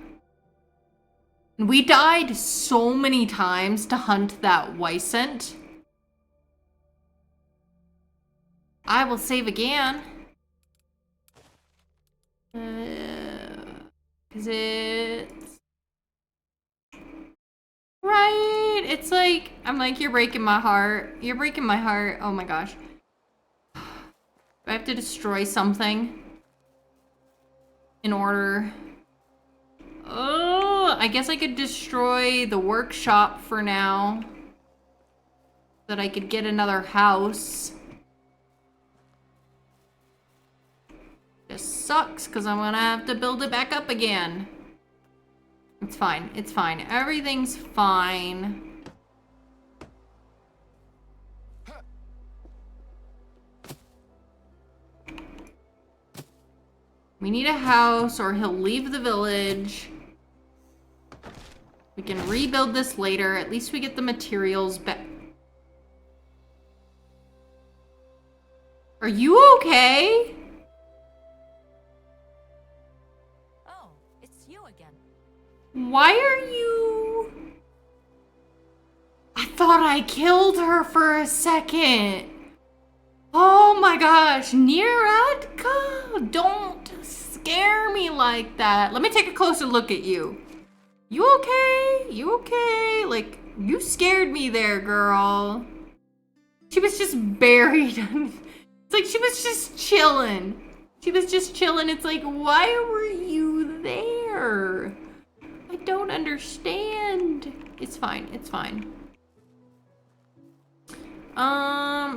We died so many times to hunt that Wysent. I will save again. Is it... Right? It's like, I'm like, you're breaking my heart. You're breaking my heart. Oh my gosh. Do I have to destroy something in order... Oh, I guess I could destroy the workshop for now. So that I could get another house. Just sucks because I'm gonna have to build it back up again. It's fine. It's fine. Everything's fine. We need a house or he'll leave the village. We can rebuild this later. At least we get the materials back. Are you okay? Oh, it's you again. Why are you... I thought I killed her for a second. Oh my gosh, Niratka! Don't scare me like that. Let me take a closer look at you. You okay? You okay? Like, you scared me there, girl. She was just buried. It's like she was just chilling. She was just chilling. It's like, why were you there? I don't understand. It's fine. It's fine.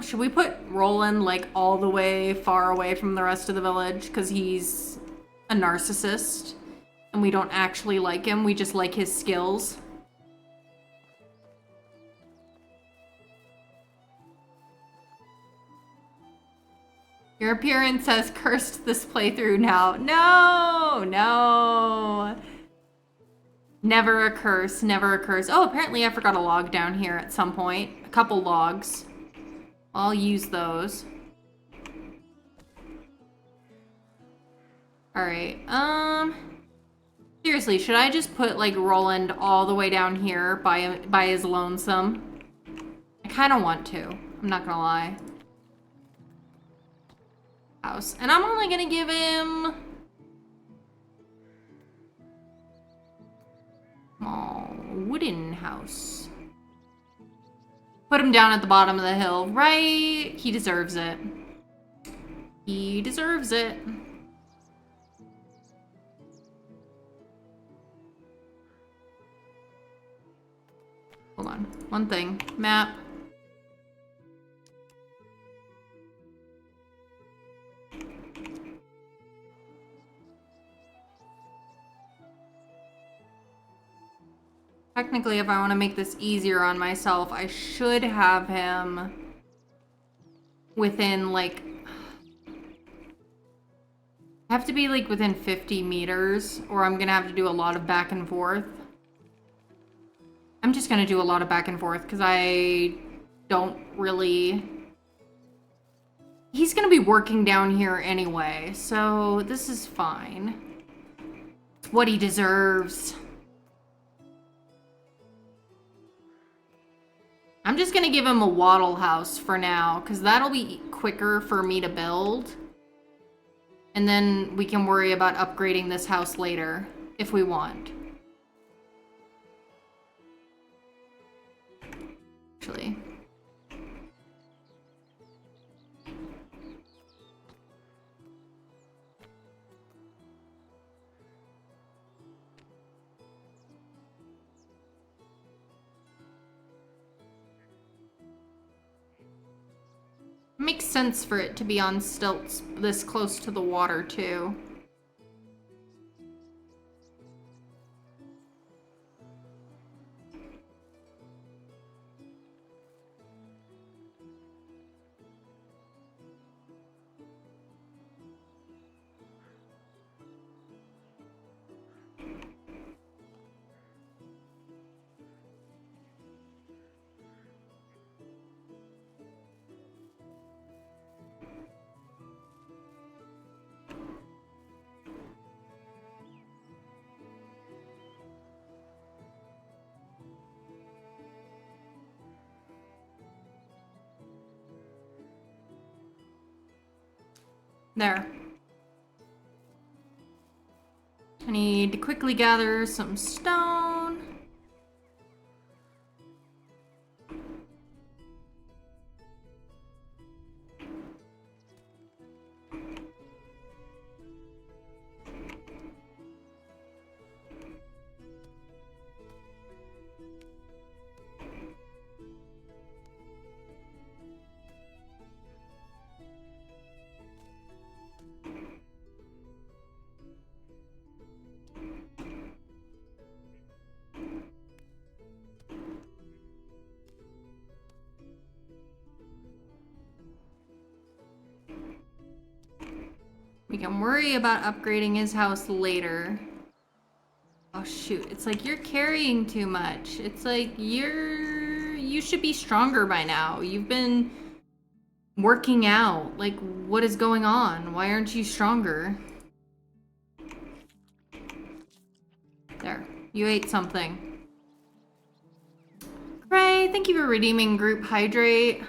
Should we put Roland like all the way far away from the rest of the village? Because he's a narcissist and we don't actually like him. We just like his skills. Your appearance has cursed this playthrough now. No, no. Never a curse, never a curse. Oh, apparently I forgot a log down here at some point. A couple logs. I'll use those. Alright, seriously, should I just put, like, Roland all the way down here by his lonesome? I kind of want to. I'm not gonna lie. House. And I'm only gonna give him... small wooden house. Put him down at the bottom of the hill, right? He deserves it. He deserves it. Hold on. One thing. Map. Technically, if I want to make this easier on myself, I should have him within, like... I have to be, like, within 50 meters, or I'm gonna have to do a lot of back and forth. I'm just gonna do a lot of back and forth, because I don't really... He's gonna be working down here anyway, so this is fine. It's what he deserves. I'm just gonna give him a wattle house for now, because that'll be quicker for me to build. And then we can worry about upgrading this house later, if we want. Actually. Makes sense for it to be on stilts this close to the water, too. There. I need to quickly gather some stone. We can worry about upgrading his house later. Oh shoot, it's like you're carrying too much. It's like you should be stronger by now. You've been working out. Like, what is going on? Why aren't you stronger? There, you ate something. Gray, thank you for redeeming group hydrate.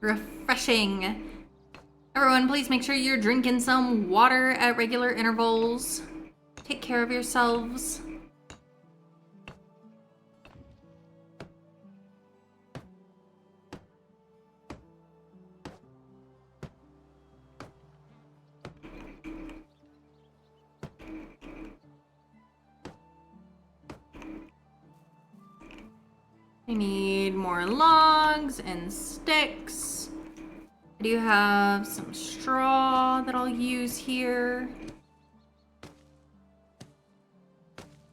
Refreshing. Everyone, please make sure you're drinking some water at regular intervals. Take care of yourselves. I need more logs and sticks. I do have some straw that I'll use here.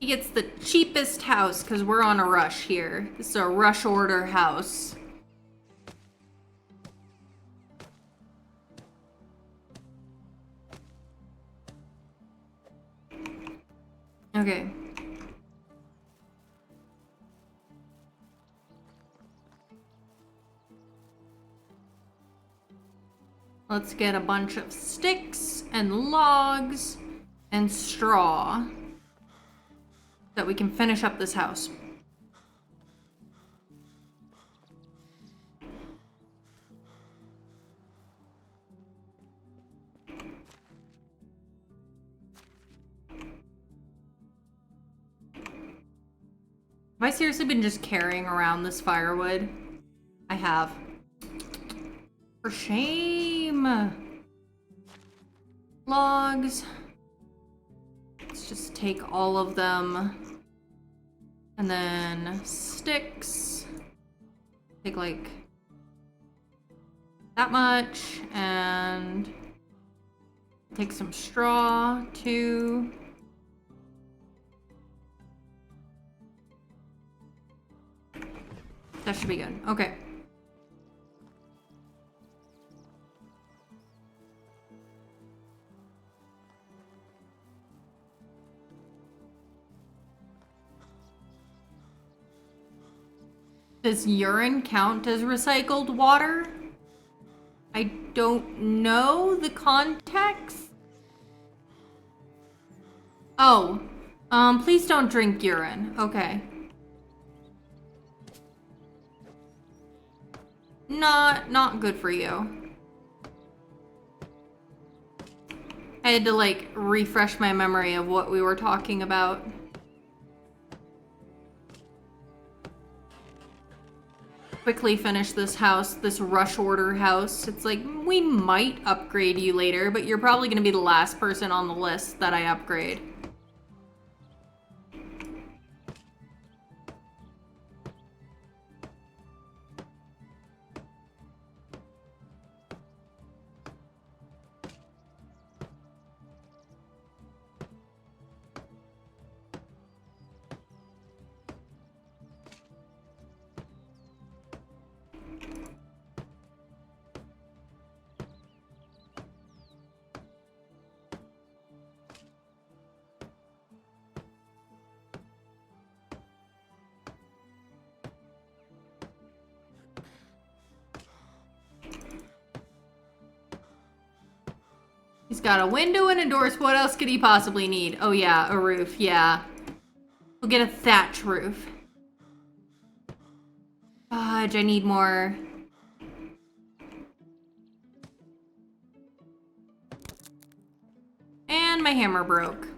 He gets the cheapest house because we're on a rush here. This is a rush order house. Okay. Let's get a bunch of sticks and logs and straw so that we can finish up this house. Have I seriously been just carrying around this firewood? I have. For shame. Logs. Let's just take all of them. And then sticks. Take like that much. And take some straw too. That should be good. Okay. Does urine count as recycled water? I don't know the context. Oh, please don't drink urine. Okay. Not good for you. I had to like refresh my memory of what we were talking about. Quickly finish this house, this rush order house. It's like, we might upgrade you later, but you're probably gonna be the last person on the list that I upgrade. He's got a window and a door, so what else could he possibly need? Oh yeah, a roof, yeah. We'll get a thatch roof. Fudge, I need more. And my hammer broke.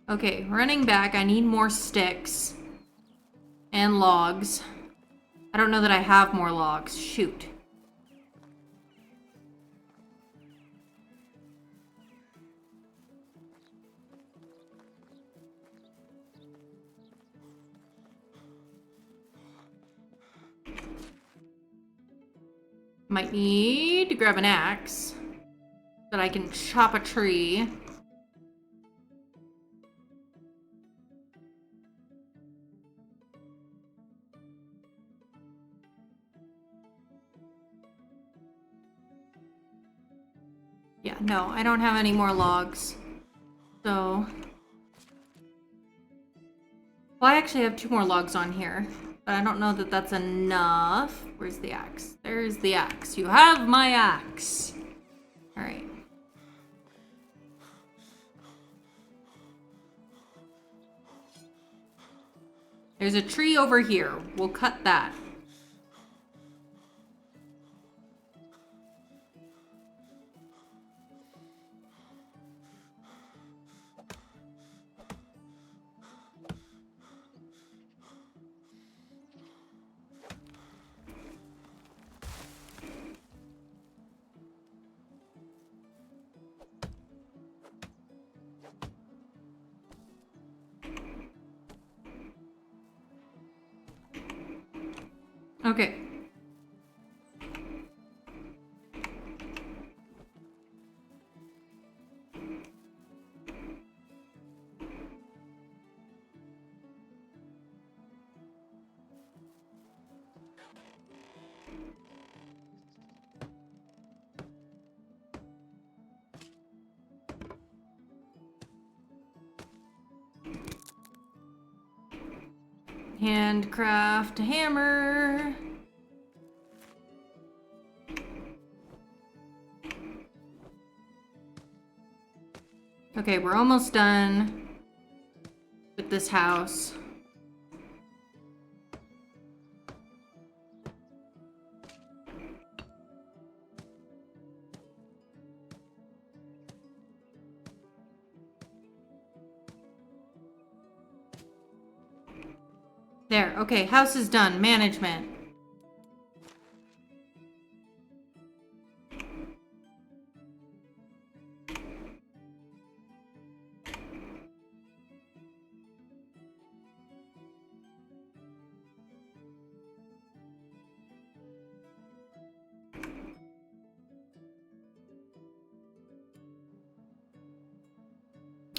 Okay, running back, I need more sticks. And logs. I don't know that I have more logs. Shoot. Might need to grab an axe so that I can chop a tree. Yeah, no, I don't have any more logs. So... well, I actually have 2 more logs on here. But I don't know that that's enough. Where's the axe? There's the axe. You have my axe. Alright. There's a tree over here. We'll cut that. Okay. Handcraft a hammer. Okay, we're almost done with this house. There, okay, house is done. Management.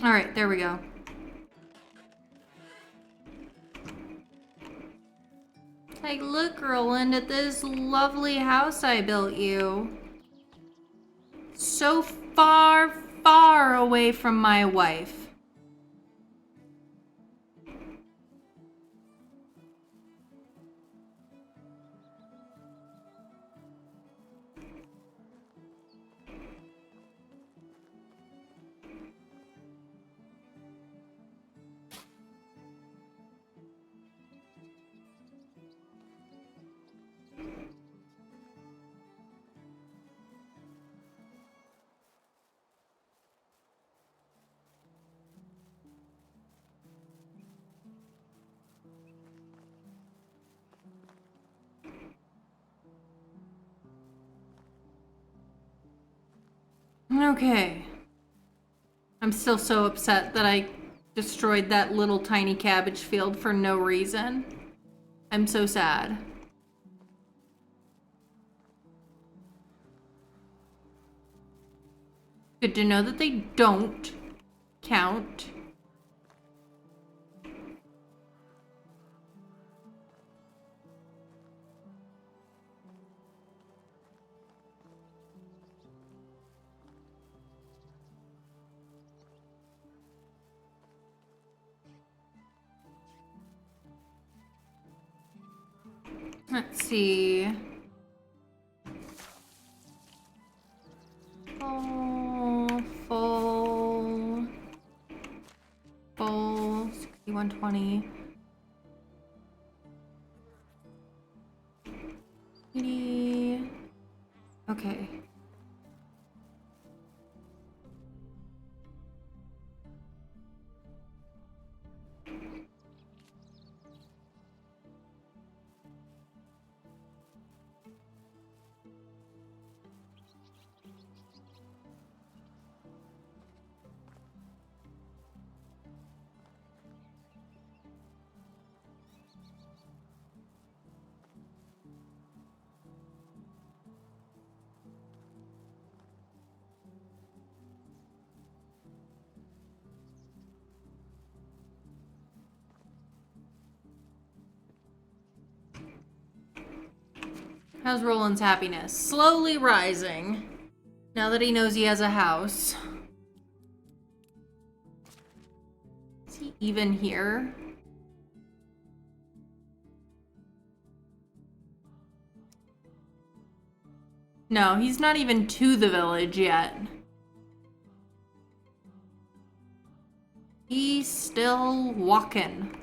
All right, there we go. Like, look, Roland, at this lovely house I built you. So far, far away from my wife. Okay. I'm still so upset that I destroyed that little tiny cabbage field for no reason. I'm so sad. Good to know that they don't count. Let's see. Full, 6120. 80. Okay. How's Roland's happiness? Slowly rising. Now that he knows he has a house. Is he even here? No, he's not even to the village yet. He's still walking.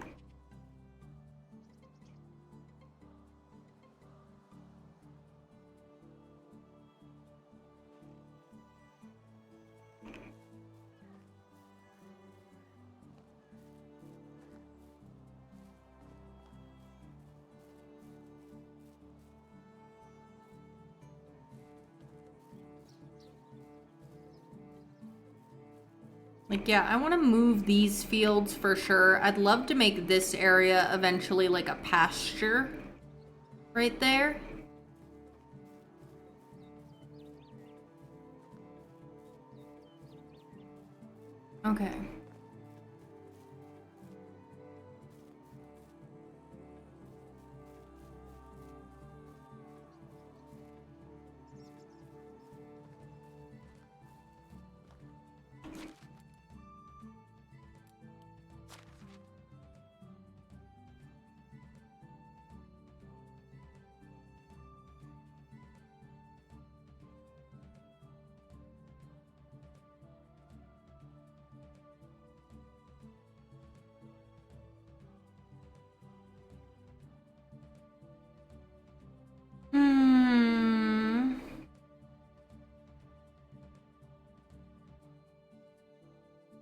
Like, yeah, I want to move these fields for sure. I'd love to make this area eventually like a pasture right there. Okay.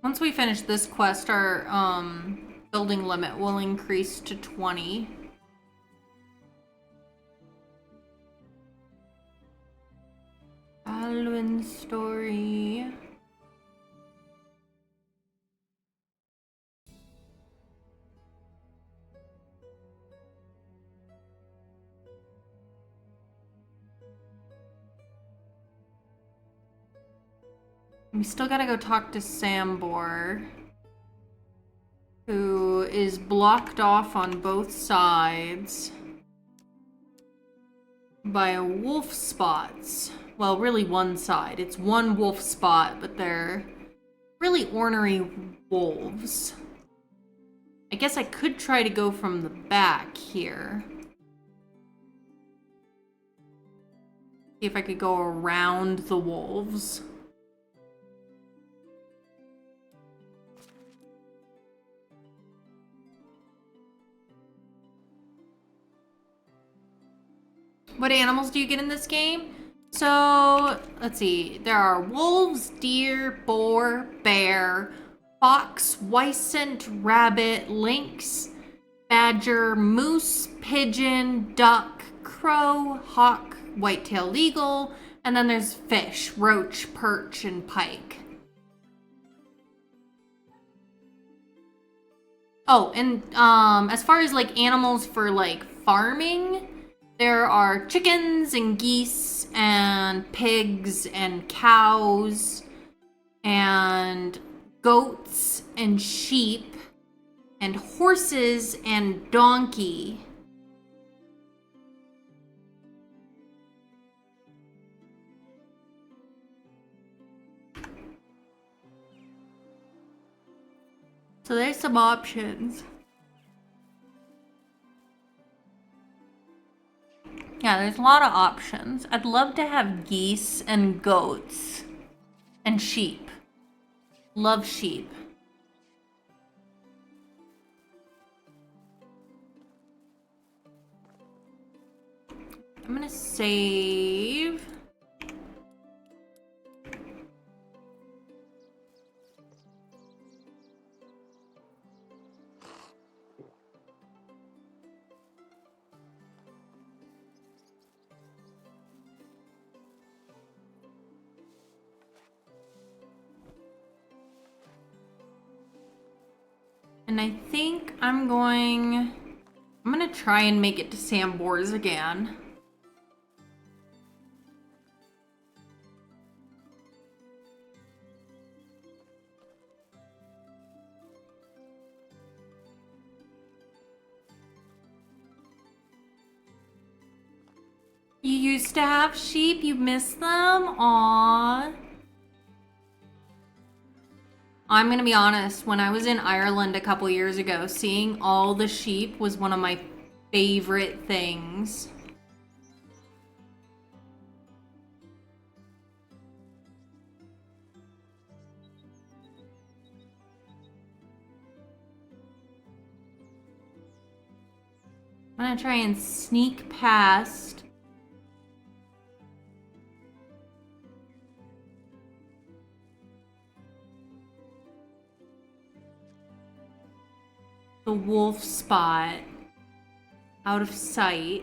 Once we finish this quest, our building limit will increase to 20. Alwyn story. We still gotta go talk to Sambor, who is blocked off on both sides by wolf spots. Well, really one side. It's one wolf spot, but they're really ornery wolves. I guess I could try to go from the back here. See if I could go around the wolves. What animals do you get in this game? So, let's see. There are wolves, deer, boar, bear, fox, wisent, rabbit, lynx, badger, moose, pigeon, duck, crow, hawk, white-tailed eagle, and then there's fish, roach, perch, and pike. Oh, and as far as like animals for like farming, there are chickens and geese and pigs and cows and goats and sheep and horses and donkey. So there's some options. Yeah, there's a lot of options. I'd love to have geese and goats and sheep. Love sheep. I'm gonna save. And I think I'm gonna try and make it to Sambor's again. You used to have sheep, you miss them? Aww. I'm gonna be honest, when I was in Ireland a couple years ago, seeing all the sheep was one of my favorite things. I'm gonna try and sneak past the wolf spot out of sight.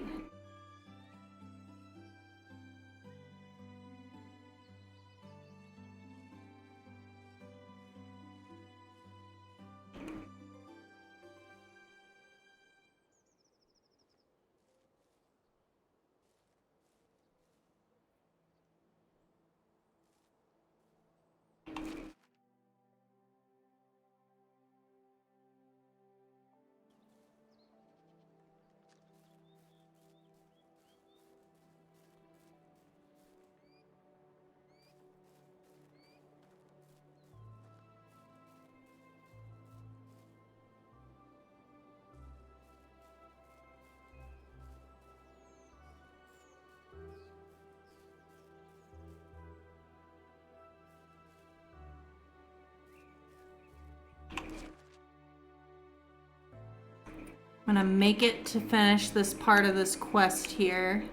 I'm gonna make it to finish this part of this quest here.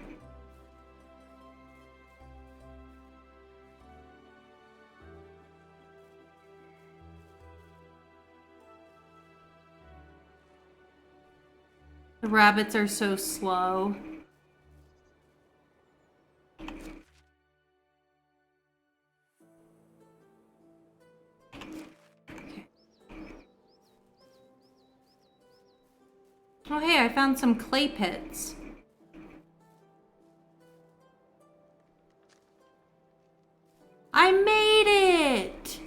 The rabbits are so slow. Oh hey, I found some clay pits. I made it!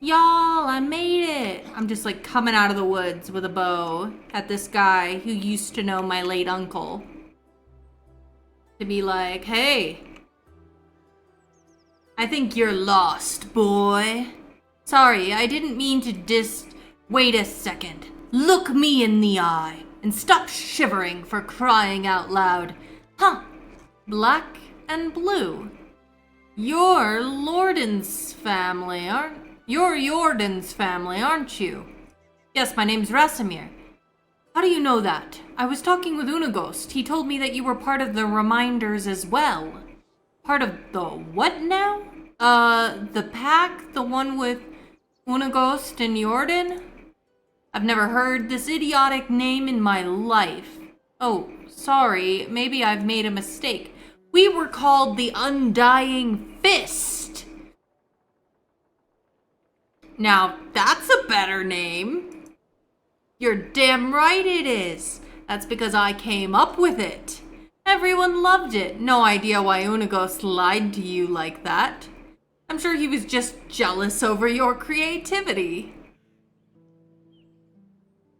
Y'all, I made it! I'm just like coming out of the woods with a bow at this guy who used to know my late uncle. To be like, hey, I think you're lost, boy. Sorry, I didn't mean to Wait a second. Look me in the eye and stop shivering for crying out loud. Huh, black and blue. You're Jordan's family, aren't you? Yes, my name's Rasimir. How do you know that? I was talking with Unaghost. He told me that you were part of the Reminders as well. Part of the what now? The pack? The one with Unaghost and Jordan? I've never heard this idiotic name in my life. Oh, sorry. Maybe I've made a mistake. We were called the Undying Fist. Now, that's a better name. You're damn right it is. That's because I came up with it. Everyone loved it. No idea why Unaghost lied to you like that. I'm sure he was just jealous over your creativity.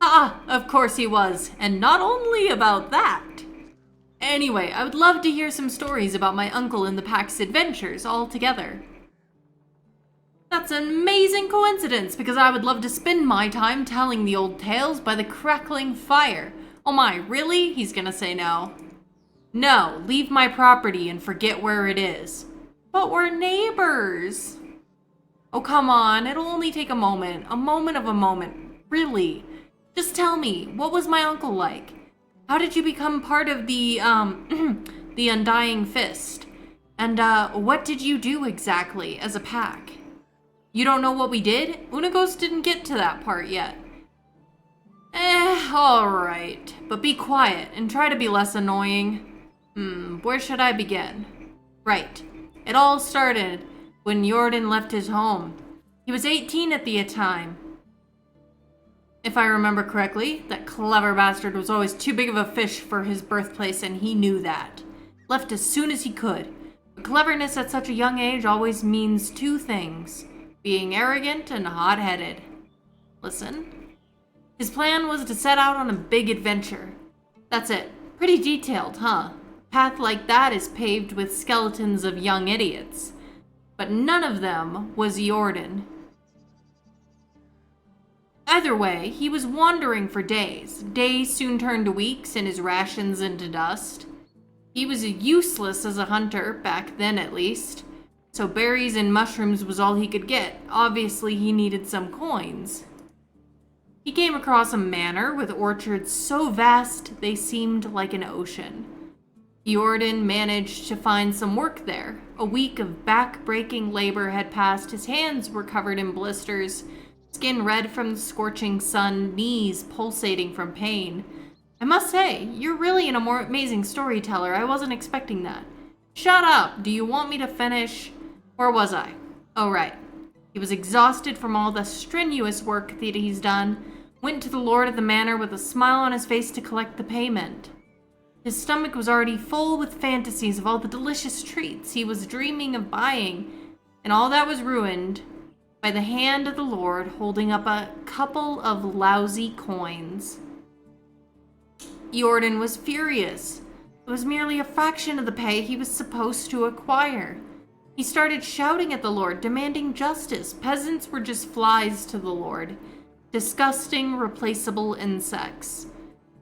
Ah, of course he was. And not only about that. Anyway, I would love to hear some stories about my uncle and the pack's adventures all together. That's an amazing coincidence, because I would love to spend my time telling the old tales by the crackling fire. Oh my, really? He's gonna say no. No, leave my property and forget where it is. But we're neighbors. Oh, come on. It'll only take a moment. A moment of a moment. Really. Just tell me, what was my uncle like? How did you become part of the, the Undying Fist? And, what did you do exactly as a pack? You don't know what we did? Unaghost didn't get to that part yet. Alright. But be quiet and try to be less annoying. Where should I begin? Right. It all started when Jordan left his home. He was 18 at the time. If I remember correctly, that clever bastard was always too big of a fish for his birthplace, and he knew that. Left as soon as he could. But cleverness at such a young age always means two things. Being arrogant and hot-headed. Listen. His plan was to set out on a big adventure. That's it. Pretty detailed, huh? A path like that is paved with skeletons of young idiots. But none of them was Jordan. Either way, he was wandering for days. Days soon turned to weeks and his rations into dust. He was useless as a hunter, back then at least. So berries and mushrooms was all he could get. Obviously, he needed some coins. He came across a manor with orchards so vast they seemed like an ocean. Jordan managed to find some work there. A week of back-breaking labor had passed. His hands were covered in blisters, skin red from the scorching sun, knees pulsating from pain. I must say, you're really an amazing storyteller. I wasn't expecting that. Shut up! Do you want me to finish? Where was I? Oh, right. He was exhausted from all the strenuous work that he's done, went to the lord of the manor with a smile on his face to collect the payment. His stomach was already full with fantasies of all the delicious treats he was dreaming of buying, and all that was ruined by the hand of the lord holding up a couple of lousy coins. Jordan was furious. It was merely a fraction of the pay he was supposed to acquire. He started shouting at the lord, demanding justice. Peasants were just flies to the lord. Disgusting, replaceable insects.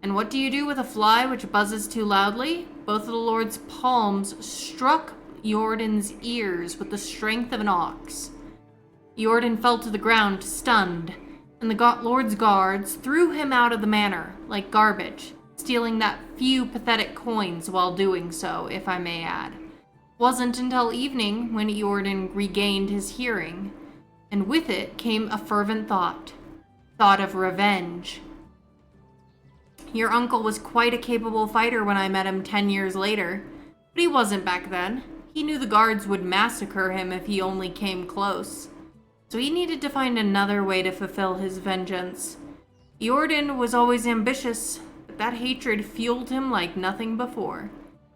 And what do you do with a fly which buzzes too loudly? Both of the lord's palms struck Jordan's ears with the strength of an ox. Jordan fell to the ground, stunned. and the Lord's guards threw him out of the manor like garbage, stealing that few pathetic coins while doing so, if I may add. It wasn't until evening when Eordan regained his hearing, and with it came a fervent thought of revenge. Your uncle was quite a capable fighter when I met him 10 years later, but he wasn't back then. He knew the guards would massacre him if he only came close. So he needed to find another way to fulfill his vengeance. Eordan was always ambitious, but that hatred fueled him like nothing before.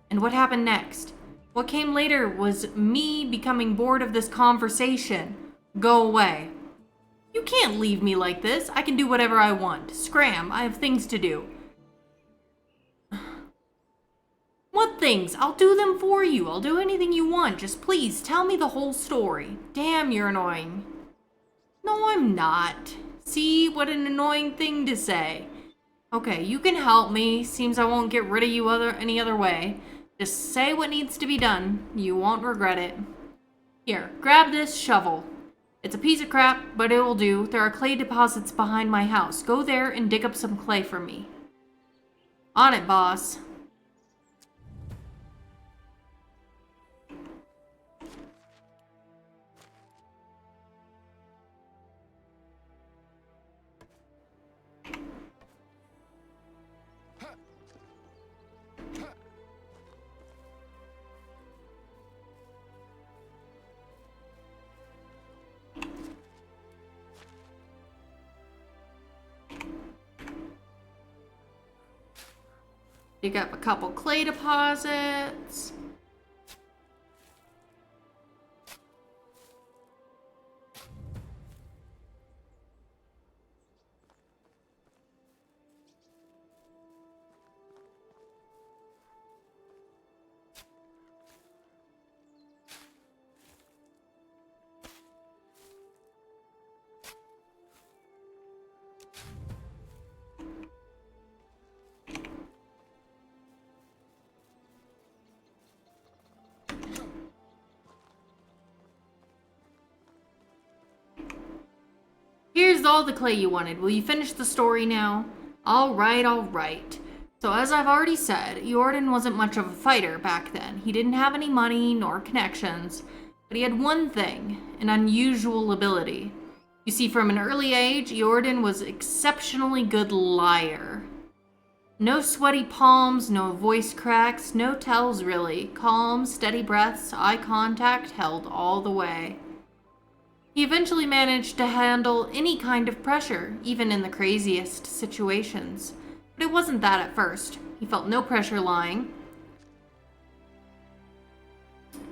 And what happened next? What came later was me becoming bored of this conversation. Go away. You can't leave me like this. I can do whatever I want. Scram, I have things to do. What things? I'll do them for you. I'll do anything you want. Just please tell me the whole story. Damn, you're annoying. No, I'm not. See, what an annoying thing to say. Okay, you can help me. Seems I won't get rid of you any other way. Just say what needs to be done. You won't regret it. Here, grab this shovel. It's a piece of crap, but it will do. There are clay deposits behind my house. Go there and dig up some clay for me. On it, boss. Dig up a couple clay deposits. Here's all the clay you wanted. Will you finish the story now? All right, all right. So as I've already said, Eordan wasn't much of a fighter back then. He didn't have any money nor connections, but he had one thing, an unusual ability. You see, from an early age, Eordan was exceptionally good liar. No sweaty palms, no voice cracks, no tells really. Calm, steady breaths, eye contact held all the way. He eventually managed to handle any kind of pressure, even in the craziest situations. But it wasn't that at first. He felt no pressure lying.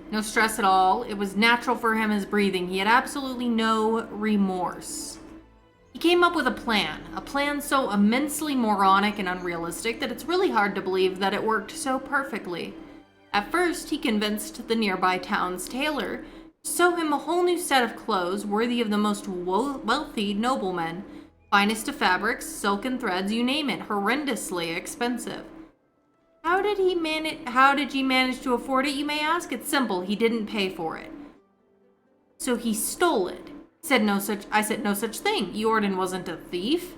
No stress at all. It was natural for him as breathing. He had absolutely no remorse. He came up with a plan so immensely moronic and unrealistic that it's really hard to believe that it worked so perfectly. At first, he convinced the nearby town's tailor to sew him a whole new set of clothes worthy of the most wealthy noblemen. Finest of fabrics, silken threads, you name it, horrendously expensive. How did he manage to afford it, you may ask? It's simple, he didn't pay for it. So he stole it. I said no such thing. Eordan wasn't a thief.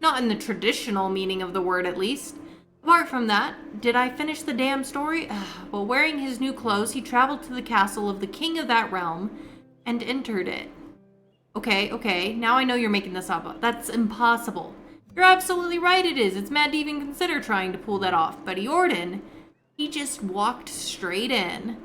Not in the traditional meaning of the word, at least. Apart from that, did I finish the damn story? Well, wearing his new clothes, he traveled to the castle of the king of that realm and entered it. Okay, now I know you're making this up. That's impossible. You're absolutely right it is. It's mad to even consider trying to pull that off. But Eordan, he just walked straight in.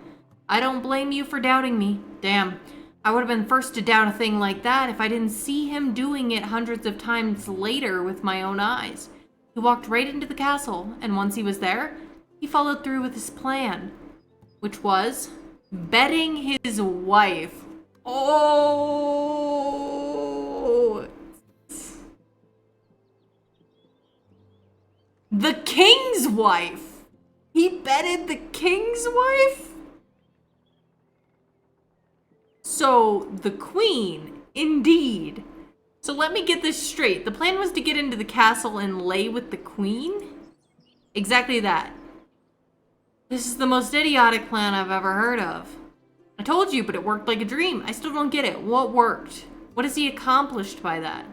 I don't blame you for doubting me. Damn, I would have been first to doubt a thing like that if I didn't see him doing it hundreds of times later with my own eyes. He walked right into the castle, and once he was there, he followed through with his plan, which was betting his wife. Oh! The king's wife! He betted the king's wife? So, the queen, indeed. So let me get this straight. The plan was to get into the castle and lay with the queen? Exactly that. This is the most idiotic plan I've ever heard of. I told you, but it worked like a dream. I still don't get it. What worked? What has he accomplished by that?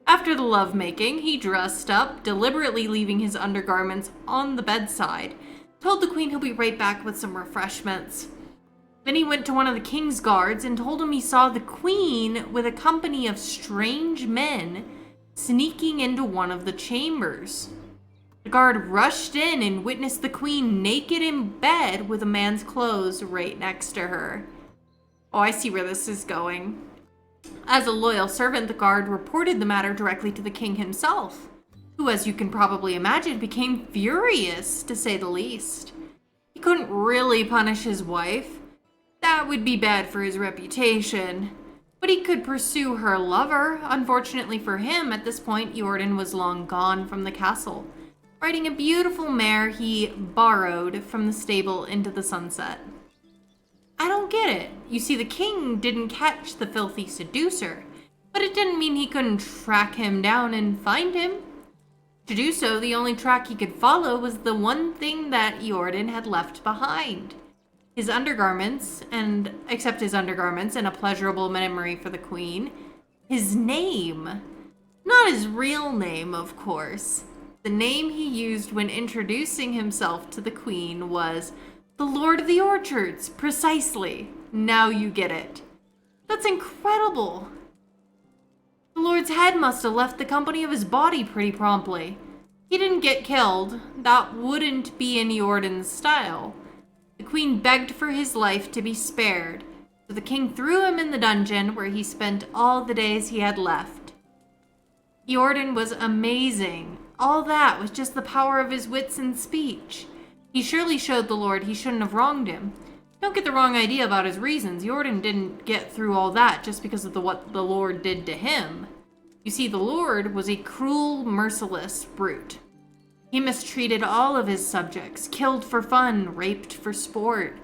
After the lovemaking, he dressed up, deliberately leaving his undergarments on the bedside, told the queen he'll be right back with some refreshments. Then he went to one of the king's guards and told him he saw the queen with a company of strange men sneaking into one of the chambers. The guard rushed in and witnessed the queen naked in bed with a man's clothes right next to her. Oh, I see where this is going. As a loyal servant, the guard reported the matter directly to the king himself, who, as you can probably imagine, became furious, to say the least. He couldn't really punish his wife. That would be bad for his reputation. But he could pursue her lover. Unfortunately for him, at this point, Eordan was long gone from the castle, riding a beautiful mare he borrowed from the stable into the sunset. I don't get it. You see, the king didn't catch the filthy seducer, but it didn't mean he couldn't track him down and find him. To do so, the only track he could follow was the one thing that Eordan had left behind. His undergarments, and except his undergarments and a pleasurable memory for the queen, his name. Not his real name, of course. The name he used when introducing himself to the queen was the Lord of the Orchards, precisely. Now you get it. That's incredible. The Lord's head must have left the company of his body pretty promptly. He didn't get killed. That wouldn't be in Eordan's style. The queen begged for his life to be spared, so the king threw him in the dungeon where he spent all the days he had left. Eordan was amazing. All that was just the power of his wits and speech. He surely showed the Lord he shouldn't have wronged him. Don't get the wrong idea about his reasons. Eordan didn't get through all that just because of what the Lord did to him. You see, the Lord was a cruel, merciless brute. He mistreated all of his subjects, killed for fun, raped for sport.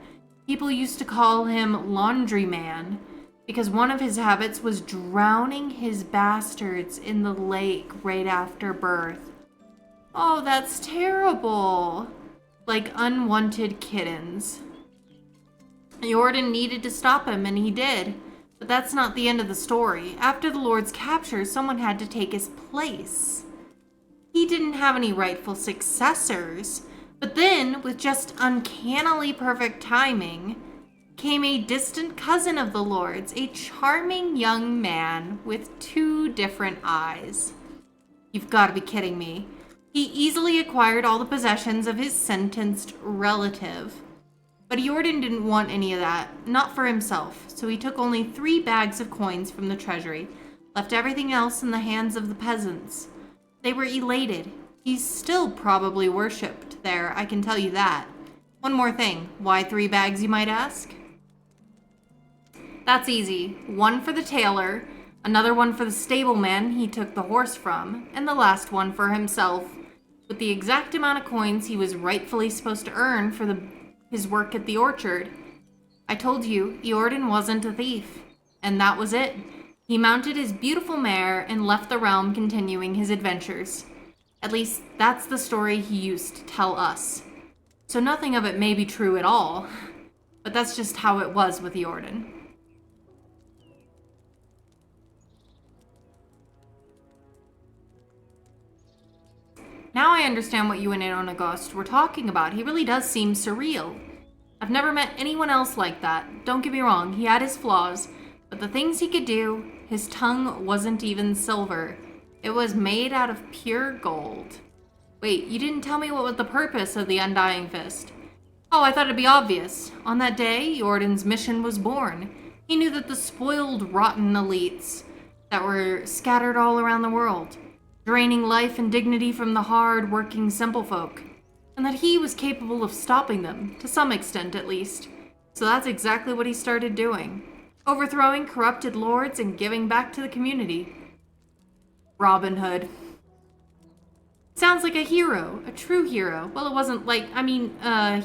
People used to call him Laundry Man because one of his habits was drowning his bastards in the lake right after birth. Oh, that's terrible. Like unwanted kittens. Eordan needed to stop him, and he did. But that's not the end of the story. After the Lord's capture, someone had to take his place. He didn't have any rightful successors, but then, with just uncannily perfect timing, came a distant cousin of the Lord's, a charming young man with 2 different eyes. You've got to be kidding me. He easily acquired all the possessions of his sentenced relative. But Eordan didn't want any of that, not for himself, so he took only 3 bags of coins from the treasury, left everything else in the hands of the peasants. They were elated. He's still probably worshipped there, I can tell you that. One more thing. Why 3 bags, you might ask? That's easy. 1 for the tailor, another one for the stableman he took the horse from, and the last one for himself, with the exact amount of coins he was rightfully supposed to earn for his work at the orchard. I told you, Eordan wasn't a thief. And that was it. He mounted his beautiful mare and left the realm, continuing his adventures. At least, that's the story he used to tell us. So nothing of it may be true at all, but that's just how it was with Eordan. Now I understand what you and Ionagost were talking about. He really does seem surreal. I've never met anyone else like that. Don't get me wrong, he had his flaws, but the things he could do, his tongue wasn't even silver. It was made out of pure gold. Wait, you didn't tell me what was the purpose of the Undying Fist. Oh, I thought it'd be obvious. On that day, Eordan's mission was born. He knew that the spoiled, rotten elites that were scattered all around the world, draining life and dignity from the hard-working simple folk, and that he was capable of stopping them, to some extent at least. So that's exactly what he started doing. Overthrowing corrupted lords and giving back to the community. Robin Hood. Sounds like a hero, a true hero. Well, it wasn't like, yeah,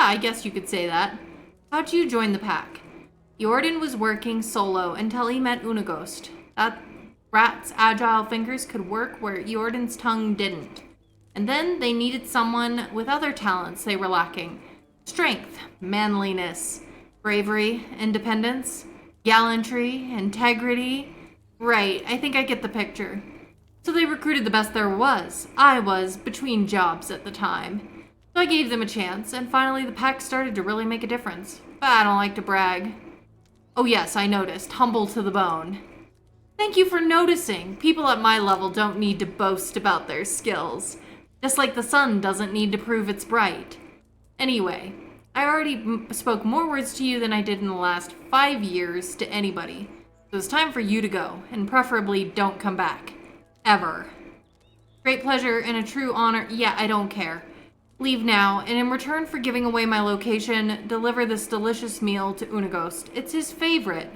I guess you could say that. How'd you join the pack? Eordan was working solo until he met Ionagost. That rat's agile fingers could work where Eordan's tongue didn't. And then they needed someone with other talents they were lacking. Strength, manliness, bravery, independence, gallantry, integrity. Right, I think I get the picture. So they recruited the best there was. I was between jobs at the time. So I gave them a chance, and finally the pack started to really make a difference. But I don't like to brag. Oh yes, I noticed. Humble to the bone. Thank you for noticing. People at my level don't need to boast about their skills. Just like the sun doesn't need to prove it's bright. Anyway, I already spoke more words to you than I did in the last 5 years to anybody. So it's time for you to go, and preferably don't come back. Ever. Great pleasure and a true honor. Yeah, I don't care. Leave now, and in return for giving away my location, deliver this delicious meal to Unagost. It's his favorite.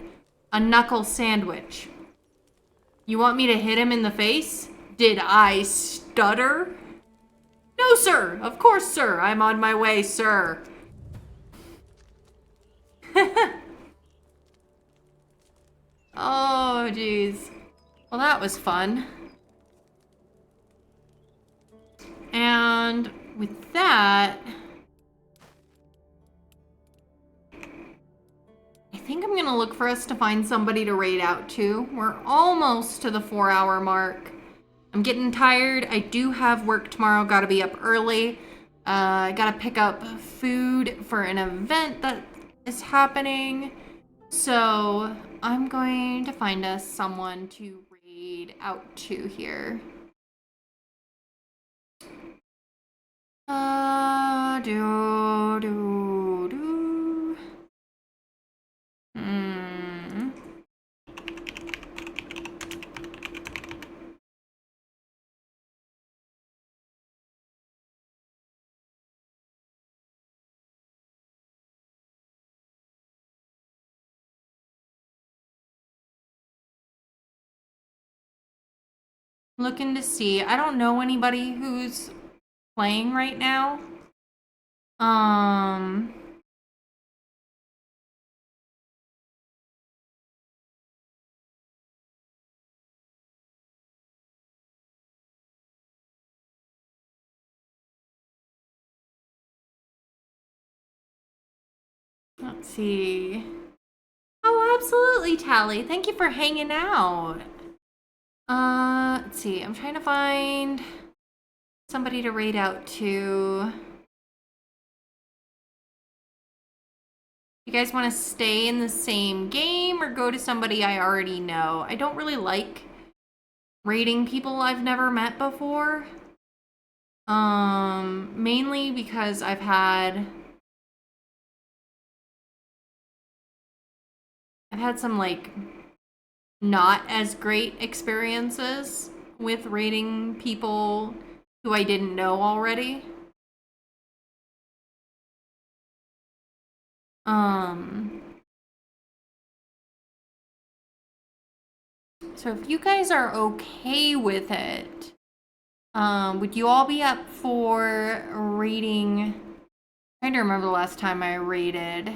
A knuckle sandwich. You want me to hit him in the face? Did I stutter? No, sir. Of course, sir. I'm on my way, sir. Oh, jeez. Well, that was fun. And with that, I think I'm gonna look for us to find somebody to raid out to. We're almost to the 4-hour mark. I'm getting tired. I do have work tomorrow. Gotta be up early. I gotta pick up food for an event that is happening. So I'm going to find us someone to raid out to here. Do. Looking to see. I don't know anybody who's playing right now. Let's see. Oh, absolutely, Tally. Thank you for hanging out. Let's see. I'm trying to find somebody to raid out to. You guys want to stay in the same game or go to somebody I already know? I don't really like raiding people I've never met before. Mainly because I've had some like not as great experiences with raiding people who I didn't know already. So if you guys are okay with it, would you all be up for raiding? I'm trying to remember the last time I raided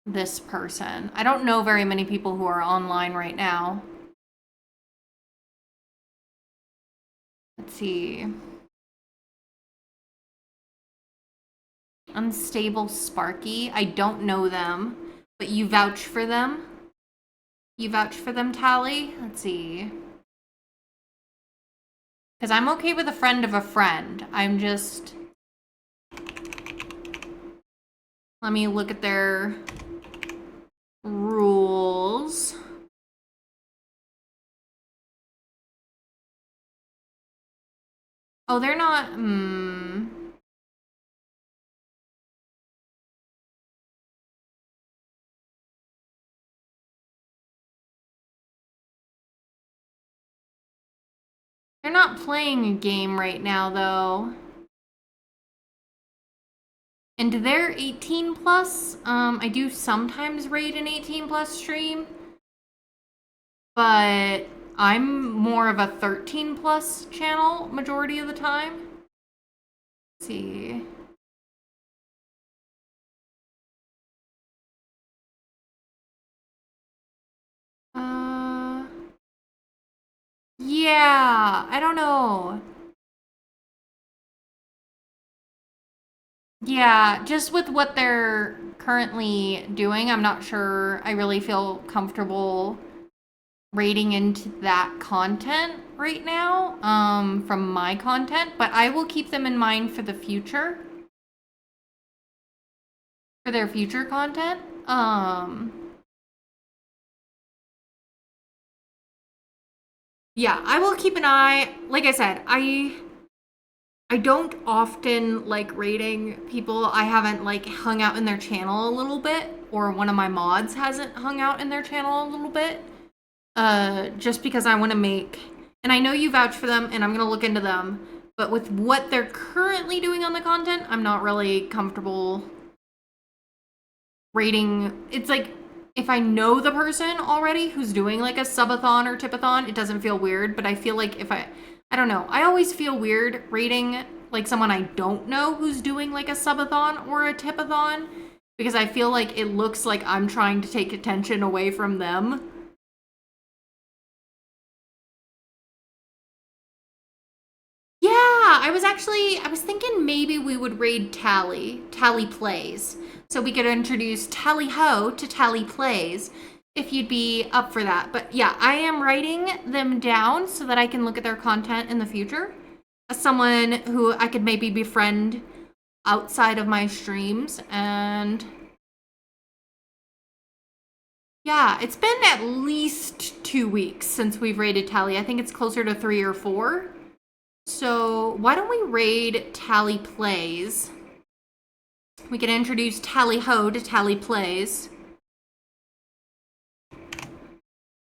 this person. I don't know very many people who are online right now. Let's see. Unstable Sparky. I don't know them, but you vouch for them. You vouch for them, Tally? Let's see. Because I'm okay with a friend of a friend. I'm just... Let me look at their rules. Oh, they're not... They're not playing a game right now, though. And they're 18 plus. I do sometimes raid an 18 plus stream, but I'm more of a 13 plus channel majority of the time. Let's see. Yeah, I don't know. Yeah, just with what they're currently doing, I'm not sure I really feel comfortable raiding into that content right now, from my content, but I will keep them in mind for the future. For their future content. Yeah, I will keep an eye. Like I said, I don't often like raiding people. I haven't like hung out in their channel a little bit, or one of my mods hasn't hung out in their channel a little bit. Just because I want to make, and I know you vouch for them, and I'm gonna look into them, but with what they're currently doing on the content, I'm not really comfortable rating. It's like, if I know the person already who's doing like a subathon or tipathon, it doesn't feel weird, but I feel like if I don't know, I always feel weird rating like someone I don't know who's doing like a subathon or a tipathon, because I feel like it looks like I'm trying to take attention away from them. Yeah, I was thinking maybe we would raid Tally Plays. So we could introduce Tally Ho to Tally Plays if you'd be up for that. But yeah, I am writing them down so that I can look at their content in the future. As someone who I could maybe befriend outside of my streams. And yeah, it's been at least 2 weeks since we've raided Tally. I think it's closer to 3 or 4. So why don't we raid Tally Plays? We can introduce Tally Ho to Tally Plays.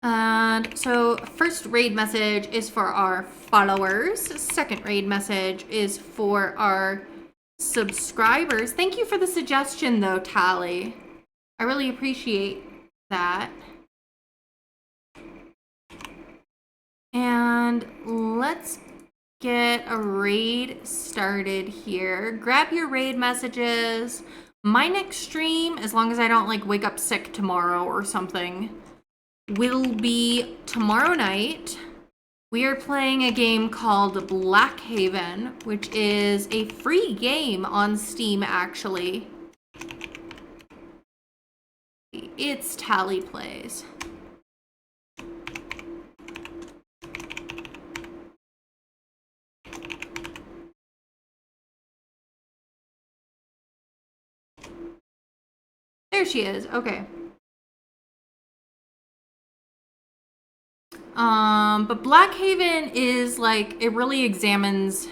And so first raid message is for our followers. Second raid message is for our subscribers. Thank you for the suggestion though, Tally. I really appreciate that. And let's get a raid started here. Grab your raid messages. My next stream, as long as I don't like wake up sick tomorrow or something, will be tomorrow night. We are playing a game called Black Haven, which is a free game on Steam actually. It's Tally Plays. There she is. Okay. But Black Haven is like, it really examines,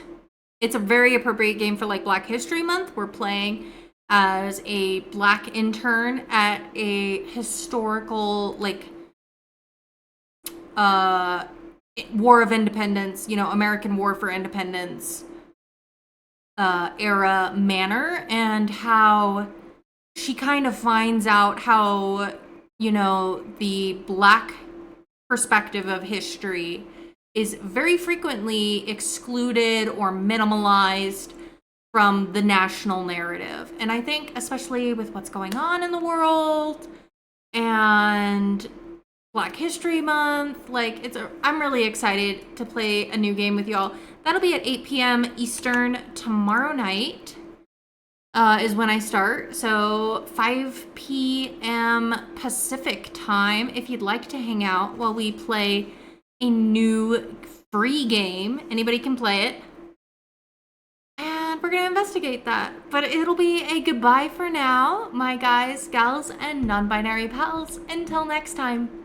it's a very appropriate game for like Black History Month. We're playing as a black intern at a historical like War of Independence, you know, American War for Independence era manor, and how she kind of finds out how, you know, the black perspective of history is very frequently excluded or minimalized from the national narrative. And I think especially with what's going on in the world and Black History Month, like I'm really excited to play a new game with y'all. That'll be at 8 p.m. Eastern tomorrow night. Is when I start. So 5 p.m. Pacific time if you'd like to hang out while we play a new free game. Anybody can play it. And we're gonna investigate that. But it'll be a goodbye for now, my guys, gals, and non-binary pals. Until next time.